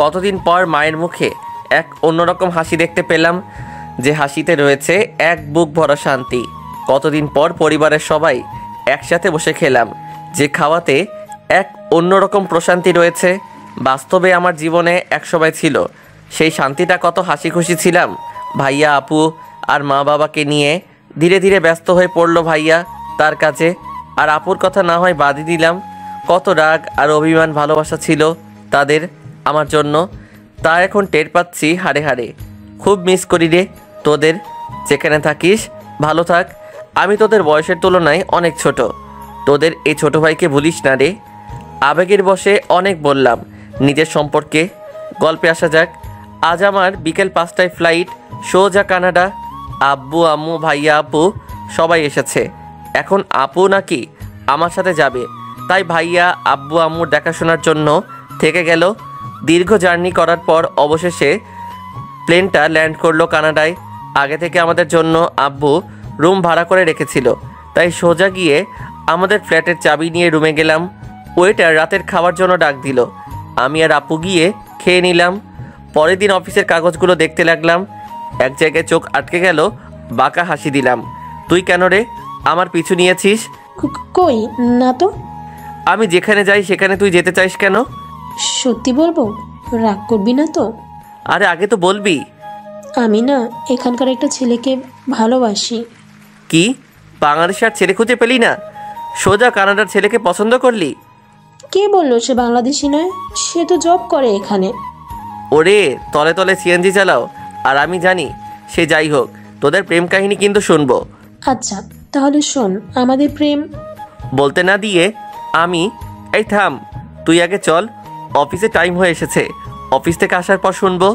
কতদিন পর মায়ের মুখে এক অন্যরকম হাসি দেখতে পেলাম, যে হাসিতে রয়েছে এক বুক ভরা শান্তি। কতদিন পর পরিবারের সবাই একসাথে বসে খেলাম, যে খাওয়াতে এক অন্যরকম প্রশান্তি রয়েছে। বাস্তবে আমার জীবনে একসময় ছিল, সেই শান্তিটা কত হাসি খুশি ছিলাম। ভাইয়া, আপু আর মা বাবাকে নিয়ে ধীরে ধীরে ব্যস্ত হয়ে পড়লো ভাইয়া তার কাছে, আর আপুর কথা না হয় বাদই দিলাম। কত রাগ আর অভিমান ভালোবাসা ছিল তাদের আমার জন্য, তা এখন টের পাচ্ছি হাড়ে হাড়ে। খুব মিস করি রে তোদের। যেখানে থাকিস ভালো থাক। আমি তোদের বয়সের তুলনায় অনেক ছোট। তোদের এই ছোট ভাইকে ভুলিস না রে। আবেগের বশে অনেক বললাম নিজের সম্পর্কে। গল্পে আসা যাক। আজ আমার বিকেল 5টায় ফ্লাইট, সোজা কানাডা। আব্বু, আম্মু, ভাইয়া, আপু সবাই এসেছে। এখন আপু নাকি আমার সাথে যাবে, তাই ভাইয়া আব্বু আম্মুর দেখাশোনার জন্য থেকে গেল। দীর্ঘ জার্নি করার পর অবশেষে প্লেনটা ল্যান্ড করলো কানাডায়। আগে থেকে আমাদের জন্য আব্বু রুম ভাড়া করে রেখেছিল, তাই সোজা গিয়ে আমাদের ফ্ল্যাটের চাবি নিয়ে রুমে গেলাম। ওয়েটার রাতের খাওয়ার জন্য ডাক দিল। আমি আর আপু গিয়ে খেয়ে নিলাম। পরের দিন অফিসের কাগজগুলো দেখতে লাগলাম। এক জায়গায় চোখ আটকে গেল, বাঁকা হাসি দিলাম। তুই কেন রে আমার পিছু নিয়েছিস?
কই না তো।
আমি যেখানে যাই সেখানে তুই যেতে চাইস কেন?
সত্যি বলবো, রাগ করবি না তো?
আরে আগে তো বলবি।
আমি না এখানকার একটা ছেলেকে ভালোবাসি।
কি, বাংলাদেশের ছেলে খুঁজে পেলি না? সোজা কানাডার ছেলেকে পছন্দ করলি?
কে বললো সে বাংলাদেশি নয়? সে তো জব করে এখানে।
ওরে, তলে তলে সিএনজি চালাও, আর আমি জানি সে যাই হোক, তোদের প্রেম কাহিনী কিন্তু শুনবো।
আচ্ছা তাহলে শোন, আমাদের প্রেম।
বলতে না দিয়ে আমি, এই থাম, তুই আগে চল, অফিসে টাইম হয়ে এসেছে। অফিস থেকে আসার পর শুনবো।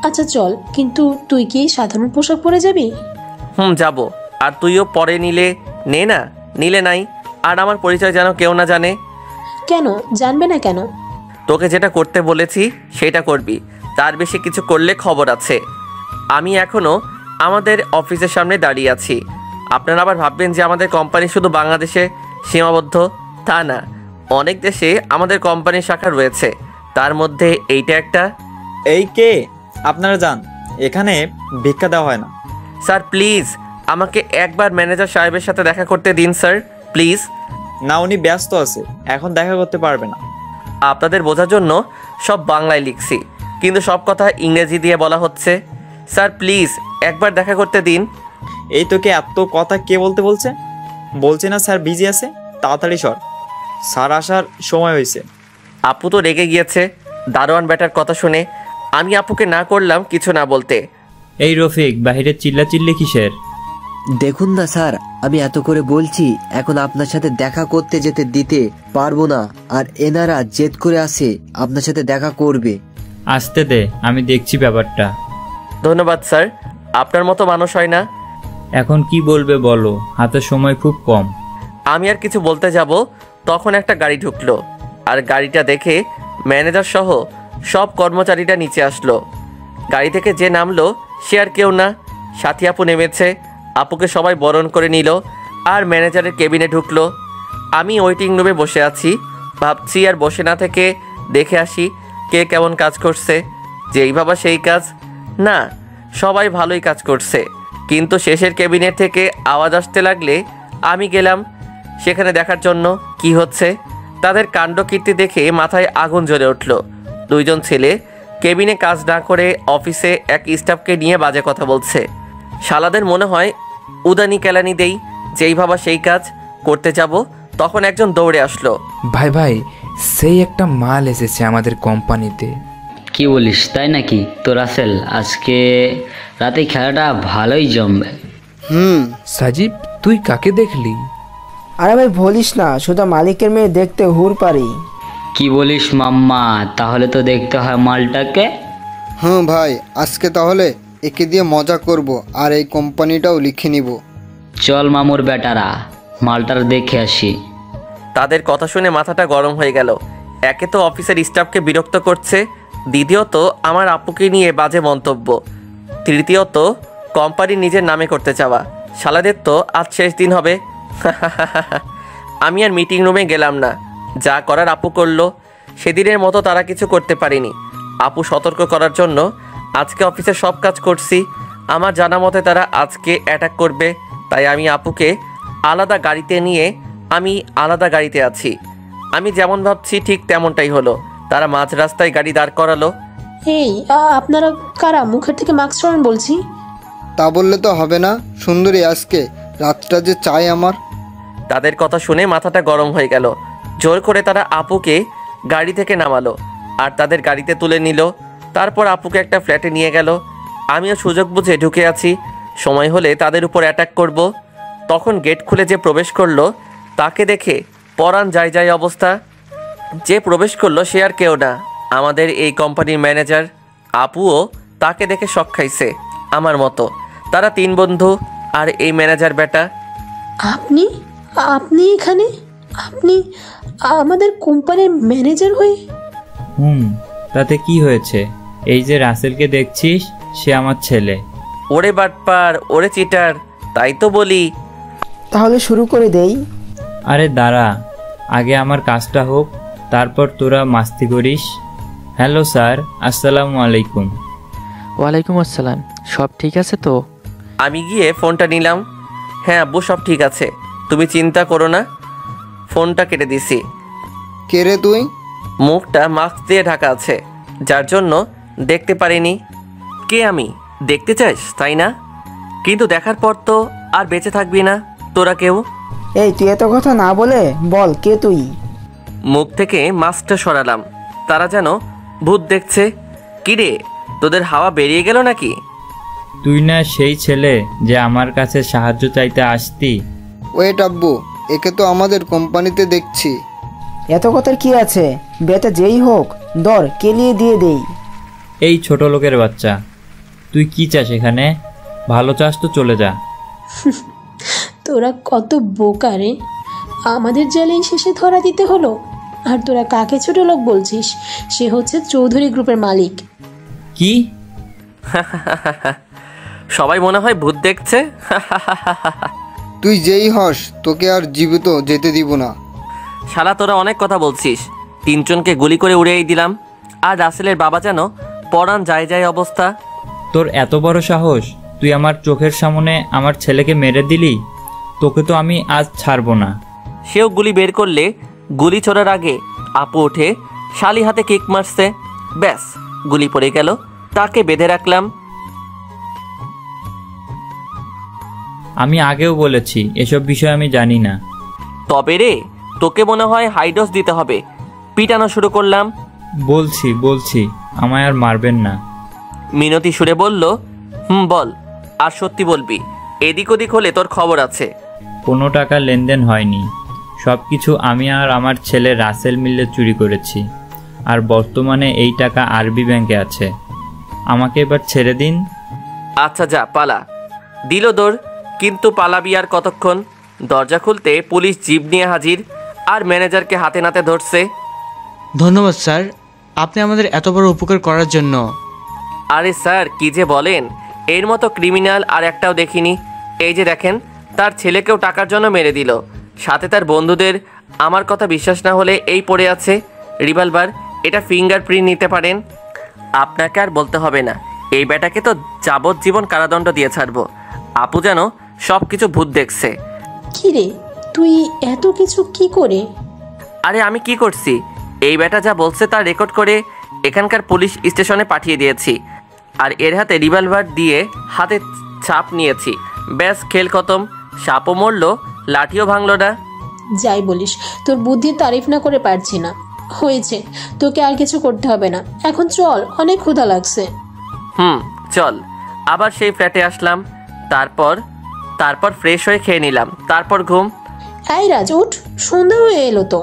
আচ্ছা চল, কিন্তু তুই কি সাধারণ পোশাক পরে যাবি?
যাব। আর তুইও পরে নিলে নে না, নিলে নাই। আর আমার পরিচয় যেন কেউ না জানে।
কেন জানবে না কেন?
তোকে যেটা করতে বলেছি সেটা করবি, তার বেশি কিছু করলে খবর আছে। আমি এখনও আমাদের অফিসের সামনে দাঁড়িয়ে আছি। আপনারা আবার ভাববেন যে আমাদের কোম্পানি শুধু বাংলাদেশে সীমাবদ্ধ, তা না। অনেক দেশে আমাদের কোম্পানির শাখা রয়েছে, তার মধ্যে এইটা একটা।
এই কে? আপনারা যান, এখানে ভিক্ষা দেওয়া হয় না।
স্যার প্লিজ আমাকে একবার ম্যানেজার সাহেবের সাথে দেখা করতে দিন স্যার, প্লিজ।
না, উনি ব্যস্ত আছে, এখন দেখা করতে পারবে না।
আপনাদের বোঝার জন্য সব বাংলায় লিখছি, কিন্তু সব কথা ইংরেজি দিয়ে বলা হচ্ছে। স্যার প্লিজ একবার দেখা করতে দিন।
এই তোকে এত কথা কে বলতে বলছে? বলছে না স্যার বিজি আছে, তাড়াতাড়ি সর, স্যার আসার সময় হয়েছে।
আপু তো রেগে গিয়েছে দারোয়ান ব্যাটার কথা শুনে। আমি আপুকে না করলাম কিছু না বলতে।
এই রফিক, বাইরে চিল্লাচিল্লি কিসের?
দেখুন না স্যার, আমি এত করে বলছি, এখন আপনার সাথে দেখা করতে যেতে দিতে পারবো না, আর এনারা জেদ করে আসে আপনার সাথে দেখা করবে।
আসতে দে, আমি দেখছি ব্যাপারটা।
ধন্যবাদ স্যার, আপনার মতো মানুষ হয় না।
এখন কি বলবে বলো, হাতে সময় খুব কম।
আমি আর কিছু বলতে যাব, তখন একটা গাড়ি ঢুকলো, আর গাড়িটা দেখে ম্যানেজার সহ সব কর্মচারীরা নিচে আসলো। গাড়ি থেকে যে নামলো সে আর কেউ না, সাথী আপু নেমেছে। আপুকে সবাই বরণ করে নিল, আর ম্যানেজারের কেবিনে ঢুকলো। আমি ওয়েটিং রুমে বসে আছি, ভাবছি আর বসে না থেকে দেখে আসি কে কেমন কাজ করছে। যেই ভাবা সেই কাজ না, সবাই ভালোই কাজ করছে, কিন্তু শেষের কেবিনেট থেকে আওয়াজ আসতে লাগলে আমি গেলাম সেখানে দেখার জন্য কি হচ্ছে। তাদের কাণ্ডকীর্তি দেখে মাথায় আগুন জ্বলে উঠল। দুইজন ছেলে কেবিনে কাজ না করে অফিসে এক স্টাফকে নিয়ে বাজে কথা বলছে। শালাদের মনে হয় উদানি কেলানি দেই, যেই ভাবা সেই কাজ করতে যাব, তখন একজন দৌড়ে আসলো।
ভাই ভাই, সেই একটা মাল এসেছে আমাদের কোম্পানিতে।
কি বলিস, তাই নাকি? তো রাসেল, আজকে রাতে খেলাটা ভালোই জমবে।
সাজিব, তুই কাকে দেখলি?
আরে ভাই বলিস না, সোজা মালিকের মেয়ে দেখতে হুর পারি।
কি বলিস মাম্মা, তাহলে তো দেখতে হয় মালটাকে।
ভাই, আজকে তাহলে একে দিয়ে মজা করব, আর এই কোম্পানিটাও লিখে নিব।
চল মামুর বেটারা, মালটার দেখে আসি।
তাদের কথা শুনে মাথাটা গরম হয়ে গেল। একে তো অফিসের স্টাফকে বিরক্ত করছে, দ্বিতীয়ত আমার আপুকে নিয়ে বাজে মন্তব্য, তৃতীয়ত কোম্পানি নিজের নামে করতে চাওয়া। শালাদের তো আজ শেষ দিন হবে। আমি আর মিটিং রুমে গেলাম না, যা করার আপু করলো। সেদিনের মতো তারা কিছু করতে পারিনি। আপু সতর্ক করার জন্য আজকে অফিসে সব কাজ করছি। আমার জানা মতে তারা আজকে অ্যাটাক করবে, তাই আমি আপুকে আলাদা গাড়িতে নিয়ে আমি আলাদা গাড়িতে আছি। আমি যেমন ভাবছি ঠিক তেমনটাই হলো। তারা মাঝ রাস্তায় গাড়ি দাঁড় করালো।
এই আপনারা কারা? মুখের থেকে মাস্ক সরান বলছি।
তা বললে তো হবে না সুন্দরী, আজকে রাতটা যে চাই আমার।
তাদের কথা শুনে মাথাটা গরম হয়ে গেল। জোর করে তারা আপুকে গাড়ি থেকে নামালো আর তাদের গাড়িতে তুলে নিল। তারপর আপুকে একটা ফ্ল্যাটে নিয়ে গেল। আমিও সুযোগ বুঝে ঢুকে আছি, সময় হলে তাদের উপর অ্যাটাক করব। তখন গেট খুলে যে প্রবেশ করলো তাকে দেখে পরাণ যায় যায় অবস্থা। যে প্রবেশ করলো সে আর কেউ না, আমাদের এই কোম্পানির ম্যানেজার। আপুও তাকে দেখে শক খাইছে আমার মতো। তারা 3 বন্ধু আর এই ম্যানেজার বেটা।
আপনি আপনি এখানে? আপনি আমাদের কোম্পানির ম্যানেজার হয়ে?
তাতে কি হয়েছে? এই যে রাসেলকে দেখছিস, সে আমার ছেলে।
ওরে বাটপার, ওরে চিটার, তাই তো বলি।
তাহলে শুরু করে দেই।
আরে দাঁড়া, আগে আমার কাজটা হোক, তারপর তোরা মাস্তি করিস। হ্যালো স্যার, আসসালামু আলাইকুম।
ওয়ালাইকুম আসসালাম। সব ঠিক আছে তো?
আমি গিয়ে ফোনটা নিলাম। হ্যাঁ আব্বু, সব ঠিক আছে, তুমি চিন্তা করো না। ফোনটা কেটে দিছি।
কে রে তুই?
মুখটা মাস্ক দিয়ে ঢাকা আছে, যার জন্য দেখতে পারিনি। কে আমি? দেখতে চাস তাই না? কিন্তু দেখার পর তো আর বেঁচে থাকবি না তোরা কেউ।
এই তুই এত কথা না বলে বল কে তুই?
মুখ থেকে মাস্কটা সরালাম। তারা যেন ভূত দেখছে। কিরে, তোদের হাওয়া বেরিয়ে গেল নাকি?
তুই না সেই ছেলে যে আমার কাছে সাহায্য চাইতে আসতি?
ওয়েট আব্বু, একে তো আমাদের কোম্পানিতে দেখছি।
এত কথার কি আছে? বেটা যেই হোক, দর কেলিয়ে দিয়ে দেই।
এই ছোট লোকের বাচ্চা, তুই কি চাস এখানে? ভালো চাস তো চলে যা।
তোরা কত বোকা রে! আমাদের জ্বালেই শেষে ধরা দিতে হলো। আর তোরা কাকে ছোট লোক বলছিস? সে হচ্ছে চৌধুরী গ্রুপের মালিক।
কি?
সবাই মনে হয় ভূত দেখছে।
তুই যেই হস, তোকে আর জীবিত যেতে দিব না।
শালা তোরা অনেক কথা বলছিস। 3 জনকে গুলি করে উড়িয়েই দিলাম। আর রাসেলের বাবা যেন পরাণ যায় যায় অবস্থা।
তোর এত বড় সাহস, তুই আমার চোখের সামনে আমার ছেলেকে মেরে দিলি? তোকে তো আমি আজ ছাড়বো না।
সেও গুলি বের করলে গুলি ছোড়ার আগে আপু উঠে শালি হাতে কিক মারছে। ব্যাস, গুলি পড়ে গেল। তাকে বেঁধে রাখলাম।
আমি আগেও বলেছি এসব বিষয় আমি জানি না।
তবে রে, তোকে মনে হয় হাইডোজ দিতে হবে। পিটানো শুরু করলাম।
বলছি আমায় আর মারবেন না।
মিনতি সুরে বলল, বল, আর সত্যি বলবি। এদিক ওদিক হলে তোর খবর আছে।
কোনো টাকা লেনদেন হয়নি। সব কিছু আমি আর আমার ছেলে রাসেল মিলে চুরি করেছি। আর বর্তমানে এই টাকা আরবি ব্যাংকে আছে। আমাকে এবার ছেড়ে দিন।
আচ্ছা যা, পালা। দিল দৌড়, কিন্তু পালাবি আর কতক্ষণ? দরজা খুলতে পুলিশ জিপ নিয়ে হাজির আর ম্যানেজারকে হাতে নাতে ধরছে।
ধন্যবাদ স্যার, আপনি আমাদের এত বড় উপকার করার জন্য।
আরে স্যার, কি যে বলেন, এর মতো ক্রিমিনাল আর একটাও দেখিনি। এই যে দেখেন, তার ছেলেকেও টাকার জন্য মেরে দিল, সাথে তার বন্ধুদের। আমার কথা বিশ্বাস না হলে এই পড়ে আছে রিভলভার, এটা ফিঙ্গারপ্রিন্ট নিতে পারেন। আপনাকে আর বলতে হবে না, এই বেটাকে তো যাবজ্জীবন কারাদণ্ড দিয়ে ছাড়বো। আপু যেন সব কিছু ভূত দেখছে।
কি রে, তুই এত কিছু কি করে?
আরে আমি কি করছি? এই বেটা যা বলছে তা রেকর্ড করে এখানকার পুলিশ স্টেশনে পাঠিয়ে দিয়েছি। আর এর হাতে রিভলভার দিয়ে হাতে চাপ নিয়েছি। ব্যাস, খেল খতম। সাপও মরলো, লাঠিও ভাঙলো না।
যাই বলিস, তোর বুদ্ধির তারিফ না করে পারছি না। হয়েছে, তোকে আর কিছু করতে হবে না। এখন চল, অনেক ক্ষুধা লাগছে।
চল। আবার সেই ফ্ল্যাটে আসলাম। তারপর ফ্রেশ হয়ে খেয়ে নিলাম। তারপর ঘুম।
এই রাজ, উঠ, সন্ধ্যা হয়ে এলো তো।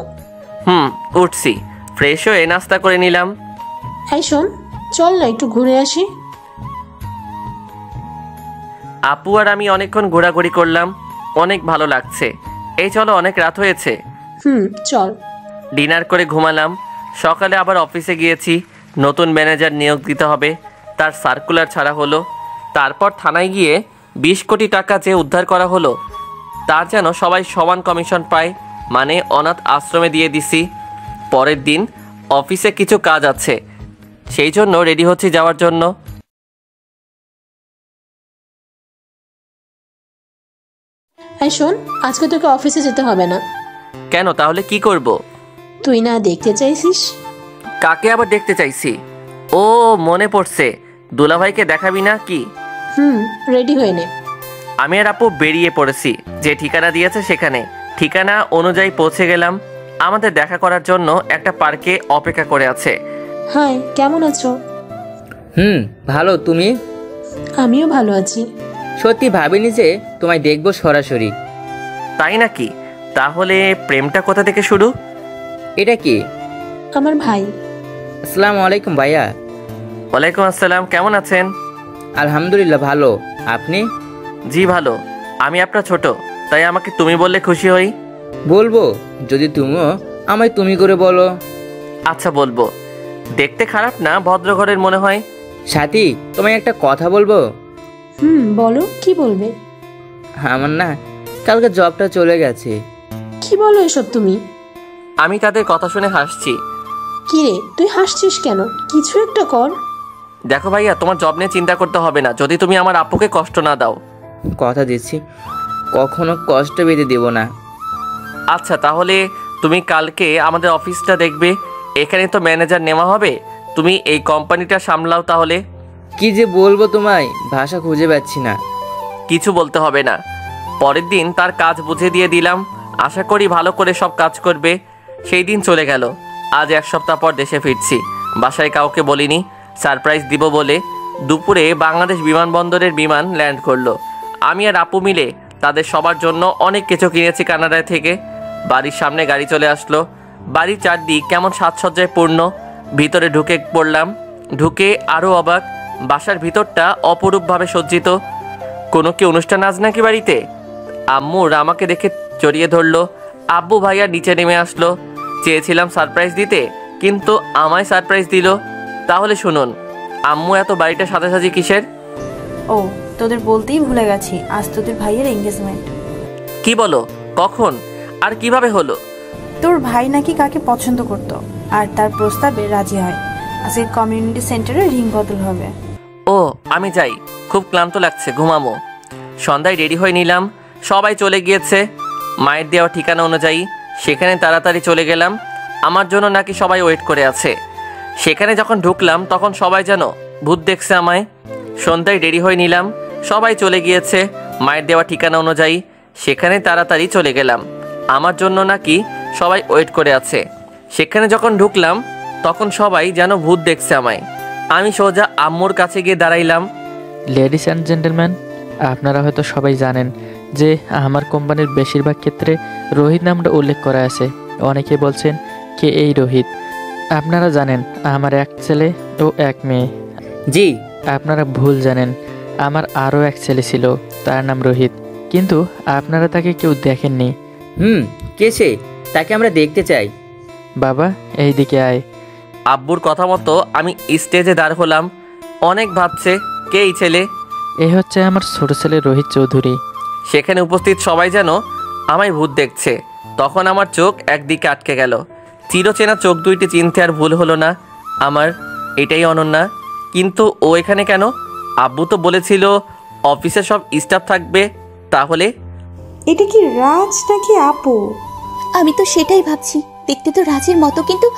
উঠছি। ফ্রেশ হয়ে নাস্তা করে নিলাম।
এই শোন, চল না একটু ঘুরে আসি।
আপু আর আমি অনেকক্ষণ ঘোরাঘুরি করলাম, অনেক ভালো লাগছে। এই চলো, অনেক রাত হয়েছে।
চল।
ডিনার করে ঘুমালাম। সকালে আবার অফিসে গিয়েছি, নতুন ম্যানেজার নিয়োগ দিতে হবে, তার সার্কুলার ছাড়া হলো। তারপর থানায় গিয়ে 20 কোটি টাকা যে উদ্ধার করা হলো, তার যেন সবাই সমান কমিশন পায়, মানে অনাথ আশ্রমে দিয়ে দিছি। পরের দিন অফিসে কিছু কাজ আছে, সেই জন্য রেডি হচ্ছি যাওয়ার জন্য।
হ্যাঁ শোন, আজকে তোকে অফিসে যেতে হবে না।
কেন, তাহলে কি করব?
তুই না দেখতে চাইছিস?
কাকে আবার দেখতে চাইছি? ও মনে পড়ছে, দুলাভাইকে দেখাবি না কি?
রেডি হয়ে নে।
আমি আর আপু বেরিয়ে পড়েছি, যে ঠিকানা দিয়েছে সেখানে। ঠিকানা অনুযায়ী পৌঁছে গেলাম। আমাদের দেখা করার জন্য একটা পার্কে অপেক্ষা করে আছে।
হাই, কেমন আছো?
ভালো, তুমি?
আমিও ভালো আছি।
সত্যি ভাবিনি যে তোমায় দেখবো সরাসরি।
তাই নাকি? তাহলে প্রেমটা কোথা থেকে শুরু?
এটা কি?
আমার ভাই।
আসসালামু আলাইকুম ভাইয়া।
ওয়ালাইকুম আসসালাম, কেমন আছেন?
আলহামদুলিল্লাহ ভালো, আপনি?
জি ভালো। আমি আপনার ছোট, তাই আমাকে তুমি বললে খুশি হই।
বলবো যদি তুমিও আমায় তুমি করে বলো।
আচ্ছা বলবো। দেখতে খারাপ না, ভদ্রঘরের মনে হয়।
সাথী, তোমায় একটা কথা বলবো।
বলো, কি বলবে?
আমার না কালকে জবটা চলে গেছে।
কি বলো এসব তুমি?
আমি তাদের কথা শুনে হাসছি।
কি রে, তুই হাসছিস কেন? কিছু একটা কর।
দেখো ভাইয়া, তোমার জব নিয়ে চিন্তা করতে হবে না, যদি তুমি আমার আপুকে কষ্ট না দাও।
কথা দিচ্ছি কখনো কষ্ট পেতে দেব না।
আচ্ছা তাহলে তুমি কালকে আমাদের অফিসটা দেখবে, এখানে তো ম্যানেজার নেওয়া হবে, তুমি এই কোম্পানিটা সামলাও। তাহলে
কি যে বলবো তোমায়, ভাষা খুঁজে পাচ্ছি না।
কিছু বলতে হবে না। পরের দিন তার কাজ বুঝে দিয়ে দিলাম, আশা করি ভালো করে সব কাজ করবে। সেই দিন চলে গেল। আজ 1 সপ্তাহ পর দেশে ফিরছি। বাসায় কাউকে বলিনি, সারপ্রাইজ দিব বলে। দুপুরে বাংলাদেশ বিমানবন্দরের বিমান ল্যান্ড করলো। আমি আর আপু মিলে তাদের সবার জন্য অনেক কিছু কিনেছি কানাডা থেকে। বাড়ির সামনে গাড়ি চলে আসলো। বাড়ির চারদিক কেমন সাজসজ্জায় পূর্ণ। ভিতরে ঢুকে পড়লাম। ঢুকে আরও অবাক, বাসার ভিতরটা অপরূপভাবে সজ্জিত। কোনো কি অনুষ্ঠান আজ নাকি বাড়িতে? আম্মুর আমাকে দেখে জড়িয়ে ধরলো। আব্বু ভাইয়া নিচে নেমে আসলো। চেয়েছিলাম সারপ্রাইজ দিতে, কিন্তু আমায় সারপ্রাইজ দিল। তাহলে শুনুন, আম্মু এত বাড়িটা সাজাসাজি কিসের?
ও, তোদের বলতেই ভুলে গেছি, আজ তোদের ভাইয়ের এঙ্গেজমেন্ট।
কি বলো? কখন আর কিভাবে হলো?
তোর ভাই নাকি কাকে পছন্দ করত, আর তার প্রস্তাবে রাজি হয়। আজকে কমিউনিটি সেন্টারে রিং বদল হবে।
ও, আমি যাই, খুব ক্লান্ত লাগছে, ঘুমাবো। সন্ধ্যায় রেডি হয়ে নিলাম। সবাই চলে গিয়েছে মায়ের দেওয়া ঠিকানা অনুযায়ী। সেখানে তাড়াতাড়ি চলে গেলাম। আমার জন্য নাকি সবাই ওয়েট করে আছে। সেখানে যখন ঢুকলাম তখন সবাই যেন ভূত দেখছে আমায়। সন্ধ্যায় রেডি হয়ে নিলাম। সবাই চলে গিয়েছে মায়ের দেওয়া ঠিকানা অনুযায়ী। সেখানে তাড়াতাড়ি চলে গেলাম। আমার জন্য নাকি সবাই ওয়েট করে আছে। সেখানে যখন ঢুকলাম তখন সবাই যেন ভূত দেখছে আমায়। আমি সোজা আম্মুর কাছে গিয়ে দাঁড়াইলাম।
লেডিস অ্যান্ড জেন্টলম্যান, আপনারা হয়তো সবাই জানেন যে আমার কোম্পানির বেশিরভাগ ক্ষেত্রে রোহিত নামটা উল্লেখ করা আছে। অনেকে বলছেন কে এই রোহিত। আপনারা জানেন আমার 1 ছেলে ও 1 মেয়ে।
জি,
আপনারা ভুল জানেন, আমার আরও 1 ছেলে ছিল, তার নাম রোহিত, কিন্তু আপনারা তাকে কেউ দেখেননি।
কে সে? তাকে আমরা দেখতে চাই।
বাবা, এই দিকে আয়।
আব্বুর কথা মতো আমি স্টেজে দাঁড় হলাম। অনেক ভাবছে কে এই ছেলে।
এই হচ্ছে আমার ছোট ছেলে রোহিত চৌধুরী।
সেখানে উপস্থিত সবাই যেন আমায় ভূত দেখছে। তখন আমার চোখ একদিকে আটকে গেল। চিরচেনা চোখ দুইটি চিনতে আর ভুল হলো না আমার। এটাই অনন্যা। কিন্তু ও এখানে কেন? আব্বু তো বলেছিল অফিসে সব স্টাফ থাকবে। তাহলে
এটা কি রাজ নাকি আপু?
আমি তো সেটাই ভাবছি, দেখতে তো রাজের মতো, কিন্তু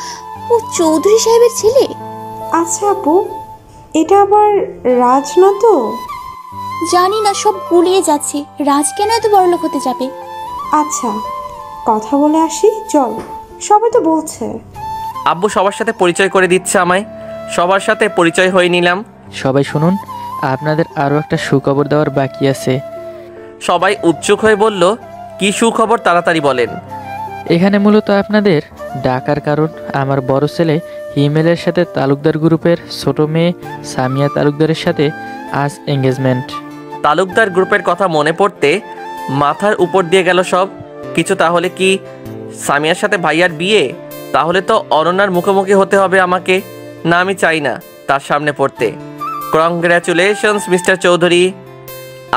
ও চৌধুরী সাহেবের ছেলে।
আচ্ছা আপু, এটা আবার রাজ না তো?
জানি না, সব গুলিয়ে যাচ্ছে। রাজ কেন এত বড়লোক হতে যাবে?
আচ্ছা, কথা বলে আসি চল, সবাই তো বলছে।
আব্বু সবার সাথে পরিচয় করে দিচ্ছে আমায়। সবার সাথে পরিচয় হয়ে নিলাম।
সবাই শুনুন, আপনাদের আরও একটা সুখবর দেওয়ার বাকি আছে।
সবাই উৎসুক হয়ে বলল, কি সুখবর, তাড়াতাড়ি বলেন।
এখানে মূলত আপনাদের ডাকার কারণ আমার বড় ছেলে হিমেলের সাথে তালুকদার গ্রুপের ছোট মেয়ে সামিয়া তালুকদারের সাথে আজ এঙ্গেজমেন্ট।
তালুকদার গ্রুপের কথা মনে পড়তে মাথার উপর দিয়ে গেল সব কিছু। তাহলে কি সামিয়ার সাথে ভাইয়ার বিয়ে? তাহলে তো অনন্যার মুখোমুখি হতে হবে আমাকে। না, আমি চাই না তার সামনে পড়তে। Congratulations mister Chowdhury.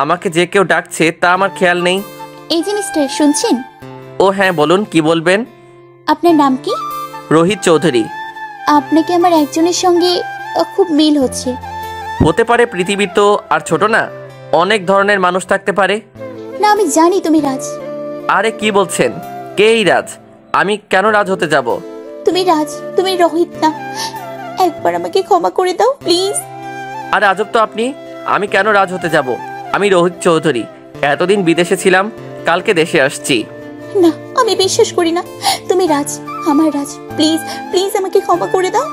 আমাকে যে কেউ ডাকছে তা আমার খেয়াল নেই।
এই যে মিস্টার, শুনছেন?
ও হ্যাঁ, বলুন, কি বলবেন?
আপনার নাম কি?
রোহিত চৌধুরী।
আপনাকে আমার একজনের সঙ্গে খুব মিল হচ্ছে।
হতে পারে, পৃথিবী তো আর ছোট না, অনেক ধরনের মানুষ থাকতে পারে।
না, আমি জানি তুমি রাজ।
আরে কি বলছেন? কে এই রাজ? আমি কেন রাজ হতে যাব?
তুমি রাজ, তুমি রোহিত না। একবার আমাকে ক্ষমা করে দাও প্লিজ।
আরে আজব তো আপনি। আমি কেন রাজ হতে যাব? আমি রোহিত চৌধুরী। এতদিন বিদেশে ছিলাম, কালকে দেশে আসছি।
না, আমি বিশ্বাস করি না তুমি রাজ, আমার রাজ। প্লিজ প্লিজ আমাকে ক্ষমা করে দাও।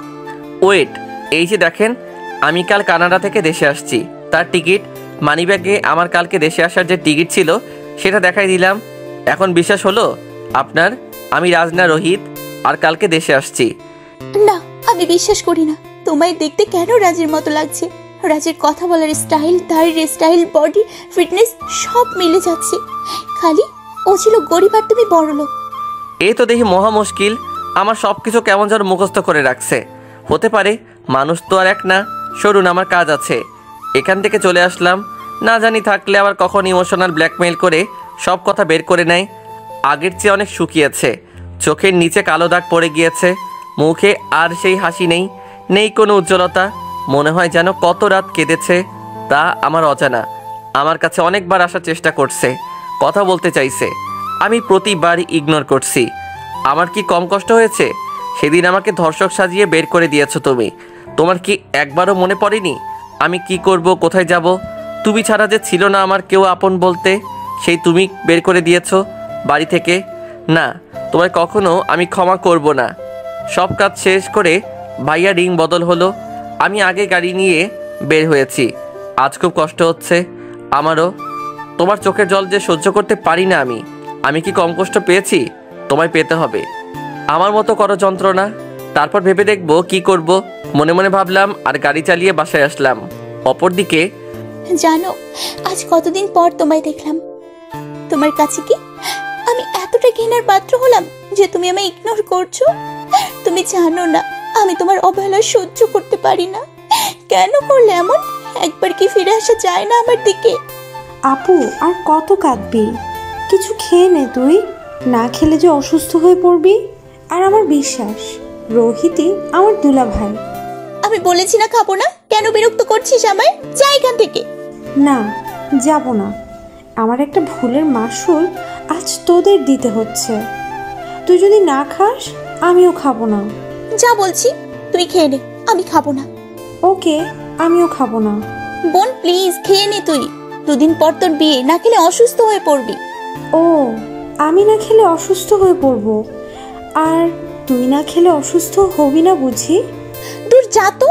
ওয়েট, এই যে দেখেন, আমি কাল কানাডা থেকে দেশে আসছি। তার টিকিট মানিব্যাগে আমার কালকে দেশে আসার যে টিকিট ছিল সেটা দেখাই দিলাম। এখন বিশ্বাস হলো আপনার? আমি রাজ না রোহিত, আর কালকে দেশে আসছি।
না, আমি বিশ্বাস করি না। তোমায় দেখতে কেন রাজের মতো লাগছে। রাজের কথা বলার স্টাইল, দাড়ির স্টাইল, বডি ফিটনেস সব মিলে যাচ্ছে। খালি ও ছিল গরিব আর তুমি বড়লোক।
এই তো দেখি মহা মুশকিল। আমার সব কিছু কেমন যেন মুখস্থ করে রাখছে। হতে পারে, মানুষ তো আর এক না। সরুন, আমার কাজ আছে। এখান থেকে চলে আসলাম। না জানি থাকলে আবার কখন ইমোশনাল ব্ল্যাকমেইল করে সব কথা বের করে নেয়। আগের চেয়ে অনেক শুকিয়েছে, চোখের নিচে কালো দাগ পড়ে গিয়েছে, মুখে আর সেই হাসি নেই, নেই কোনো উজ্জ্বলতা। মনে হয় যেন কত রাত কেঁদেছে, তা আমার অজানা। আমার কাছে অনেকবার আসার চেষ্টা করছে, কথা বলতে চাইছে, আমি প্রতিবার ইগনোর করছি। আমার কি কম কষ্ট হয়েছে? সেদিন আমাকে ধর্ষক সাজিয়ে বের করে দিয়েছো তুমি। তোমার কি একবারও মনে পড়েনি আমি কি করব, কোথায় যাব? তুমি ছাড়া যে ছিল না আমার কেউ আপন বলতে, সেই তুমি বের করে দিয়েছো বাড়ি থেকে। না, তোমায় কখনো আমি ক্ষমা করব না। সব কাজ শেষ করে ভাইয়া রিং বদল হলো, আমি আগে গাড়ি নিয়ে বের হয়েছি। আজ খুব কষ্ট হচ্ছে আমারও। তোমার চোখের জল যে সহ্য করতে পারি না আমি কি কম কষ্ট পেয়েছি? তোমায় পেতে হবে। আমার মতো করো যন্ত্রণা, তারপর ভেবে দেখবো কি করব। মনে মনে ভাবলাম আর গাড়ি চালিয়ে বাসায় আসলাম। অপরদিকে,
জানো আজ কতদিন পর তোমায় দেখলাম। তোমার কাছে কি আমি এতটা ঘৃণার পাত্র হলাম যে তুমি আমায় ইগনোর করছো? তুমি জানো না আমি তোমার অবহেলা সহ্য করতে পারি না। কেন করলে এমন? একবার কি ফিরে আসা যায় না আমার দিকে?
আপু, আর কত কাঁদবি? কিছু খেয়ে নে তুই, না খেলে যে অসুস্থ হয়ে পড়বি। আর আমার বিশ্বাস রোহিতই আমার দুলা ভাই।
আমি বলেছি না খাবো না, কেন বিরক্ত করছিস আমায়? যা এখান থেকে।
না, যাব না। আমার একটা ভুলের মাসুল আজ তোদের দিতে হচ্ছে। তুই যদি না খাস আমিও খাবো না।
যা বলছি তুই খেয়ে নে, আমি খাবো না।
ওকে, আমিও খাবো না।
বোন প্লিজ খেয়ে নে তুই। দুদিন পর তোর বিয়ে, না খেলে অসুস্থ হয়ে পড়বি।
ও, আমি না খেলে অসুস্থ হয়ে পড়বো? আর তুই না খেলে অসুস্থ হবি না বুঝি?
দূর যা তো।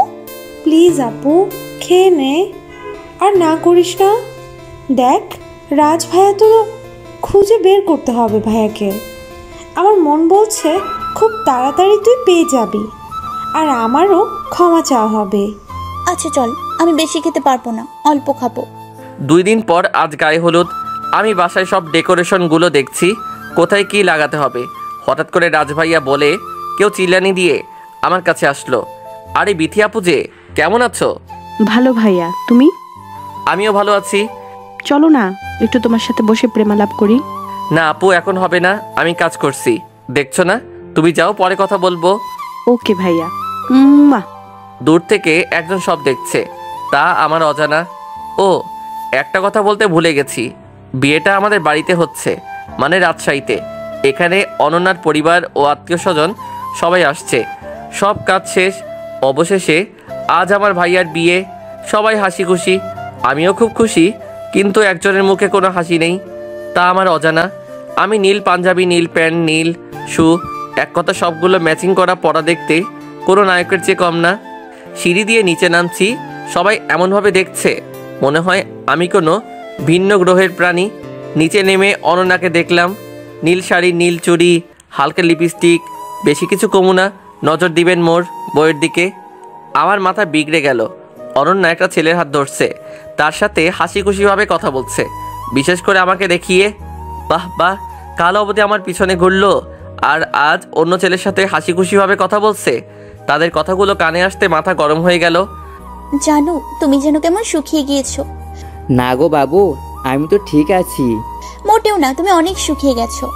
প্লিজ আপু, খেয়ে নে। আর না করিস না। দেখ, রাজ ভাইয়া তো খুঁজে বের করতে হবে ভাইয়াকে। আমার মন বলছে খুব তাড়াতাড়ি তুই পেয়ে যাবি, আর আমারও ক্ষমা চাওয়া হবে।
আচ্ছা চল, আমি বেশি খেতে পারবো না, অল্প খাবো।
2 দিন পর আজ গায়ে হলুদ। আমি বাসায় সব ডেকোরেশনগুলো দেখছি, কোথায় কি লাগাতে হবে। হঠাৎ করে রাজ ভাইয়া বলে কেউ চিল্লানি দিয়ে আমার কাছে আসলো। আরে বিথি আপু যে, কেমন আছো?
ভালো ভাইয়া, তুমি?
আমিও ভালো আছি।
চলো না একটু তোমার সাথে বসে প্রেমালাপ করি।
না আপু, এখন হবে না, আমি কাজ করছি। দেখছো না, তুমি যাও, পরে কথা বলবো।
ওকে ভাইয়া।
দূর থেকে একজন সব দেখছে, তা আমার অজানা। ও, একটা কথা বলতে ভুলে গেছি, বিয়েটা আমাদের বাড়িতে হচ্ছে, মানে রাজশাহীতে। এখানে অনন্যার পরিবার ও আত্মীয় স্বজন সবাই আসছে। সব কাজ শেষ, অবশেষে আজ আমার ভাইয়ার বিয়ে। সবাই হাসি খুশি, আমিও খুব খুশি, কিন্তু একজনের মুখে কোনো হাসি নেই, তা আমার অজানা। আমি নীল পাঞ্জাবি, নীল প্যান্ট, নীল শু, এক কথা সবগুলো ম্যাচিং করা পরা দেখতে কোনো নায়কের চেয়ে কম না। সিঁড়ি দিয়ে নিচে নামছি, সবাই এমনভাবে দেখছে মনে হয় আমি কোনো ভিন্ন গ্রহের প্রাণী। নিচে নেমে অনন্যাকে দেখলাম, নীল শাড়ি, নীল চুড়ি, হালকা লিপস্টিক। বেশি কিছু কমু না, নজর দিবেন মোর বইয়ের দিকে। আমার মাথা বিগড়ে গেল। অনন্যা একটা ছেলের হাত ধরছে, তার সাথে হাসি খুশিভাবে কথা বলছে, বিশেষ করে আমাকে দেখিয়ে। বাহ বাহ, কাল অবধি আমার পিছনে ঘুরলো, আর আজ অন্য ছেলের সাথে হাসি খুশিভাবে কথা বলছে। তাদের কথাগুলো কানে আসতে মাথা গরম হয়ে গেল।
জানো তুমি যেন কেমন শুকিয়ে গিয়েছো।
না গো বাবু, আমি তো ঠিক আছি।
মোটেও না, তুমি অনেক শুকিয়ে গেছো।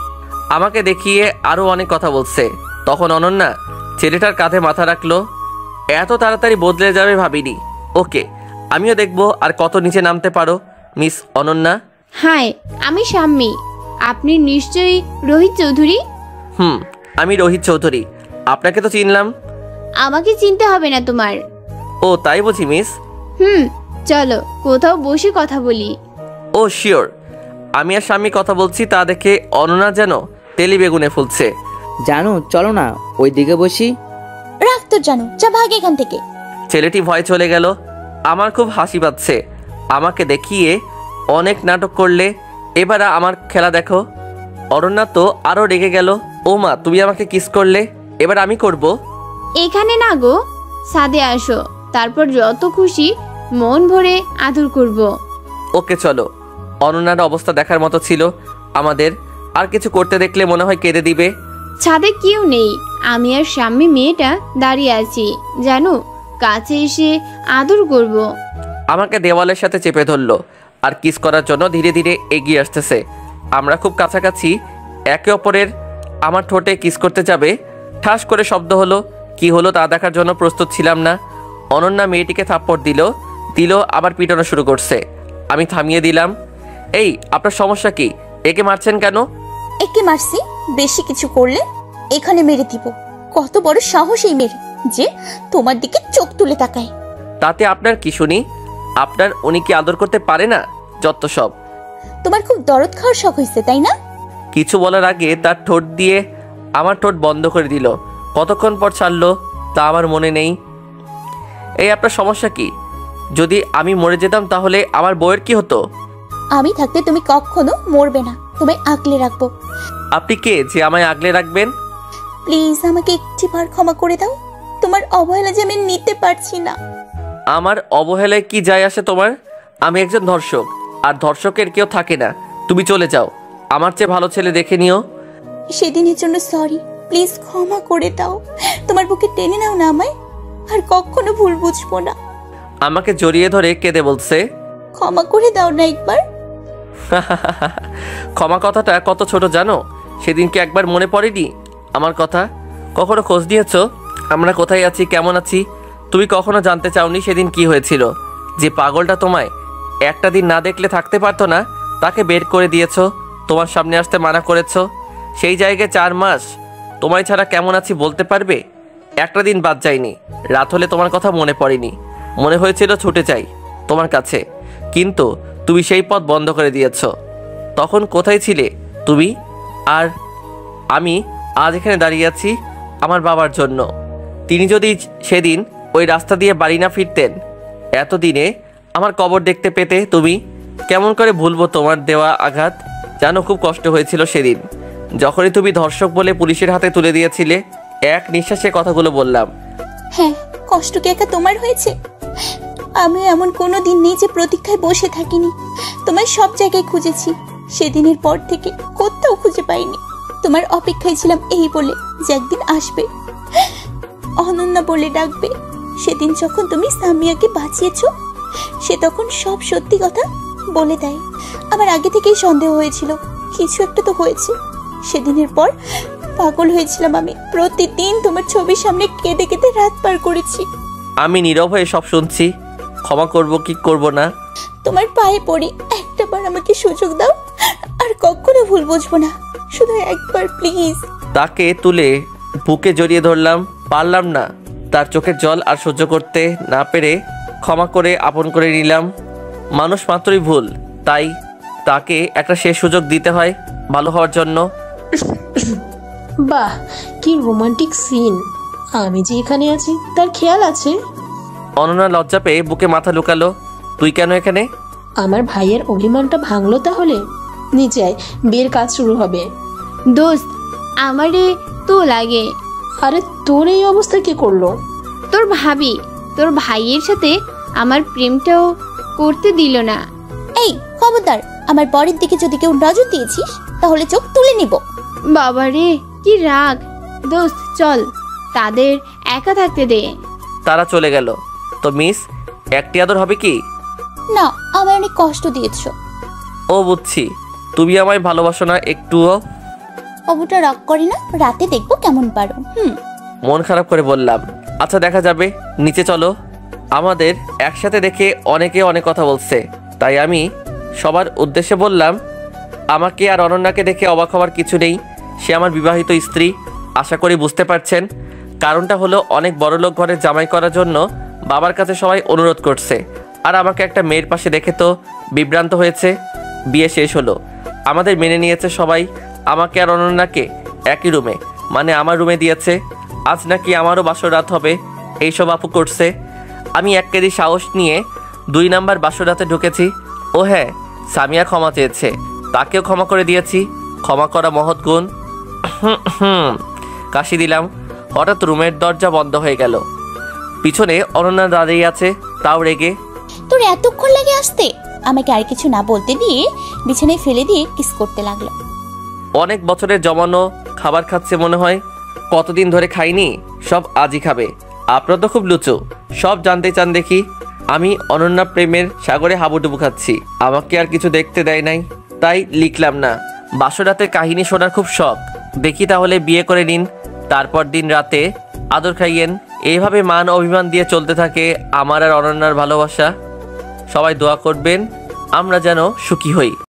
আমাকে দেখিয়ে আরো অনেক কথা বলছে। তখন অনন্যা ছেলেটার কাঁধে মাথা রাখলো। এত তাড়াতাড়ি বদলে যাবে ভাবিনি। ওকে, আমিও দেখবো আর কত নিচে নামতে পারো মিস অনন্যা।
হাই, আমি শাম্মী। আপনি নিশ্চয়ই রোহিত চৌধুরী?
আমি রোহিত চৌধুরী। আপনাকে তো চিনলাম।
আমাকে চিনতে হবে না তোমার।
ও তাই বুঝি মিস।
চলো কোথাও বসে কথা বলি।
ও শিওর। আমি আর স্বামী কথা বলছি তা দেখে অনন্যা যেন তেলি বেগুনে ফুলছে।
জানো চলো না ওই দিকে বসি।
রাখ তো জানো, যা ভাগ এখান থেকে।
ছেলেটি ভয় চলে গেল। আমার খুব হাসি পাচ্ছে। আমাকে দেখিয়ে অনেক নাটক করলে, এবার আমার খেলা দেখো। অরণ্যা তো আরো রেগে গেল। ও মা, তুমি আমাকে কিস করলে, এবার আমি করব।
এখানে না গো, ছাদে আসো, তারপর যত খুশি মন ভরে আদর করব।
ওকে চলো। অনন্যার অবস্থা দেখার মতো ছিল আমাদের। আর কিছু করতে দেখলে মনে হয় কেঁদে দিবে।
ছাদে কেউ নেই, আমি আর স্বামী মেয়েটা দাঁড়িয়ে আছি। জানো, কাছে এসে আদর করব।
আমাকে দেওয়ালের সাথে চেপে ধরলো আর কিস করার জন্য ধীরে ধীরে এগিয়ে আসতেছে। আমরা খুব কাছাকাছি একে অপরের। আমার ঠোঁটে কিস করতে যাবে, ঠাস করে শব্দ হলো। কি হলো তা দেখার জন্য প্রস্তুত ছিলাম না। অনন্যা মেয়েটিকে থাপ্পড় দিল আবার পিটানো শুরু করছে। আমি থামিয়ে দিলাম। এই, আপনার সমস্যা কি? একে মারছেন কেন?
একে মারছি? বেশি কিছু করলে এখানে মেরে দিব। কত বড় সাহস এই মেয়ে যে তোমার দিকে চোখ তুলে তাকায়।
তাতে আপনার কি শুনি? আপনার উনি কি আদর করতে পারে না? যত সব।
তোমার খুব দরদ খাওয়ার শখ হয়েছে তাই না?
কিছু বলার আগে তার ঠোঁট দিয়ে আমার ঠোঁট বন্ধ করে দিল। কতক্ষণ পর ছাড়লো তা আমার মনে নেই। এই, আপনার সমস্যা কি? যদি আমি মরে যেতাম তাহলে আমার বউয়ের কি হতো?
আমি থাকতে তুমি কখনো মরবে না, তোমায় আগলে রাখবো।
আপনি কে যে আমায় আগলে রাখবেন?
প্লিজ আমাকে একটিবার ক্ষমা করে দাও। তোমার অবহেলা যে আমি নিতে পারছি না।
আমার অবহেলায় কি যায় আসে তোমার? আমি একজন ধর্ষক, আর ধর্ষকের কেউ থাকে না। তুমি চলে যাও, আমার চেয়ে ভালো ছেলে দেখে নিও।
সেদিনের জন্য সরি, প্লিজ ক্ষমা করে দাও। তোমার বুকে টেনে নাও না আমায়, আর কখনো ভুল বুঝবো না।
আমাকে জড়িয়ে ধরে কেঁদে বলছে,
ক্ষমা করে দাও না একবার।
ক্ষমা কথাটা কত ছোট জানো? সেদিনকে একবার মনে পড়েনি আমার কথা? কখনো খোঁজ নিয়েছো আমরা কোথায় আছি, কেমন আছি? তুমি কখনো জানতে চাওনি সেদিন কি হয়েছিল? যে পাগলটা তোমায় একটা দিন না দেখলে থাকতে পারতো না, তাকে বের করে দিয়েছো, তোমার সামনে আসতে মানা করেছো। সেই জায়গায় 4 মাস তোমায় ছাড়া কেমন আছি বলতে পারবে? একটা দিন বাদ যায়নি, রাত হলে তোমার কথা মনে পড়েনি। মনে হয়েছিল ছুটে যাই তোমার কাছে, কিন্তু তুমি সেই পথ বন্ধ করে দিয়েছ। তখন কোথায় ছিলে তুমি? আর আমি আজ এখানে দাঁড়িয়ে আছি আমার বাবার জন্য। তিনি যদি সেদিন ওই রাস্তা দিয়ে বাড়ি না ফিরতেন, এতদিনে আমার কবর দেখতে পেতে তুমি। কেমন করে ভুলবো তোমার দেওয়া আঘাত? জানো খুব কষ্ট হয়েছিল সেদিন, যখনই তুমি ধর্ষক বলে পুলিশের হাতে তুলে দিয়েছিলে। এক নিঃশ্বাসে কথাগুলো বললাম।
হ্যাঁ, কষ্ট কি একা তোমার হয়েছে? আমি এমন কোনো দিন নেই যে প্রতীক্ষায় বসে থাকিনি। তোমায় সব জায়গায় খুঁজেছি, সেদিনের পর থেকে কোথাও খুঁজে পাইনি। তোমার অপেক্ষায় ছিলাম এই বলে যে একদিন আসবে, অনন্যা বলে ডাকবে। সেদিন যখন তুমি সামিয়াকে বাঁচিয়েছো, সে তখন সব সত্যি কথা বলে দেয়। আমার আগে থেকেই সন্দেহ হয়েছিল কিছু একটা তো হয়েছে। সেদিনের পর পাগল হয়েছিলাম আমি। প্রতিদিন তোমার ছবির সামনে কেঁদে কেঁদে রাত পার করেছি।
আমি নীরব হয়ে সব শুনছি। ক্ষমা করব কি করব না?
তোমার পায়ে পড়ি, একটাবার আমাকে সুযোগ দাও, আর কখনো ভুল বুঝবো না। শুধু একবার প্লিজ।
তাকে তুলে বুকে জড়িয়ে ধরলাম। পারলাম না তার চোখের জল আর সহ্য করতে না পেরে ক্ষমা করে আপন করে নিলাম। মানুষ মাত্রই ভুল, তাই তাকে একটা শেষ সুযোগ দিতে হয় ভালো হওয়ার জন্য।
বাহ, কি রোমান্টিক সিন। আমি যে এখানে আছি তার খেয়াল আছে?
অনন্যা লজ্জা পেয়ে বুকে মাথা লুকালো। তুই কেন এখানে?
আমার ভাইয়ের অভিমানটা ভাঙলো তাহলে? নিচে আয়, বিয়ের কাজ শুরু হবে।
দোস্ত, আমারে তো লাগে।
আরে তোর এই অবস্থা কে করলো?
তোর ভাবি তোর ভাইয়ের সাথে আমার প্রেমটাও করতে দিল না।
এই খবরদার, আমার বরের দিকে যদি কেউ নজর দিয়েছিস তাহলে চোখ তুলে নিব।
বাবারে, কি কি রাগ। দোস্ত চল, তাদের একা থাকতে দে।
তারা চলে গেল। তো মিস, একটি আদর হবে কি?
না, আমার অনেক কষ্ট দিয়েছো।
ও বুঝছি, তুমি আমায় ভালোবাসো না একটুও।
অবুটা রাগ করি না, রাতে দেখবো কেমন পারো।
মন খারাপ করে বললাম, আচ্ছা দেখা যাবে, নিচে চলো। আমাদের একসাথে দেখে অনেকে অনেক কথা বলছে, তাই আমি সবার উদ্দেশ্যে বললাম, আমাকে আর অনন্যাকে দেখে অবাক হওয়ার কিছু নেই। সে আমার বিবাহিত স্ত্রী, আশা করি বুঝতে পারছেন। কারণটা হলো অনেক বড়লোক ঘরে জামাই করার জন্য বাবার কাছে সবাই অনুরোধ করছে, আর আমাকে একটা মেয়ের পাশে দেখে তো বিভ্রান্ত হয়েছে। বিয়ে শেষ হলো, আমাদের মেনে নিয়েছে সবাই। আমাকে আর অনন্যাকে একই রুমে, মানে আমার রুমে দিয়েছে। আজ নাকি আমারও বাসর রাত হবে, এইসব আপু করছে। আমি এক কেজি সাহস নিয়ে 2 নাম্বার বাসর রাতে ঢুকেছি। ও হ্যাঁ, সামিয়া ক্ষমা চেয়েছে, তাকেও ক্ষমা করে দিয়েছি। ক্ষমা করা মহৎ গুণ। কাশি দিলাম। হঠাৎ রুমের দরজা বন্ধ হয়ে গেল। পিছনে অনন্যা দাঁড়িয়ে আছে, তাও রেগে।
তোর এতক্ষণ লাগে আসতে? আমাকে আর কিছু না বলতে দিয়ে বিছানায় ফেলে দিয়ে কিস করতে লাগলো।
অনেক বছরের জমানো খাবার খাচ্ছে মনে হয়, কতদিন ধরে খাইনি, সব আজই খাবে। আপনারা তো খুব লুচু, সব জানতে চান দেখি। আমি অনন্যা প্রেমের সাগরে হাবুডুবু খাচ্ছি, আমাকে আর কিছু দেখতে দেয় নাই, তাই লিখলাম না। বাসরাতের কাহিনী শোনার খুব শখ, দেখি তাহলে বিয়ে করে নিন, তারপর দিন রাতে আদর খাইয়েন। এইভাবে মান অভিমান দিয়ে চলতে থাকে আমার আর অনন্যার ভালোবাসা। সবাই দোয়া করবেন আমরা যেন সুখী হই।